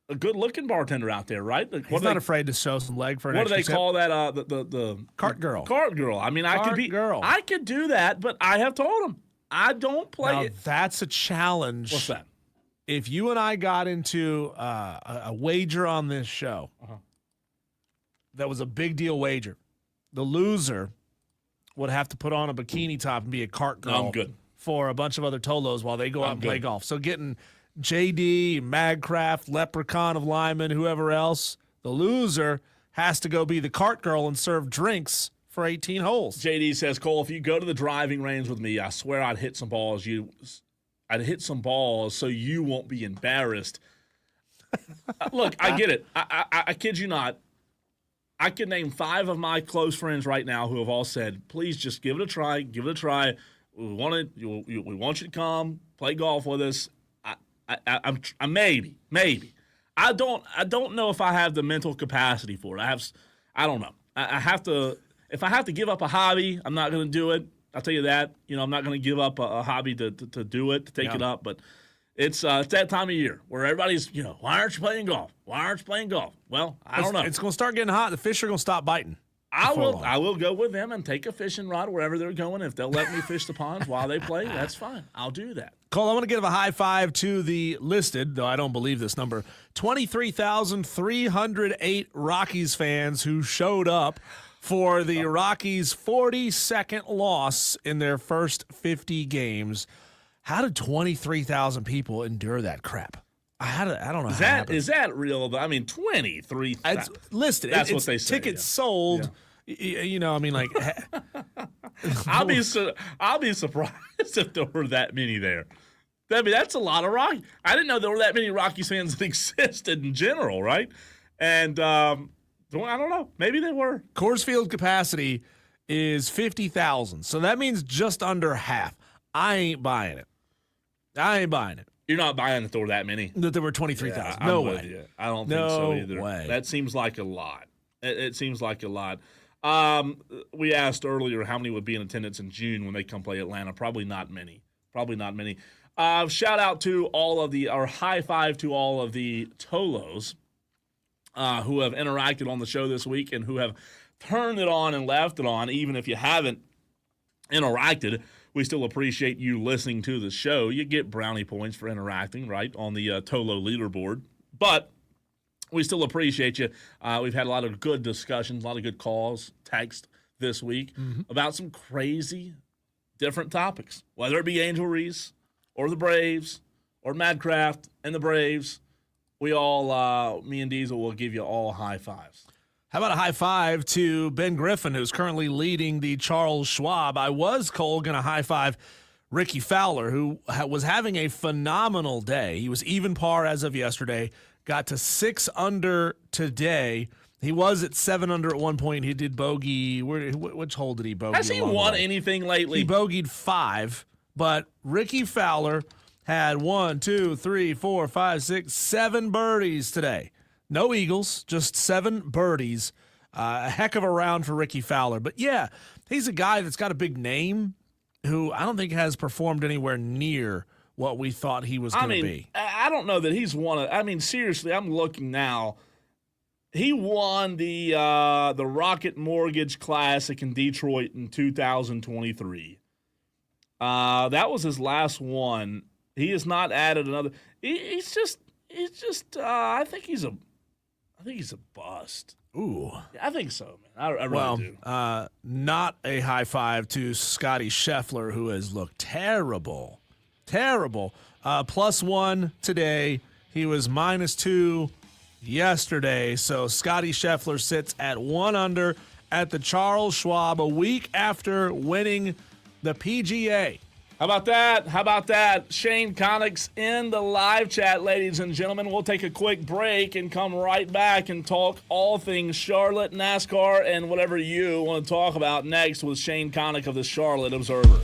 a good-looking bartender out there, right? He's not afraid to show some leg for an What do extra they tip. call that? The Cart girl. Cart girl. I mean, I could be. Girl. I could do that, but I have told him I don't play Now, it. that's a challenge. What's that? If you and I got into a wager on this show, that was a big deal wager, the loser would have to put on a bikini top and be a cart girl. No, I'm good. For a bunch of other Tolos while they go out I'm and play good. golf. So getting JD, Magcraft, Leprechaun of Lyman, whoever else, the loser has to go be the cart girl and serve drinks for 18 holes. JD says, Cole, if you go to the driving range with me, I swear I'd hit some balls. I'd hit some balls so you won't be embarrassed. Look, I get it. I kid you not. I can name 5 of my close friends right now who have all said, please just give it a try. Give it a try. We want you to come play golf with us. I'm maybe. I don't know if I have the mental capacity for it. I don't know. I have to. If I have to give up a hobby, I'm not going to do it. I'll tell you that. I'm not going to give up a hobby to do it, to take it up. But it's that time of year where everybody's, why aren't you playing golf? Why aren't you playing golf? Well, I don't know. It's going to start getting hot. The fish are going to stop biting. I will go with them and take a fishing rod wherever they're going. If they'll let me fish the ponds while they play, that's fine. I'll do that. Cole, I want to give a high five to the listed, though I don't believe this number, 23,308 Rockies fans who showed up for the Rockies' 42nd loss in their first 50 games. How did 23,000 people endure that crap? I don't know. Is that real? I mean, 23,000. It's listed. That's it's what they say. Tickets sold. Yeah. I mean, like, I'll be surprised if there were that many there. I mean, that's a lot of Rocky. I didn't know there were that many Rockies fans that existed in general, right? And I don't know. Maybe they were. Coors Field capacity is 50,000, so that means just under half. I ain't buying it. You're not buying that there were that many? That there were 23,000. Yeah, no I'm with way. you. I don't think so either. No way. That seems like a lot. It seems like a lot. We asked earlier how many would be in attendance in June when they come play Atlanta. Probably not many. Shout out to high five to all of the Tolos who have interacted on the show this week and who have turned it on and left it on. Even if you haven't interacted, we still appreciate you listening to the show. You get brownie points for interacting, right, on the Tolo leaderboard. But we still appreciate you. We've had a lot of good discussions, a lot of good calls, text this week about some crazy different topics, whether it be Angel Reese or the Braves or Madcraft and the Braves. We all, me and Diesel, will give you all high fives. How about a high five to Ben Griffin, who's currently leading the Charles Schwab? I was, Cole, going to high five Ricky Fowler, who was having a phenomenal day. He was even par as of yesterday, got to 6 under today. He was at 7 under at one point. He did bogey. Which hole did he bogey? Has he won anything lately? He bogeyed 5, but Ricky Fowler had 1, 2, 3, 4, 5, 6, 7 birdies today. No eagles, just 7 birdies. A heck of a round for Ricky Fowler. But, yeah, he's a guy that's got a big name who I don't think has performed anywhere near what we thought he was going to be. I don't know that he's won it. I mean, seriously, I'm looking now. He won the Rocket Mortgage Classic in Detroit in 2023. That was his last one. He has not added another. He's just. I think he's a bust. Ooh. I think so, man. I really do. Not a high five to Scotty Scheffler, who has looked terrible. Terrible. +1 today. He was -2 yesterday. So Scotty Scheffler sits at 1 under at the Charles Schwab a week after winning the PGA. How about that? How about that? Shane Connick's in the live chat, ladies and gentlemen. We'll take a quick break and come right back and talk all things Charlotte, NASCAR, and whatever you want to talk about next with Shane Connick of the Charlotte Observer.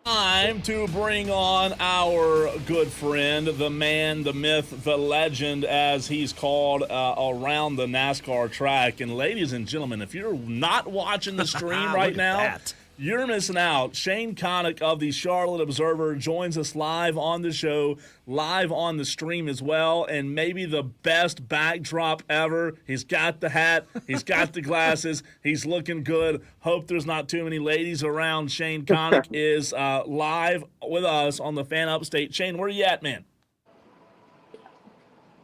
Time to bring on our good friend, the man, the myth, the legend, as he's called around the NASCAR track. And ladies and gentlemen, if you're not watching the stream right now, you're missing out. Shane Connick of the Charlotte Observer joins us live on the show, live on the stream as well, and maybe the best backdrop ever. He's got the hat. He's got the glasses. He's looking good. Hope there's not too many ladies around. Shane Connick is live with us on the Fan Upstate. Shane, where are you at, man?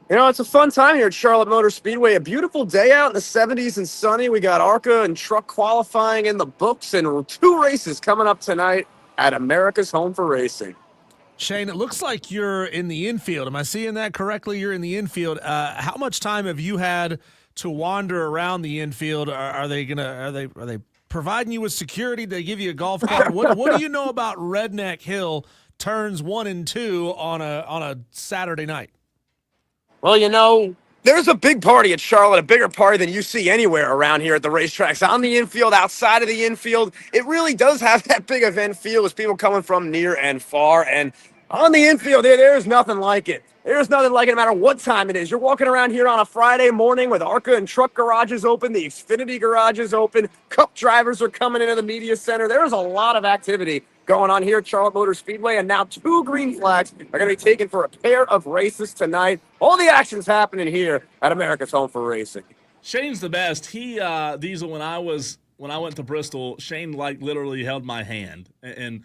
You know, it's a fun time here at Charlotte Motor Speedway. A beautiful day out in the 70s and sunny. We got ARCA and truck qualifying in the books, and 2 races coming up tonight at America's Home for Racing. Shane, it looks like you're in the infield. Am I seeing that correctly? You're in the infield. How much time have you had to wander around the infield? Are they providing you with security? They give you a golf cart? What do you know about Redneck Hill turns 1 and 2 on a Saturday night? Well, you know, There's a big party at Charlotte, a bigger party than you see anywhere around here at the racetracks. On the infield, outside of the infield, it really does have that big event feel with people coming from near and far. And on the infield, there's nothing like it. There's nothing like it no matter what time it is. You're walking around here on a Friday morning with ARCA and truck garages open, the Xfinity garages open, Cup drivers are coming into the media center. There's a lot of activity going on here at Charlotte Motor Speedway, and now 2 green flags are going to be taken for a pair of races tonight. All the action's happening here at America's Home for Racing. Shane's the best. He Diesel, when I went to Bristol, Shane like literally held my hand and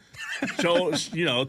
showed,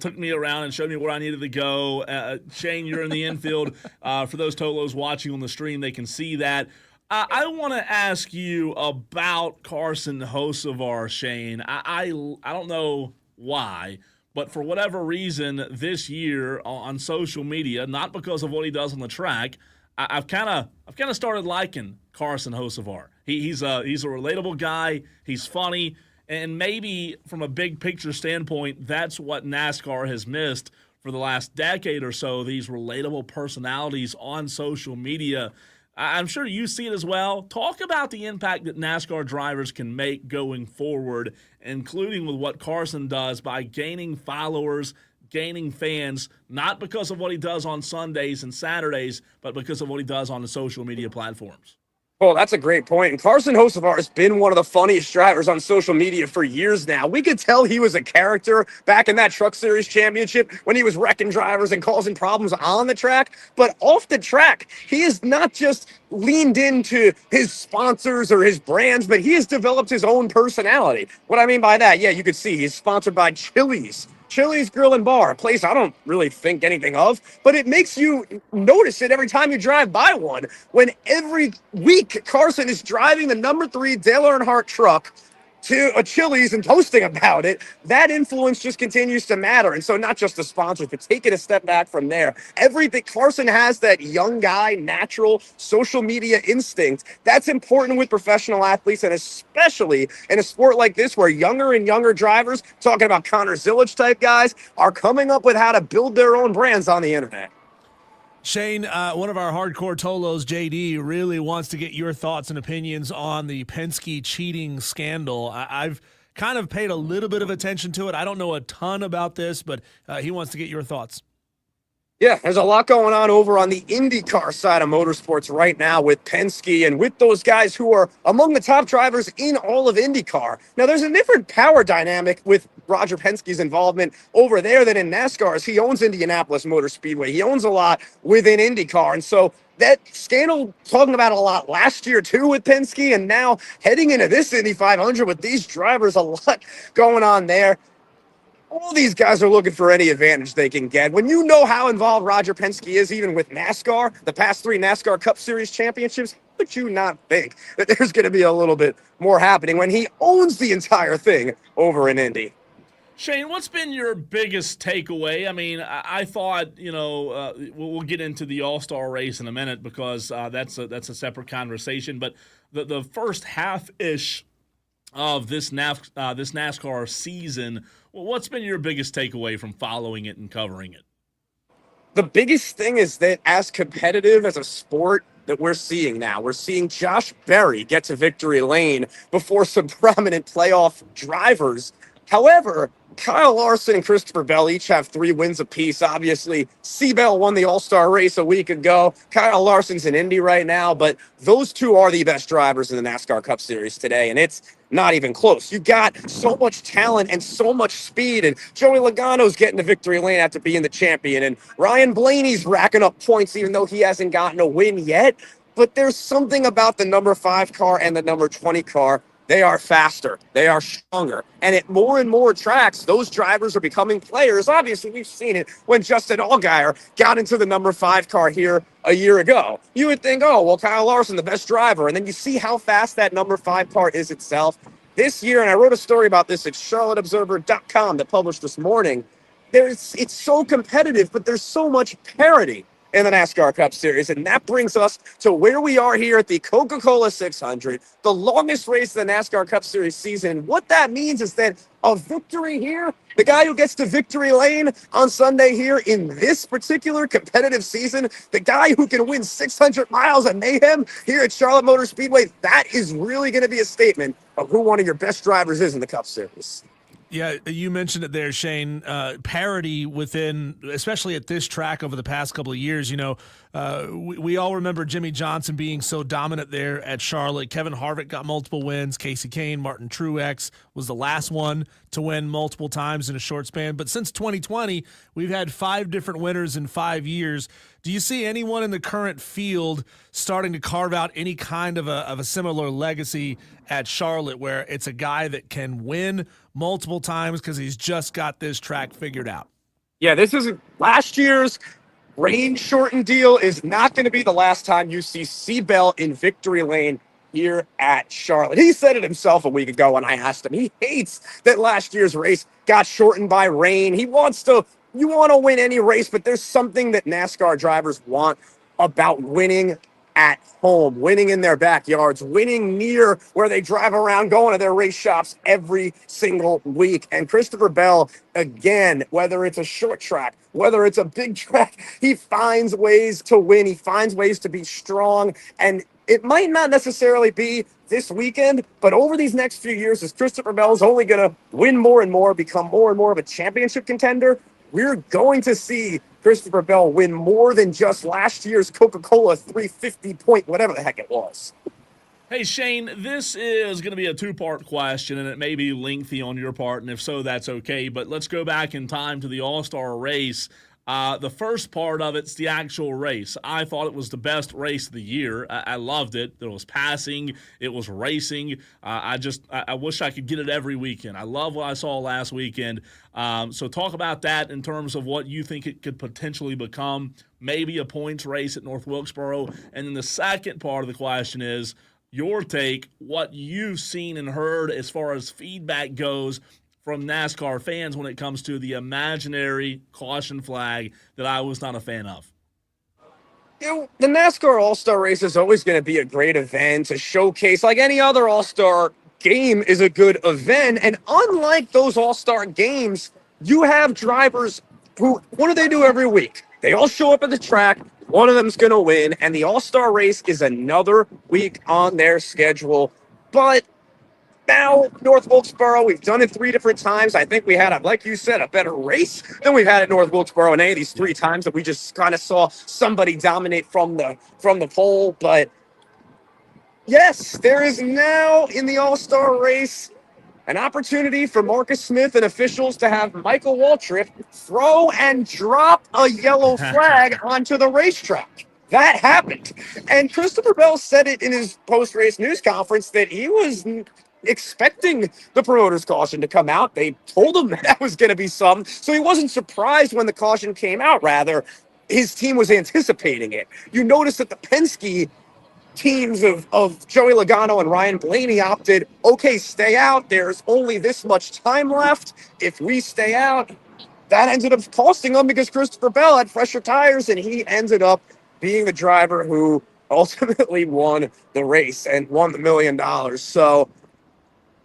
took me around and showed me where I needed to go. Shane, you're in the infield. For those Tolos watching on the stream, they can see that. I want to ask you about Carson Hocevar, Shane. I don't know why, but for whatever reason this year on social media, not because of what he does on the track, I've kind of started liking Carson Hocevar. He's a relatable guy. He's funny, and maybe from a big picture standpoint, that's what NASCAR has missed for the last decade or so. These relatable personalities on social media. I'm sure you see it as well. Talk about the impact that NASCAR drivers can make going forward, including with what Carson does by gaining followers, gaining fans, not because of what he does on Sundays and Saturdays, but because of what he does on the social media platforms. Oh, that's a great point. And Carson Hocevar has been one of the funniest drivers on social media for years now. We could tell he was a character back in that Truck Series championship when he was wrecking drivers and causing problems on the track. But off the track, he has not just leaned into his sponsors or his brands, but he has developed his own personality. What I mean by that, yeah, you could see he's sponsored by Chili's Grill and Bar, a place I don't really think anything of, but it makes you notice it every time you drive by one. When every week Carson is driving the number 3 Dale Earnhardt truck to a Chili's and posting about it, that influence just continues to matter. And so not just the sponsors, but taking a step back from there. Everything, Carson has that young guy, natural social media instinct. That's important with professional athletes, and especially in a sport like this where younger and younger drivers, talking about Connor Zillage type guys, are coming up with how to build their own brands on the internet. Shane, one of our hardcore Tolos, JD, really wants to get your thoughts and opinions on the Penske cheating scandal. I've kind of paid a little bit of attention to it. I don't know a ton about this, but he wants to get your thoughts. Yeah, there's a lot going on over on the IndyCar side of motorsports right now with Penske and with those guys who are among the top drivers in all of IndyCar. Now, there's a different power dynamic with Roger Penske's involvement over there than in NASCAR, as he owns Indianapolis Motor Speedway. He owns a lot within IndyCar, and so that scandal, talking about a lot last year too with Penske, and now heading into this Indy 500 with these drivers, a lot going on there. All these guys are looking for any advantage they can get. When you know how involved Roger Penske is, even with NASCAR, the past 3 NASCAR Cup Series championships, would you not think that there's going to be a little bit more happening when he owns the entire thing over in Indy? Shane, what's been your biggest takeaway? I mean, I thought, we'll get into the All-Star race in a minute because that's a separate conversation. But the first half-ish of this NASCAR season, what's been your biggest takeaway from following it and covering it? The biggest thing is that as competitive as a sport that we're seeing now, we're seeing Josh Berry get to victory lane before some prominent playoff drivers. However, Kyle Larson and Christopher Bell each have 3 wins apiece. Obviously, C-Bell won the All-Star race a week ago. Kyle Larson's in Indy right now, but those 2 are the best drivers in the NASCAR Cup Series today, and it's not even close. You got so much talent and so much speed, and Joey Logano's getting to victory lane after being the champion, and Ryan Blaney's racking up points even though he hasn't gotten a win yet. But there's something about the number 5 car and the number 20 car. They are faster. They are stronger. And at more and more tracks, those drivers are becoming players. Obviously, we've seen it when Justin Allgaier got into the number 5 car here a year ago. You would think, oh, well, Kyle Larson, the best driver. And then you see how fast that number 5 car is itself. This year, and I wrote a story about this at charlotteobserver.com that published this morning, it's so competitive, but there's so much parity in the NASCAR Cup Series. And that brings us to where we are here at the Coca-Cola 600, the longest race of the NASCAR Cup Series season. What that means is that a victory here, the guy who gets to victory lane on Sunday here in this particular competitive season, the guy who can win 600 miles of mayhem here at Charlotte Motor Speedway, that is really going to be a statement of who one of your best drivers is in the Cup Series. Yeah, you mentioned it there, Shane. Parity within, especially at this track over the past couple of years. We all remember Jimmy Johnson being so dominant there at Charlotte. Kevin Harvick got multiple wins. Casey Kane, Martin Truex was the last one to win multiple times in a short span. But since 2020, we've had 5 different winners in 5 years. Do you see anyone in the current field starting to carve out any kind of a similar legacy at Charlotte, where it's a guy that can win multiple times because he's just got this track figured out? Yeah, this is last year's rain-shortened deal is not going to be the last time you see Seabell in victory lane here at Charlotte. He said it himself a week ago when I asked him. He hates that last year's race got shortened by rain. You want to win any race, but there's something that NASCAR drivers want about winning at home, winning in their backyards, winning near where they drive around, going to their race shops every single week. And Christopher Bell, again, whether it's a short track, whether it's a big track, he finds ways to win. He finds ways to be strong. And it might not necessarily be this weekend, but over these next few years, as Christopher Bell is only going to win more and more, become more and more of a championship contender, we're going to see Christopher Bell win more than just last year's Coca-Cola 350 point, whatever the heck it was. Hey, Shane, this is going to be a 2-part question, and it may be lengthy on your part, and if so, that's okay. But let's go back in time to the All-Star race. The first part of it's the actual race. I thought it was the best race of the year. I loved it. It was passing. It was racing. I wish I could get it every weekend. I love what I saw last weekend. So talk about that in terms of what you think it could potentially become, maybe a points race at North Wilkesboro. And then the second part of the question is your take, what you've seen and heard as far as feedback goes from NASCAR fans when it comes to the imaginary caution flag that I was not a fan of. The NASCAR All-Star Race is always going to be a great event, a showcase. Like any other All-Star game is a good event. And unlike those All-Star games, you have drivers who, what do they do every week? They all show up at the track. One of them's going to win. And the All-Star Race is another week on their schedule. But now, North Wilkesboro, we've done it 3 different times. I think we had, like you said, a better race than we've had at North Wilkesboro in any of these 3 times that we just kind of saw somebody dominate from the pole. But yes, there is now in the All-Star race an opportunity for Marcus Smith and officials to have Michael Waltrip throw and drop a yellow flag onto the racetrack. That happened. And Christopher Bell said it in his post-race news conference that he was expecting the promoter's caution to come out. They told him that was going to be some, so he wasn't surprised when the caution came out. Rather, his team was anticipating it. You notice that the Penske teams of Joey Logano and Ryan Blaney opted, okay, stay out. There's only this much time left. If we stay out, that ended up costing them because Christopher Bell had fresher tires, and he ended up being the driver who ultimately won the race and won the $1 million. So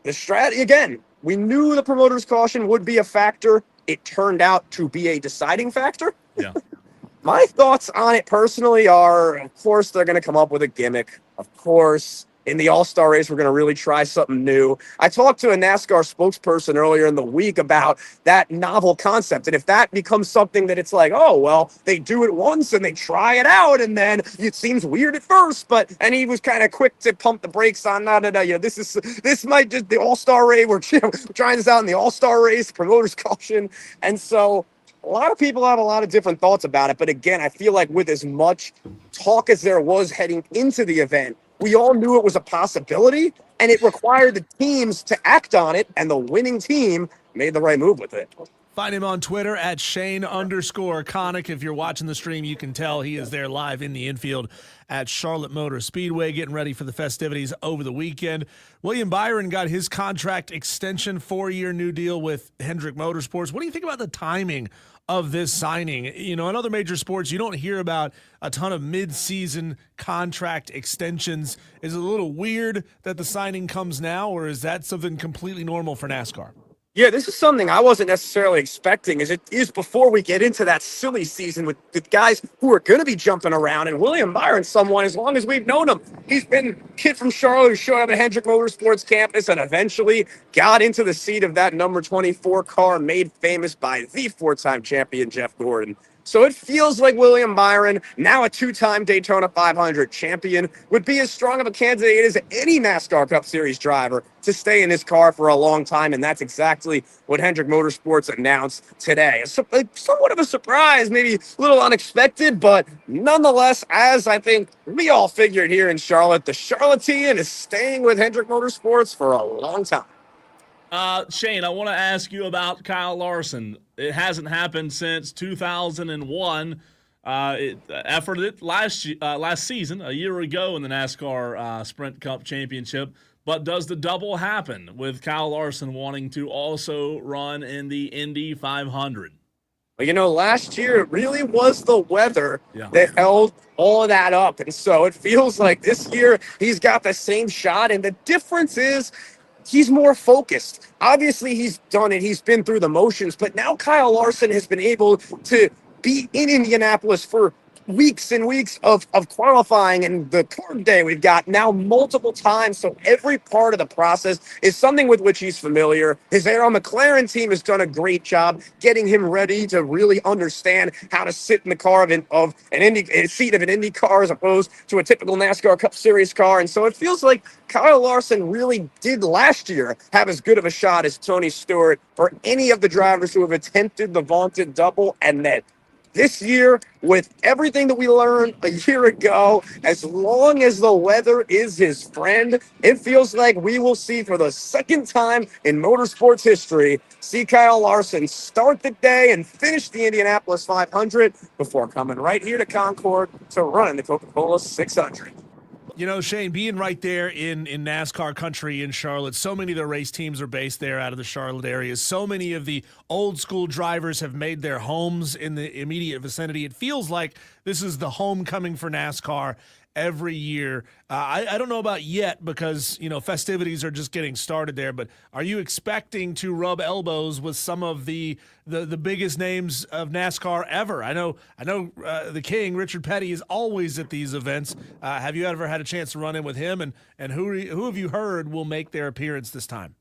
the strategy, again, we knew the promoter's caution would be a factor. It turned out to be a deciding factor. Yeah. My thoughts on it personally are, of course, they're going to come up with a gimmick. Of course, in the All-Star race, we're going to really try something new. I talked to a NASCAR spokesperson earlier in the week about that novel concept. And if that becomes something that it's like, oh, well, they do it once and they try it out, and then it seems weird at first, and he was kind of quick to pump the brakes on this might just the All-Star race. We're trying this out in the All-Star race, promoter's caution. And so a lot of people have a lot of different thoughts about it. But again, I feel like with as much talk as there was heading into the event, we all knew it was a possibility, and it required the teams to act on it, and the winning team made the right move with it. Find him on Twitter at Shane_Connick. If you're watching the stream, you can tell he is there live in the infield at Charlotte Motor Speedway, getting ready for the festivities over the weekend. William Byron got his contract extension, 4-year new deal with Hendrick Motorsports. What do you think about the timing of this signing? You know, in other major sports, you don't hear about a ton of mid-season contract extensions. Is it a little weird that the signing comes now, or is that something completely normal for NASCAR? Yeah, this is something I wasn't necessarily expecting, as it is before we get into that silly season with the guys who are going to be jumping around. And William Byron's someone, as long as we've known him, he's been a kid from Charlotte who showed up at Hendrick Motorsports campus and eventually got into the seat of that number 24 car, made famous by the 4-time champion Jeff Gordon. So it feels like William Byron, now a 2-time Daytona 500 champion, would be as strong of a candidate as any NASCAR Cup Series driver to stay in his car for a long time, and that's exactly what Hendrick Motorsports announced today. Somewhat of a surprise, maybe a little unexpected, but nonetheless, as I think we all figured here in Charlotte, the Charlottean is staying with Hendrick Motorsports for a long time. Shane, I want to ask you about Kyle Larson. It hasn't happened since 2001. Efforted last season, a year ago in the NASCAR Sprint Cup Championship. But does the double happen with Kyle Larson wanting to also run in the Indy 500? Well, you know, last year it really was the weather that held all of that up. And so it feels like this year he's got the same shot. And the difference is, he's more focused. Obviously, he's done it. He's been through the motions. But now Kyle Larson has been able to be in Indianapolis for weeks and weeks of qualifying, and the curb day we've got now multiple times. So every part of the process is something with which he's familiar. His Arrow McLaren team has done a great job getting him ready to really understand how to sit in the car of a seat of an Indy car as opposed to a typical NASCAR Cup Series car. And so it feels like Kyle Larson really did last year have as good of a shot as Tony Stewart or any of the drivers who have attempted the vaunted double, and that this year, with everything that we learned a year ago, as long as the weather is his friend, it feels like we will see for the second time in motorsports history, see Kyle Larson start the day and finish the Indianapolis 500 before coming right here to Concord to run in the Coca-Cola 600. You know, Shane, being right there in NASCAR country in Charlotte, so many of the race teams are based there out of the Charlotte area. So many of the old school drivers have made their homes in the immediate vicinity. It feels like this is the homecoming for NASCAR every year. I don't know about yet because, you know, festivities are just getting started there, but are you expecting to rub elbows with some of the biggest names of NASCAR ever? I know the King, Richard Petty, is always at these events. Have you ever had a chance to run in with him, and who have you heard will make their appearance this time?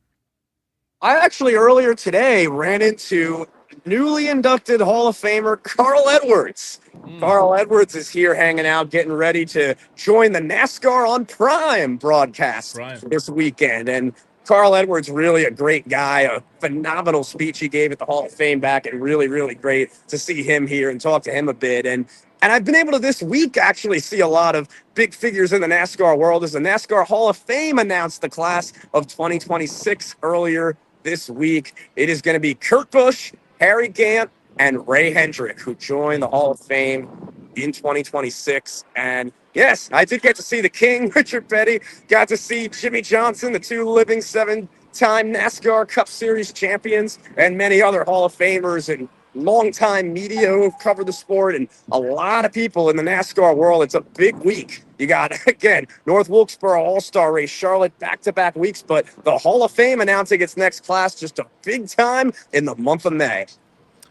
I actually earlier today ran into newly inducted Hall of Famer Carl Edwards. Carl Edwards is here hanging out, getting ready to join the NASCAR on Prime broadcast this weekend. And Carl Edwards, really a great guy, a phenomenal speech he gave at the Hall of Fame back, and really, really great to see him here and talk to him a bit. And I've been able to this week actually see a lot of big figures in the NASCAR world as the NASCAR Hall of Fame announced the class of 2026 earlier this week. It is going to be Kurt Busch, Harry Gant, and Ray Hendrick, who join the Hall of Fame in 2026. And yes, I did get to see the King, Richard Petty, got to see Jimmy Johnson, the two living 7-time NASCAR Cup Series champions, and many other Hall of Famers and longtime media who have covered the sport, and a lot of people in the NASCAR world. It's a big week. You got, again, North Wilkesboro All-Star Race, Charlotte, back-to-back weeks, but the Hall of Fame announcing its next class just a big time in the month of May.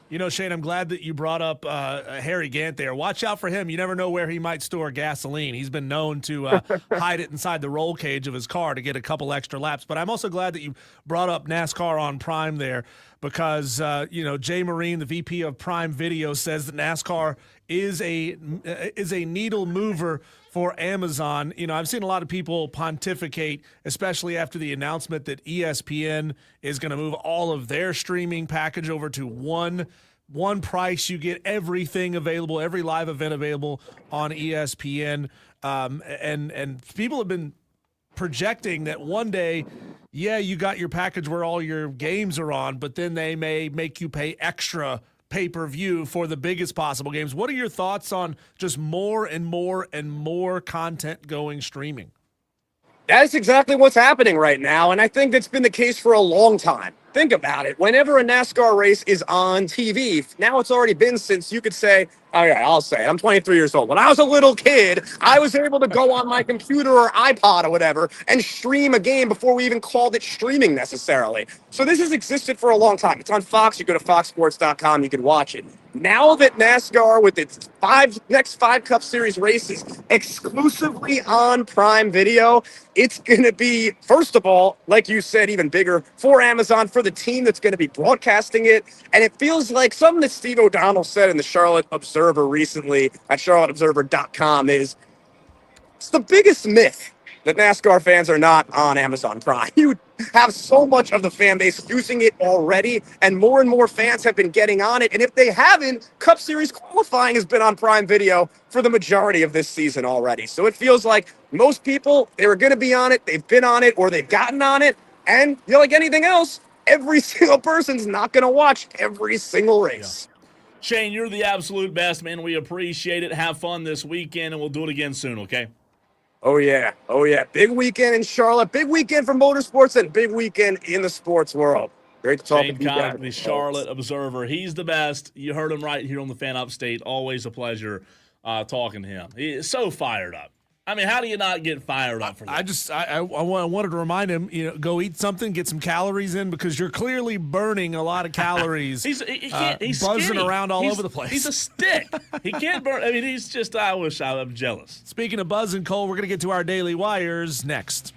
You know, Shane, I'm glad that you brought up Harry Gant there. Watch out for him. You never know where he might store gasoline. He's been known to hide it inside the roll cage of his car to get a couple extra laps. But I'm also glad that you brought up NASCAR on Prime there because, Jay Marine, the VP of Prime Video, says that NASCAR is a needle mover for Amazon. You know, I've seen a lot of people pontificate, especially after the announcement that ESPN is going to move all of their streaming package over to one price. You get everything available, every live event available on ESPN. And people have been projecting that one day, yeah, you got your package where all your games are on, but then they may make you pay extra pay-per-view for the biggest possible games. What are your thoughts on just more and more and more content going streaming? That's exactly what's happening right now, and I think that's been the case for a long time. Think about it. Whenever a NASCAR race is on TV, now it's already been since you could say, okay, I'll say it. I'm 23 years old. When I was a little kid, I was able to go on my computer or iPod or whatever and stream a game before we even called it streaming necessarily. So this has existed for a long time. It's on Fox. You go to foxsports.com. You can watch it. Now that NASCAR, with its next five Cup Series races exclusively on Prime Video, it's going to be, first of all, like you said, even bigger for Amazon, for the team that's going to be broadcasting it. And it feels like something that Steve O'Donnell said in the Charlotte Observer recently at charlotteobserver.com is it's the biggest myth that NASCAR fans are not on Amazon Prime. You have so much of the fan base using it already, and more fans have been getting on it. And if they haven't, Cup Series qualifying has been on Prime Video for the majority of this season already. So it feels like most people, they were going to be on it, they've been on it, or they've gotten on it. And like anything else, every single person's not going to watch every single race. Yeah. Shane, you're the absolute best, man. We appreciate it. Have fun this weekend, and we'll do it again soon, okay? Oh, yeah. Oh, yeah. Big weekend in Charlotte. Big weekend for motorsports and big weekend in the sports world. Great to talk Shane to you guys. Cock, the Charlotte Observer. He's the best. You heard him right here on the Fan Upstate. Always a pleasure talking to him. He is so fired up. I mean, how do you not get fired up for that? I wanted to remind him, go eat something, get some calories in, because you're clearly burning a lot of calories. He's buzzing skinny. around all over the place. He's a stick. He can't burn. I mean, he's just, I wish I'm jealous. Speaking of buzzing, Cole, we're going to get to our Daily Wires next.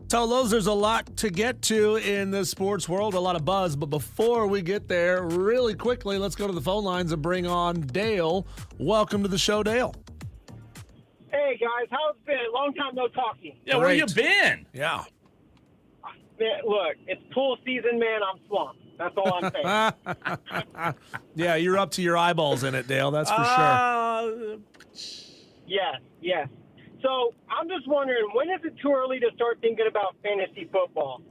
Tolos, there's a lot to get to in the sports world, a lot of buzz. But before we get there, really quickly, let's go to the phone lines and bring on Dale. Welcome to the show, Dale. Hey, guys. How's it been? Long time no talking. Yeah, where you been? Yeah. Man, look, it's pool season, man. I'm swamped. That's all I'm saying. Yeah, you're up to your eyeballs in it, Dale. That's for sure. Yes. So I'm just wondering, when is it too early to start thinking about fantasy football?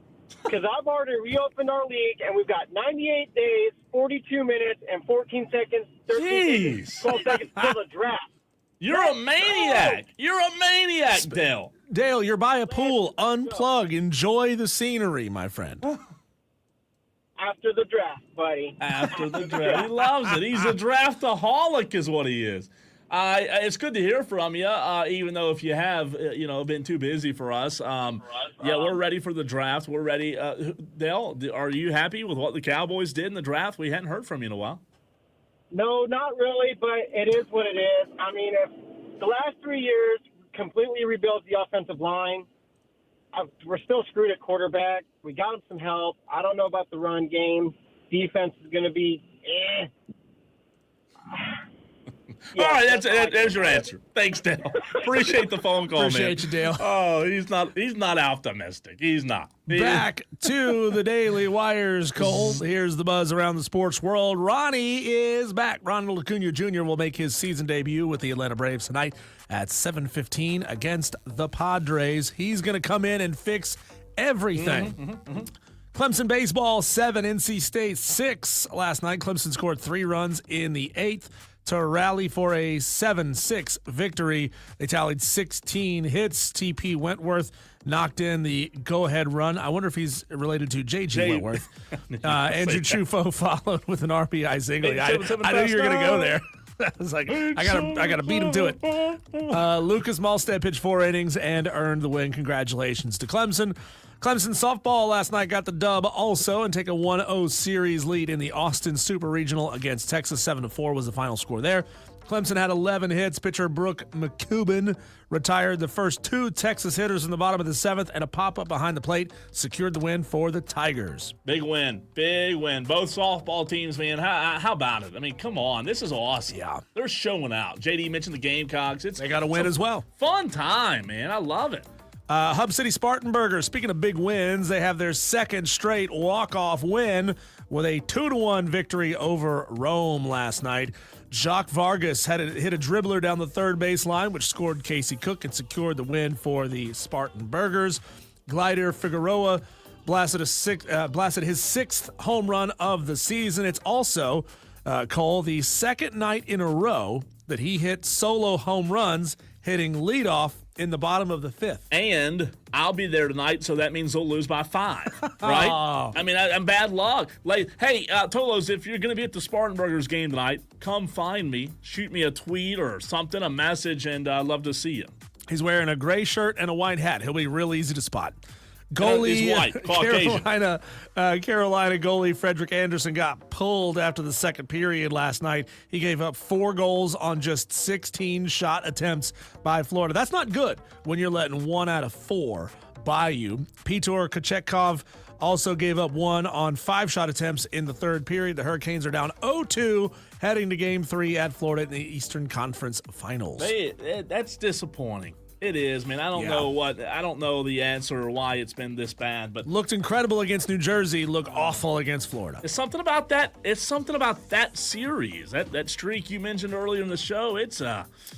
Because I've already reopened our league, and we've got 98 days, 42 minutes, and 14 seconds, 13 seconds, 12 seconds till the draft. You're a maniac. You're a maniac, Dale. Dale, you're by a pool. Unplug. Enjoy the scenery, my friend. After the draft, buddy. After the draft. He loves it. He's a draftaholic is what he is. It's good to hear from you, even though if you have, been too busy for us. We're ready for the draft. We're ready. Dale, are you happy with what the Cowboys did in the draft? We hadn't heard from you in a while. No, not really, but it is what it is. I mean, if the last 3 years completely rebuilt the offensive line, we're still screwed at quarterback. We got him some help. I don't know about the run game. Defense is going to be Yeah, all right, there's your answer. Thanks, Dale. Appreciate the phone call, Appreciate you, Dale. Oh, he's not optimistic. He's not. Back to the Daily Wires, Cole. Here's the buzz around the sports world. Ronnie is back. Ronald Acuna Jr. will make his season debut with the Atlanta Braves tonight at 7:15 against the Padres. He's going to come in and fix everything. Clemson baseball 7, NC State 6 last night. Clemson scored 3 runs in the 8th to rally for a 7-6 victory. They tallied 16 hits. T.P. Wentworth knocked in the go-ahead run. I wonder if he's related to J.G. Wentworth. Andrew Truffaut followed with an RBI single. I knew you were going to go there. I was like, I gotta beat him to it. Lucas Malstead pitched 4 innings and earned the win. Congratulations to Clemson. Clemson softball last night got the dub also and take a 1-0 series lead in the Austin Super Regional against Texas. 7-4 was the final score there. Clemson had 11 hits. Pitcher Brooke McCubbin retired the first 2 Texas hitters in the bottom of the 7th, and a pop-up behind the plate secured the win for the Tigers. Big win. Both softball teams, man. How about it? I mean, come on. This is awesome. Yeah. They're showing out. JD mentioned the Gamecocks. They got to win as well. Fun time, man. I love it. Hub City Spartanburgers, speaking of big wins, they have their second straight walk-off win with a 2-1 victory over Rome last night. Jacques Vargas hit a dribbler down the third baseline, which scored Casey Cook and secured the win for the Spartanburgers. Glider Figueroa blasted his 6th home run of the season. It's also, Cole, the second night in a row that he hit solo home runs, hitting leadoff in the bottom of the 5th. And I'll be there tonight, so that means they'll lose by 5, right? Oh. I mean, I'm bad luck. Like, hey, Tolos, if you're going to be at the Spartanburgers game tonight, come find me. Shoot me a tweet or something, a message, and I'd love to see you. He's wearing a gray shirt and a white hat. He'll be real easy to spot. Goalie, white, Caucasian. Carolina goalie Frederick Anderson got pulled after the second period last night. He gave up 4 goals on just 16 shot attempts by Florida. That's not good when you're letting 1 out of 4 by you. Peter Kochetkov also gave up 1 on 5 shot attempts in the third period. The Hurricanes are down 0-2 heading to Game 3 at Florida in the Eastern Conference Finals. That's disappointing. It is, man. I don't know the answer or why it's been this bad, but looked incredible against New Jersey, looked awful against Florida. It's something about that. It's something about that series. That streak you mentioned earlier in the show. It's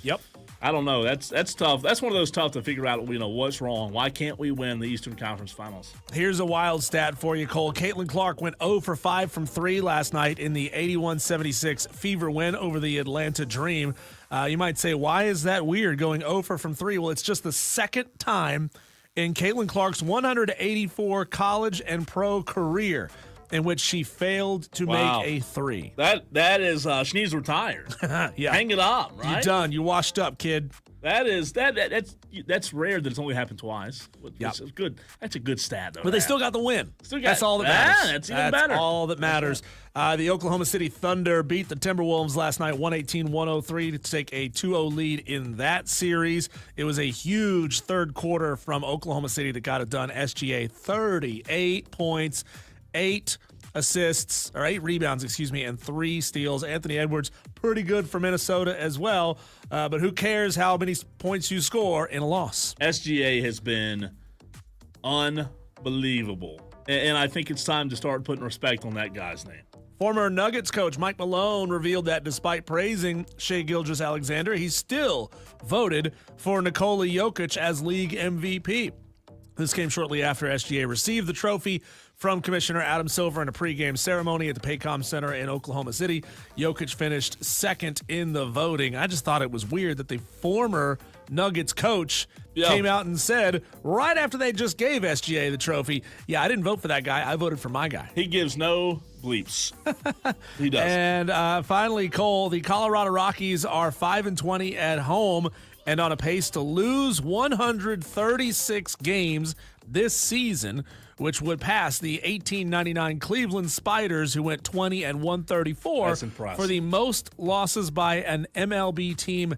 Yep. I don't know. That's tough. That's one of those tough to figure out, what's wrong. Why can't we win the Eastern Conference Finals? Here's a wild stat for you, Cole. Caitlin Clark went 0 for 5 from 3 last night in the 81-76 Fever win over the Atlanta Dream. You might say, why is that weird, going 0 from 3? Well, it's just the second time in Caitlin Clark's 184 college and pro career in which she failed to Wow. make a 3. That is she needs to retire. Yeah. Hang it up, right? You're done. You washed up, kid. That's rare that it's only happened twice. Yep. It's good. That's a good stat, though. But they still got the win. Still got- That's all that matters. That's even better. All that matters. The Oklahoma City Thunder beat the Timberwolves last night 118-103 to take a 2-0 lead in that series. It was a huge third quarter from Oklahoma City that got it done. SGA 38 points, 8 assists, or 8 rebounds, and 3 steals. Anthony Edwards, pretty good for Minnesota as well. But who cares how many points you score in a loss? SGA has been unbelievable. And I think it's time to start putting respect on that guy's name. Former Nuggets coach Mike Malone revealed that despite praising Shai Gilgeous-Alexander, he's still voted for Nikola Jokic as league MVP. This came shortly after SGA received the trophy from Commissioner Adam Silver in a pregame ceremony at the Paycom Center in Oklahoma City. Jokic finished second in the voting. I just thought it was weird that the former Nuggets coach came out and said, right after they just gave SGA the trophy, yeah, I didn't vote for that guy. I voted for my guy. He gives no bleeps. He does. And finally, Cole, the Colorado Rockies are 5-20 at home and on a pace to lose 136 games this season, which would pass the 1899 Cleveland Spiders, who went 20-134 That's impressive. for the most losses by an MLB team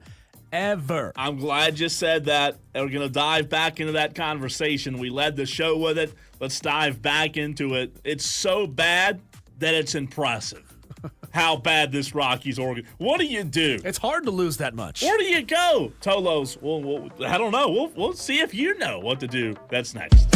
ever. I'm glad you said that. And we're going to dive back into that conversation. We led the show with it. Let's dive back into it. It's so bad that it's impressive how bad this Rockies organization. What do you do? It's hard to lose that much. Where do you go, Tolos? Well, I don't know. We'll see if you know what to do. That's next.